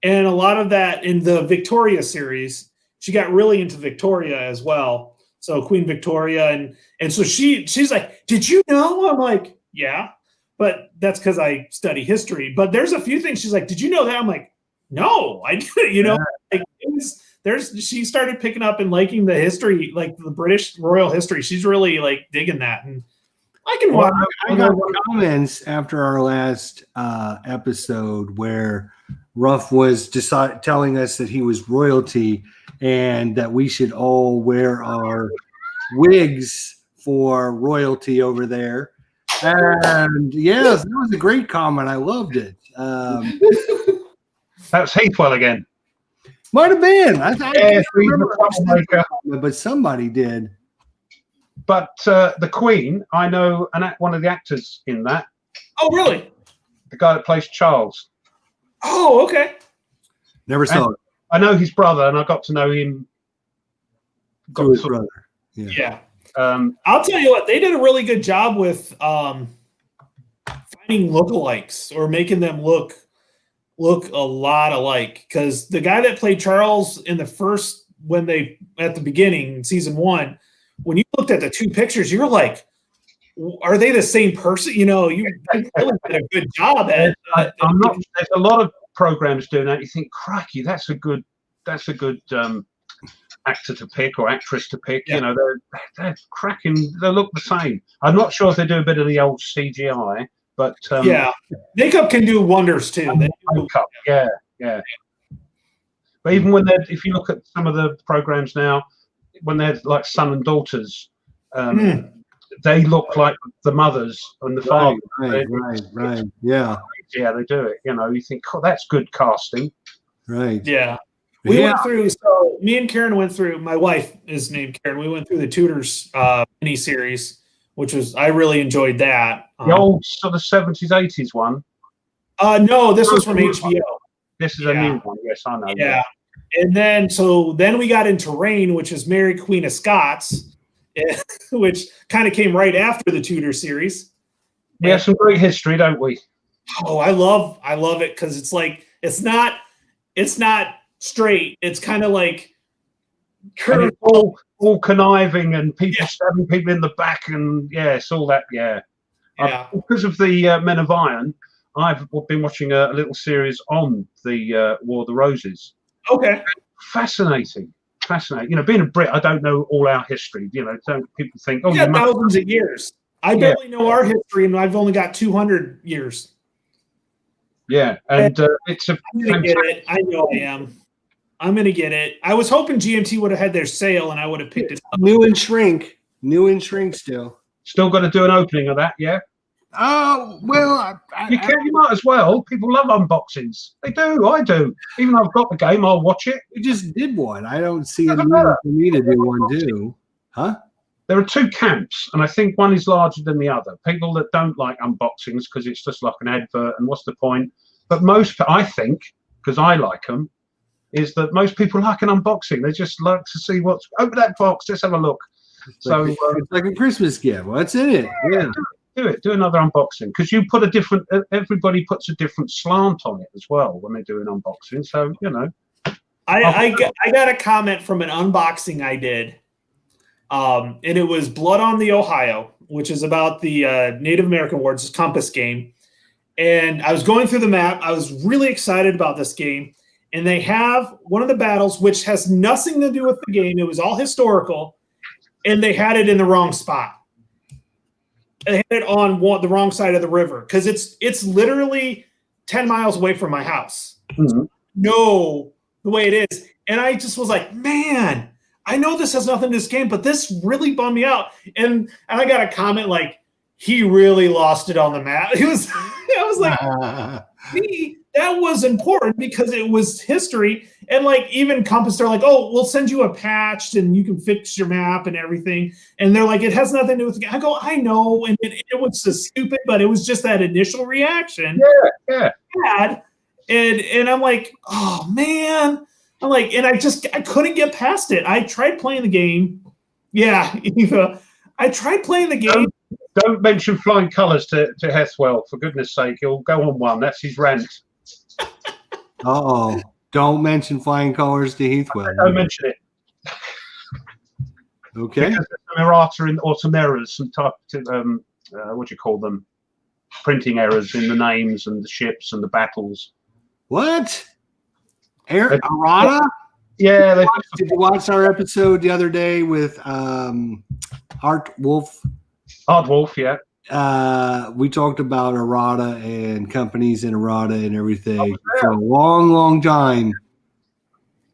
And a lot of that in the Victoria series, she got really into Victoria as well. So Queen Victoria, and so she's like, "Did you know?" I'm like, "Yeah," but that's because I study history. But there's a few things she's like, "Did you know that?" I'm like, "No, I didn't." Like she started picking up and liking the history, like the British royal history. She's really like digging that, and I can watch. I got comments after our last episode where Ruff was telling us that he was royalty and that we should all wear our wigs for royalty over there. And yes, that was a great comment. I loved it. That's Heathwell again. Might have been. I Yes, he's the troublemaker. But somebody did. But the Queen, I know one of the actors in that. Oh, really? The guy that plays Charles. Oh, okay. Never saw it. I know his brother, and I got to know him. Through his brother. Yeah. I'll tell you what, they did a really good job with finding lookalikes or making them look a lot alike. Because the guy that played Charles in the first, at the beginning, season 1, when you looked at the two pictures, you're like, are they the same person? You really did a good job at. There's a lot of programs doing that. You think, crikey, that's a good actor to pick or actress to pick. Yeah. They're cracking. They look the same. I'm not sure if they do a bit of the old CGI, but makeup can do wonders too. Makeup, yeah. But even if you look at some of the programs now, when they're like son and daughters, they look like the mothers and the father. Right. Yeah. Yeah, they do it. You think, oh, that's good casting. Right. Yeah. We went through, so me and Karen went through, my wife is named Karen. We went through the Tudors mini series, which I really enjoyed that. The old sort of 70s, 80s one. No, this was from HBO. This is a new one. Yes, I know. Yeah. And then we got into Reign, which is Mary Queen of Scots, which kind of came right after the Tudor series. We have some great history, don't we? Oh, I love it because it's like it's not straight. It's kind of like all conniving and people stabbing people in the back and it's all that. Yeah. Because of the Men of Iron, I've been watching a little series on the War of the Roses. Okay. Fascinating. Being a Brit, I don't know all our history. Don't people think, oh, you thousands of years. I barely know our history, and I've only got 200 years. Yeah, and it's a. I'm gonna get it. I know I am. I'm gonna get it. I was hoping GMT would have had their sale, and I would have picked it up. New and shrink still. Still got to do an opening of that, yeah. Oh well, you might as well. People love unboxings. They do. I do. Even though I've got the game, I'll watch it. We just did one. I don't see a need for me to do one too. Huh? There are two camps, and I think one is larger than the other. People that don't like unboxings because it's just like an advert, and what's the point? But I think, because I like them, is that most people like an unboxing. They just like to see open that box. Let's have a look. It's like a Christmas gift. What's in it? Yeah. Do another unboxing, because you put a different. Everybody puts a different slant on it as well when they do an unboxing. So I got a comment from an unboxing I did, and it was Blood on the Ohio, which is about the Native American Wars Compass game. And I was going through the map. I was really excited about this game, and they have one of the battles which has nothing to do with the game. It was all historical, and they had it in the wrong spot. They had it on the wrong side of the river because it's literally 10 miles away from my house. Mm-hmm. No, the way it is. And I just was like, man, I know this has nothing to do with this game, but this really bummed me out. And I got a comment like, he really lost it on the map. I was like, me, that was important because it was history. And like even Compass, they're like, oh, we'll send you a patch and you can fix your map and everything. And they're like, it has nothing to do with the game. I go, I know. And it was so stupid, but it was just that initial reaction. Yeah. Bad. And I'm like, oh man. I'm like, and I couldn't get past it. I tried playing the game. Yeah, Eva. I tried playing the game. Don't mention flying colours to Hethwell, for goodness sake. He'll go on one. That's his rant. Uh-oh. Don't mention flying colors to Heathwell. Don't mention it. Okay. Because there's some errata or some errors, some type of, what do you call them? Printing errors in the names and the ships and the battles. What? Errata? Yeah. Did you watch our episode the other day with Art Wolf? Hardwolf, yeah. We talked about errata and companies in errata and everything for a long, long time,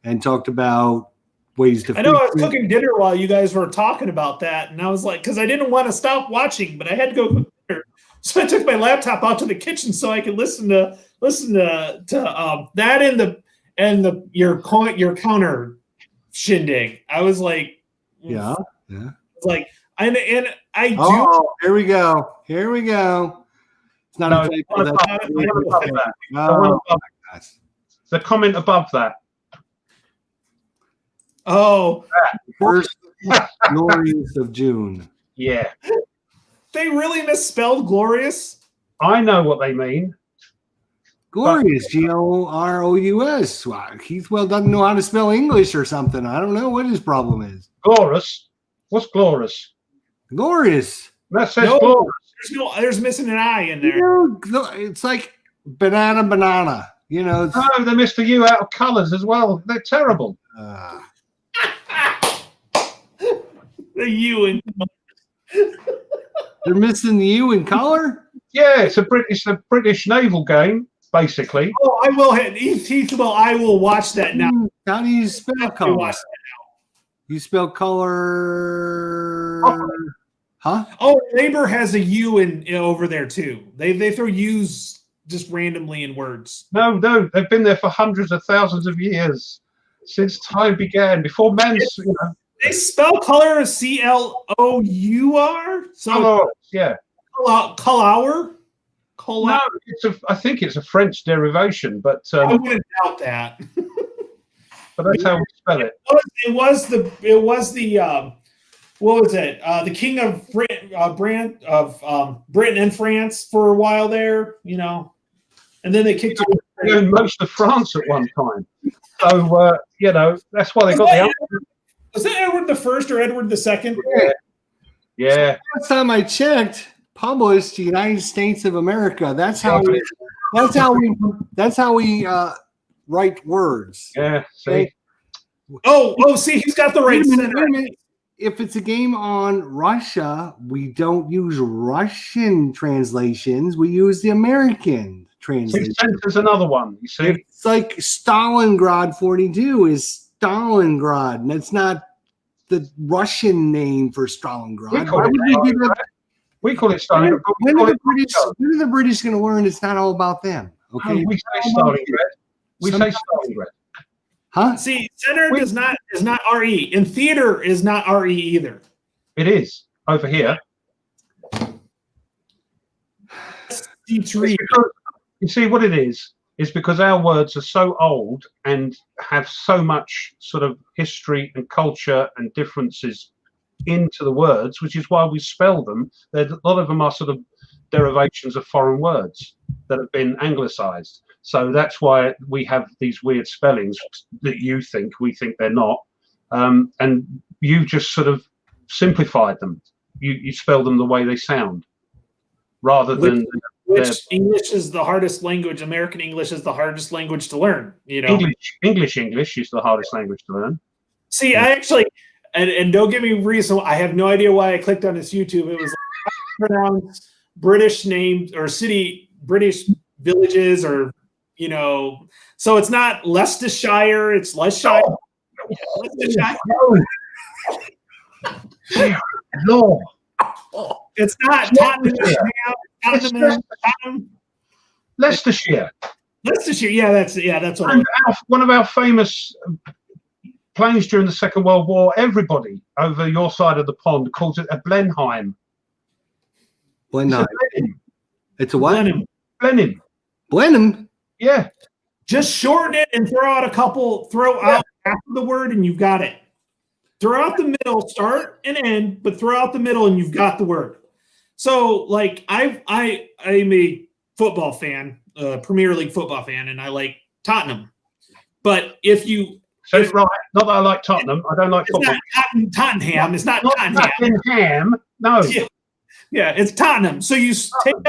and talked about ways to. I know I was cooking dinner while you guys were talking about that, and I was like, because I didn't want to stop watching, but I had to go cook dinner, so I took my laptop out to the kitchen so I could listen to that and your counter shindig. I was like, yeah. It's like and I do. Oh, here we go. It's not a typo. The comment above that. Oh, first glorious of June. Yeah. They really misspelled glorious. I know what they mean. Glorious, Gorous. Heathwell doesn't know how to spell English or something. I don't know what his problem is. Glorious. What's glorious? Glorious. That says glorious. There's missing an I in there. You know, it's like banana. You know. No, they missed the U out of colours as well. They're terrible. The U in. They're missing the U in color. Yeah, it's a British naval game, basically. Oh, I will hit Heathwell. I will watch that now. How do you spell color? Watch that now. You spell color. Huh? Oh, Labor has a U in over there too. They throw U's just randomly in words. No, they've been there for hundreds of thousands of years since time began. Before man's, they spell color CLOUR. So color, yeah, color. No, I think it's a French derivation, but I wouldn't doubt that. But that's how we spell it. It was the what was it? The king of Britain and France for a while there, and then they kicked it. Most of France at one time. So that's why they got the. Was that Edward the First or Edward the Second? Yeah. Last time I checked, published the United States of America. That's how we write words. Yeah. See. Oh, see, he's got the right center. If it's a game on Russia, we don't use Russian translations. We use the American translation. There's another one. You see, it's like Stalingrad 42 is Stalingrad, and it's not the Russian name for Stalingrad. We call it Stalingrad. When are the British going to learn it's not all about them? Okay, we say Stalingrad. We say Stalingrad. Huh? See, center is not RE. In theater is not RE either. It is over here. You see what it is because our words are so old and have so much sort of history and culture and differences into the words, which is why we spell them. A lot of them are sort of derivations of foreign words that have been anglicized. So that's why we have these weird spellings that you think, we think they're not. And you just sort of simplified them. You spell them the way they sound, rather than which English is the hardest language. American English is the hardest language to learn. You know, English is the hardest language to learn. See, I actually, and don't give me reason. I have no idea why I clicked on this YouTube. It was like, pronounce British names or British villages, or so it's not Leicestershire, it's Leicestershire. Leicestershire. No. It's not Tottenham. Leicestershire. Leicestershire, that's what. One of our famous planes during the Second World War. Everybody over your side of the pond calls it a Blenheim. Blenheim. It's a what? Blenheim. Blenheim. Yeah. Just shorten it and throw out after the word, and you've got it. Throw out the middle, start and end, but throw out the middle, and you've got the word. So, like, I'm a football fan, Premier League football fan, and I like Tottenham. But if you right, not that I like Tottenham, I don't like football. Not Tottenham. It's not Tottenham. Tottenham. No. Yeah, it's Tottenham. So you take out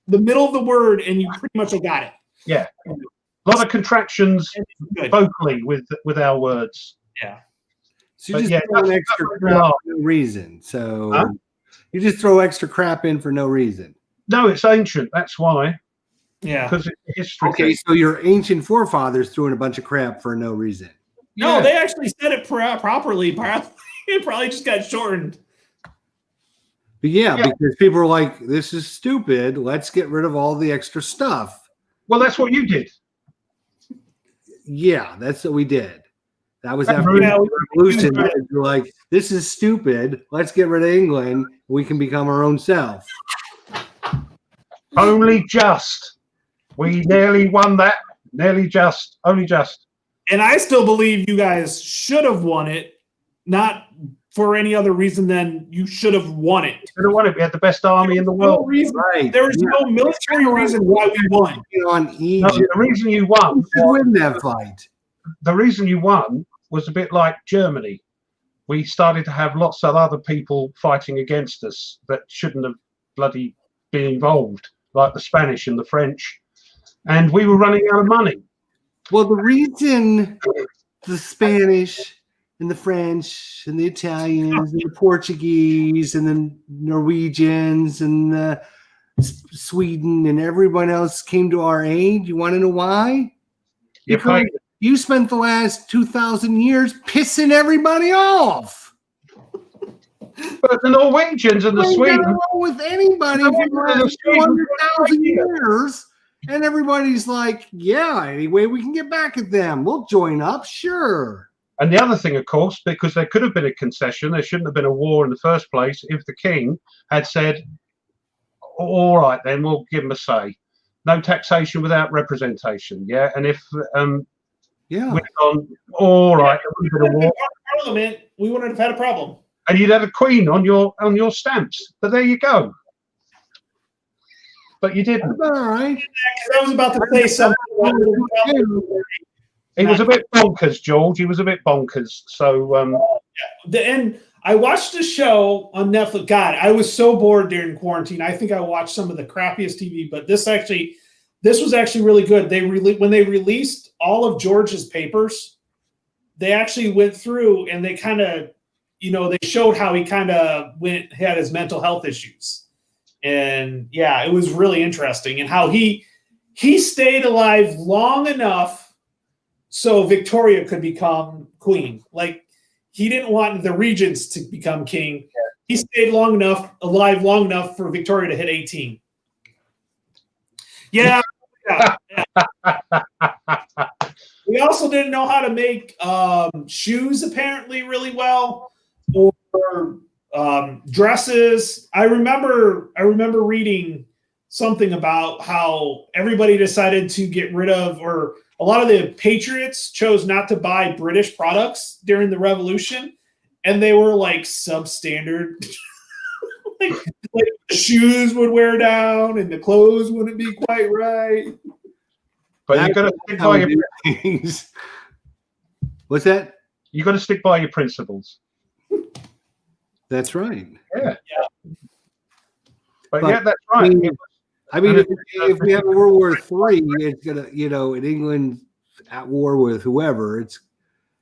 the middle of the word, and you pretty much got it. Yeah. A lot of contractions vocally with our words. Yeah. So you just throw an extra crap for no reason. So you just throw extra crap in for no reason. No, it's ancient. That's why. Yeah. Because it's history. Okay, so your ancient forefathers threw in a bunch of crap for no reason. No, they actually said it properly. It probably just got shortened. But because people were like, this is stupid. Let's get rid of all the extra stuff. Well, that's what you did. Yeah, that's what we did. That was after the revolution. We're like, this is stupid. Let's get rid of England. We can become our own self. Only just. We nearly won that. Nearly just. Only just. And I still believe you guys should have won it, not for any other reason than you should have won it. Should have won it. We had the best army in the world. Right. There was no military reason why we won. On Egypt. No, the reason you won. Who should win that fight? The reason you won was a bit like Germany. We started to have lots of other people fighting against us that shouldn't have bloody been involved, like the Spanish and the French. And we were running out of money. Well, the reason the Spanish and the French and the Italians and the Portuguese and the Norwegians and Sweden and everyone else came to our aid, you want to know why? Because you spent the last 2,000 years pissing everybody off. But the Norwegians and the Swedes, with anybody for the last 200,000 years, and everybody's like, yeah, anyway, we can get back at them. We'll join up, sure. And the other thing, of course, because there could have been a concession, there shouldn't have been a war in the first place if the king had said, all right, then we'll give them a say. No taxation without representation, yeah? And if we'd gone, all right, there would have been a war. Parliament, we wouldn't have had a problem. And you'd had a queen on your stamps. But there you go. But you didn't. All right. I was about to say something. He was a bit bonkers, George. He was a bit bonkers. So and I watched a show on Netflix. God, I was so bored during quarantine. I think I watched some of the crappiest TV, but this was actually really good. When they released all of George's papers, they actually went through and they kind of, they showed how he kind of had his mental health issues. And yeah, it was really interesting, and how he stayed alive long enough so Victoria could become queen. Like, he didn't want the regents to become king. Yeah. He stayed alive long enough for Victoria to hit 18. Yeah. We also didn't know how to make shoes apparently really well, or dresses. I remember reading something about how everybody decided to get rid of, or a lot of the patriots chose not to buy British products during the revolution, and they were like substandard. like the shoes would wear down and the clothes wouldn't be quite right. But you're going to stick by your things. What's that? You got to stick by your principles. That's right. Yeah. But yeah, that's right. I mean, if we have a World War III, it's gonna, in England at war with whoever, it's,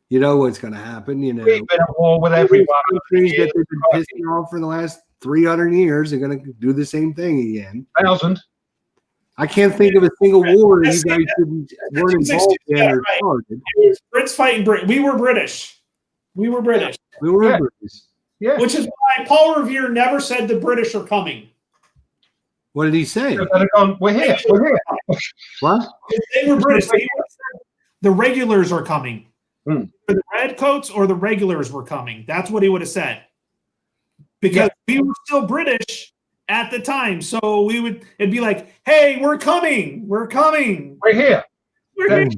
what's gonna happen. We've been at war with everyone. Countries that they've been pissing off for the last 300 years, they're gonna do the same thing again. 1,000. I can't think of a single war that you guys weren't involved in or started. It was Brits fighting Brit. We were British. We were British. We were British. Yeah. Which is why Paul Revere never said the British are coming. What did he say? We're here. We're here. What? They were British. They said the regulars are coming. Hmm. The redcoats or the regulars were coming. That's what he would have said. Because we were still British at the time. So it'd be like, hey, we're coming. We're coming. We're here. We're here.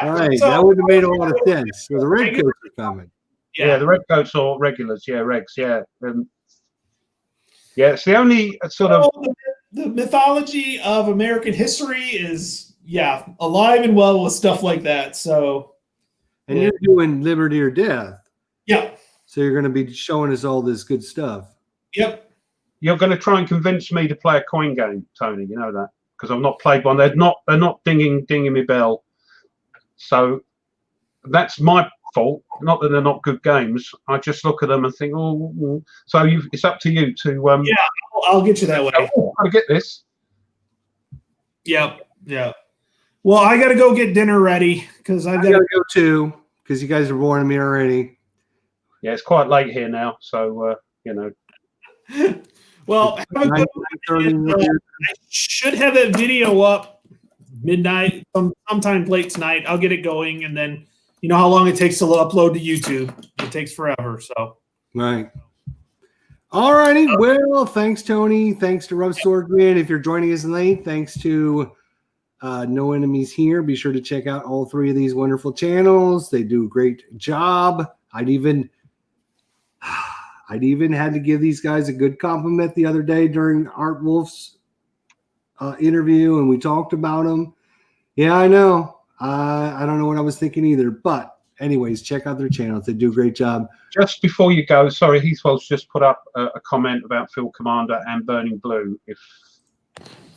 All right. So, that would have made a lot of sense. So the redcoats are coming. Yeah, the redcoats or regulars. Yeah, regs. Yeah. Yeah, it's the only sort of the mythology of American history is alive and well with stuff like that. So, and you're doing Liberty or Death. Yeah. So you're going to be showing us all this good stuff. Yep. You're going to try and convince me to play a coin game, Tony. You know that, because I've not played one. They're not dinging me bell. So that's my fault. Not that they're not good games. I just look at them and think, oh. So it's up to you to. I'll get you that way. I get this. Yep. Yeah. Well, I got to go get dinner ready because I got to go too because you guys are warning me already. Yeah, it's quite late here now, so Well, have a good I should have that video up midnight, sometime late tonight. I'll get it going, and then you know how long it takes to upload to YouTube. It takes forever. So right. All righty. Well, thanks, Tony. Thanks to Rough Swordman. If you're joining us late, thanks to No Enemies Here. Be sure to check out all three of these wonderful channels. They do a great job. I'd even had to give these guys a good compliment the other day during Art Wolf's interview, and we talked about them. Yeah, I know. I don't know what I was thinking either. But anyways, check out their channels. They do a great job. Just before you go, sorry, Heathwell's just put up a comment about Field Commander and Burning Blue. If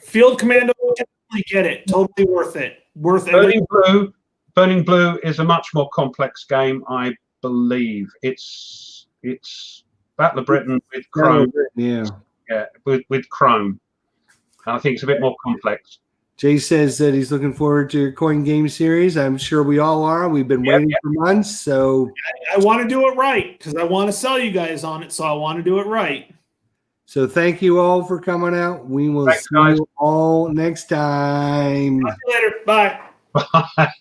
Field Commander, definitely get it. Totally worth it. Burning Blue is a much more complex game, I believe. It's Battle of Britain with Chrome. Yeah, with Chrome. And I think it's a bit more complex. Jay says that he's looking forward to your coin game series. I'm sure we all are. We've been waiting for months. So I want to do it right because I want to sell you guys on it. So I want to do it right. So thank you all for coming out. We will see you all next time. Talk to you later. Bye. Bye.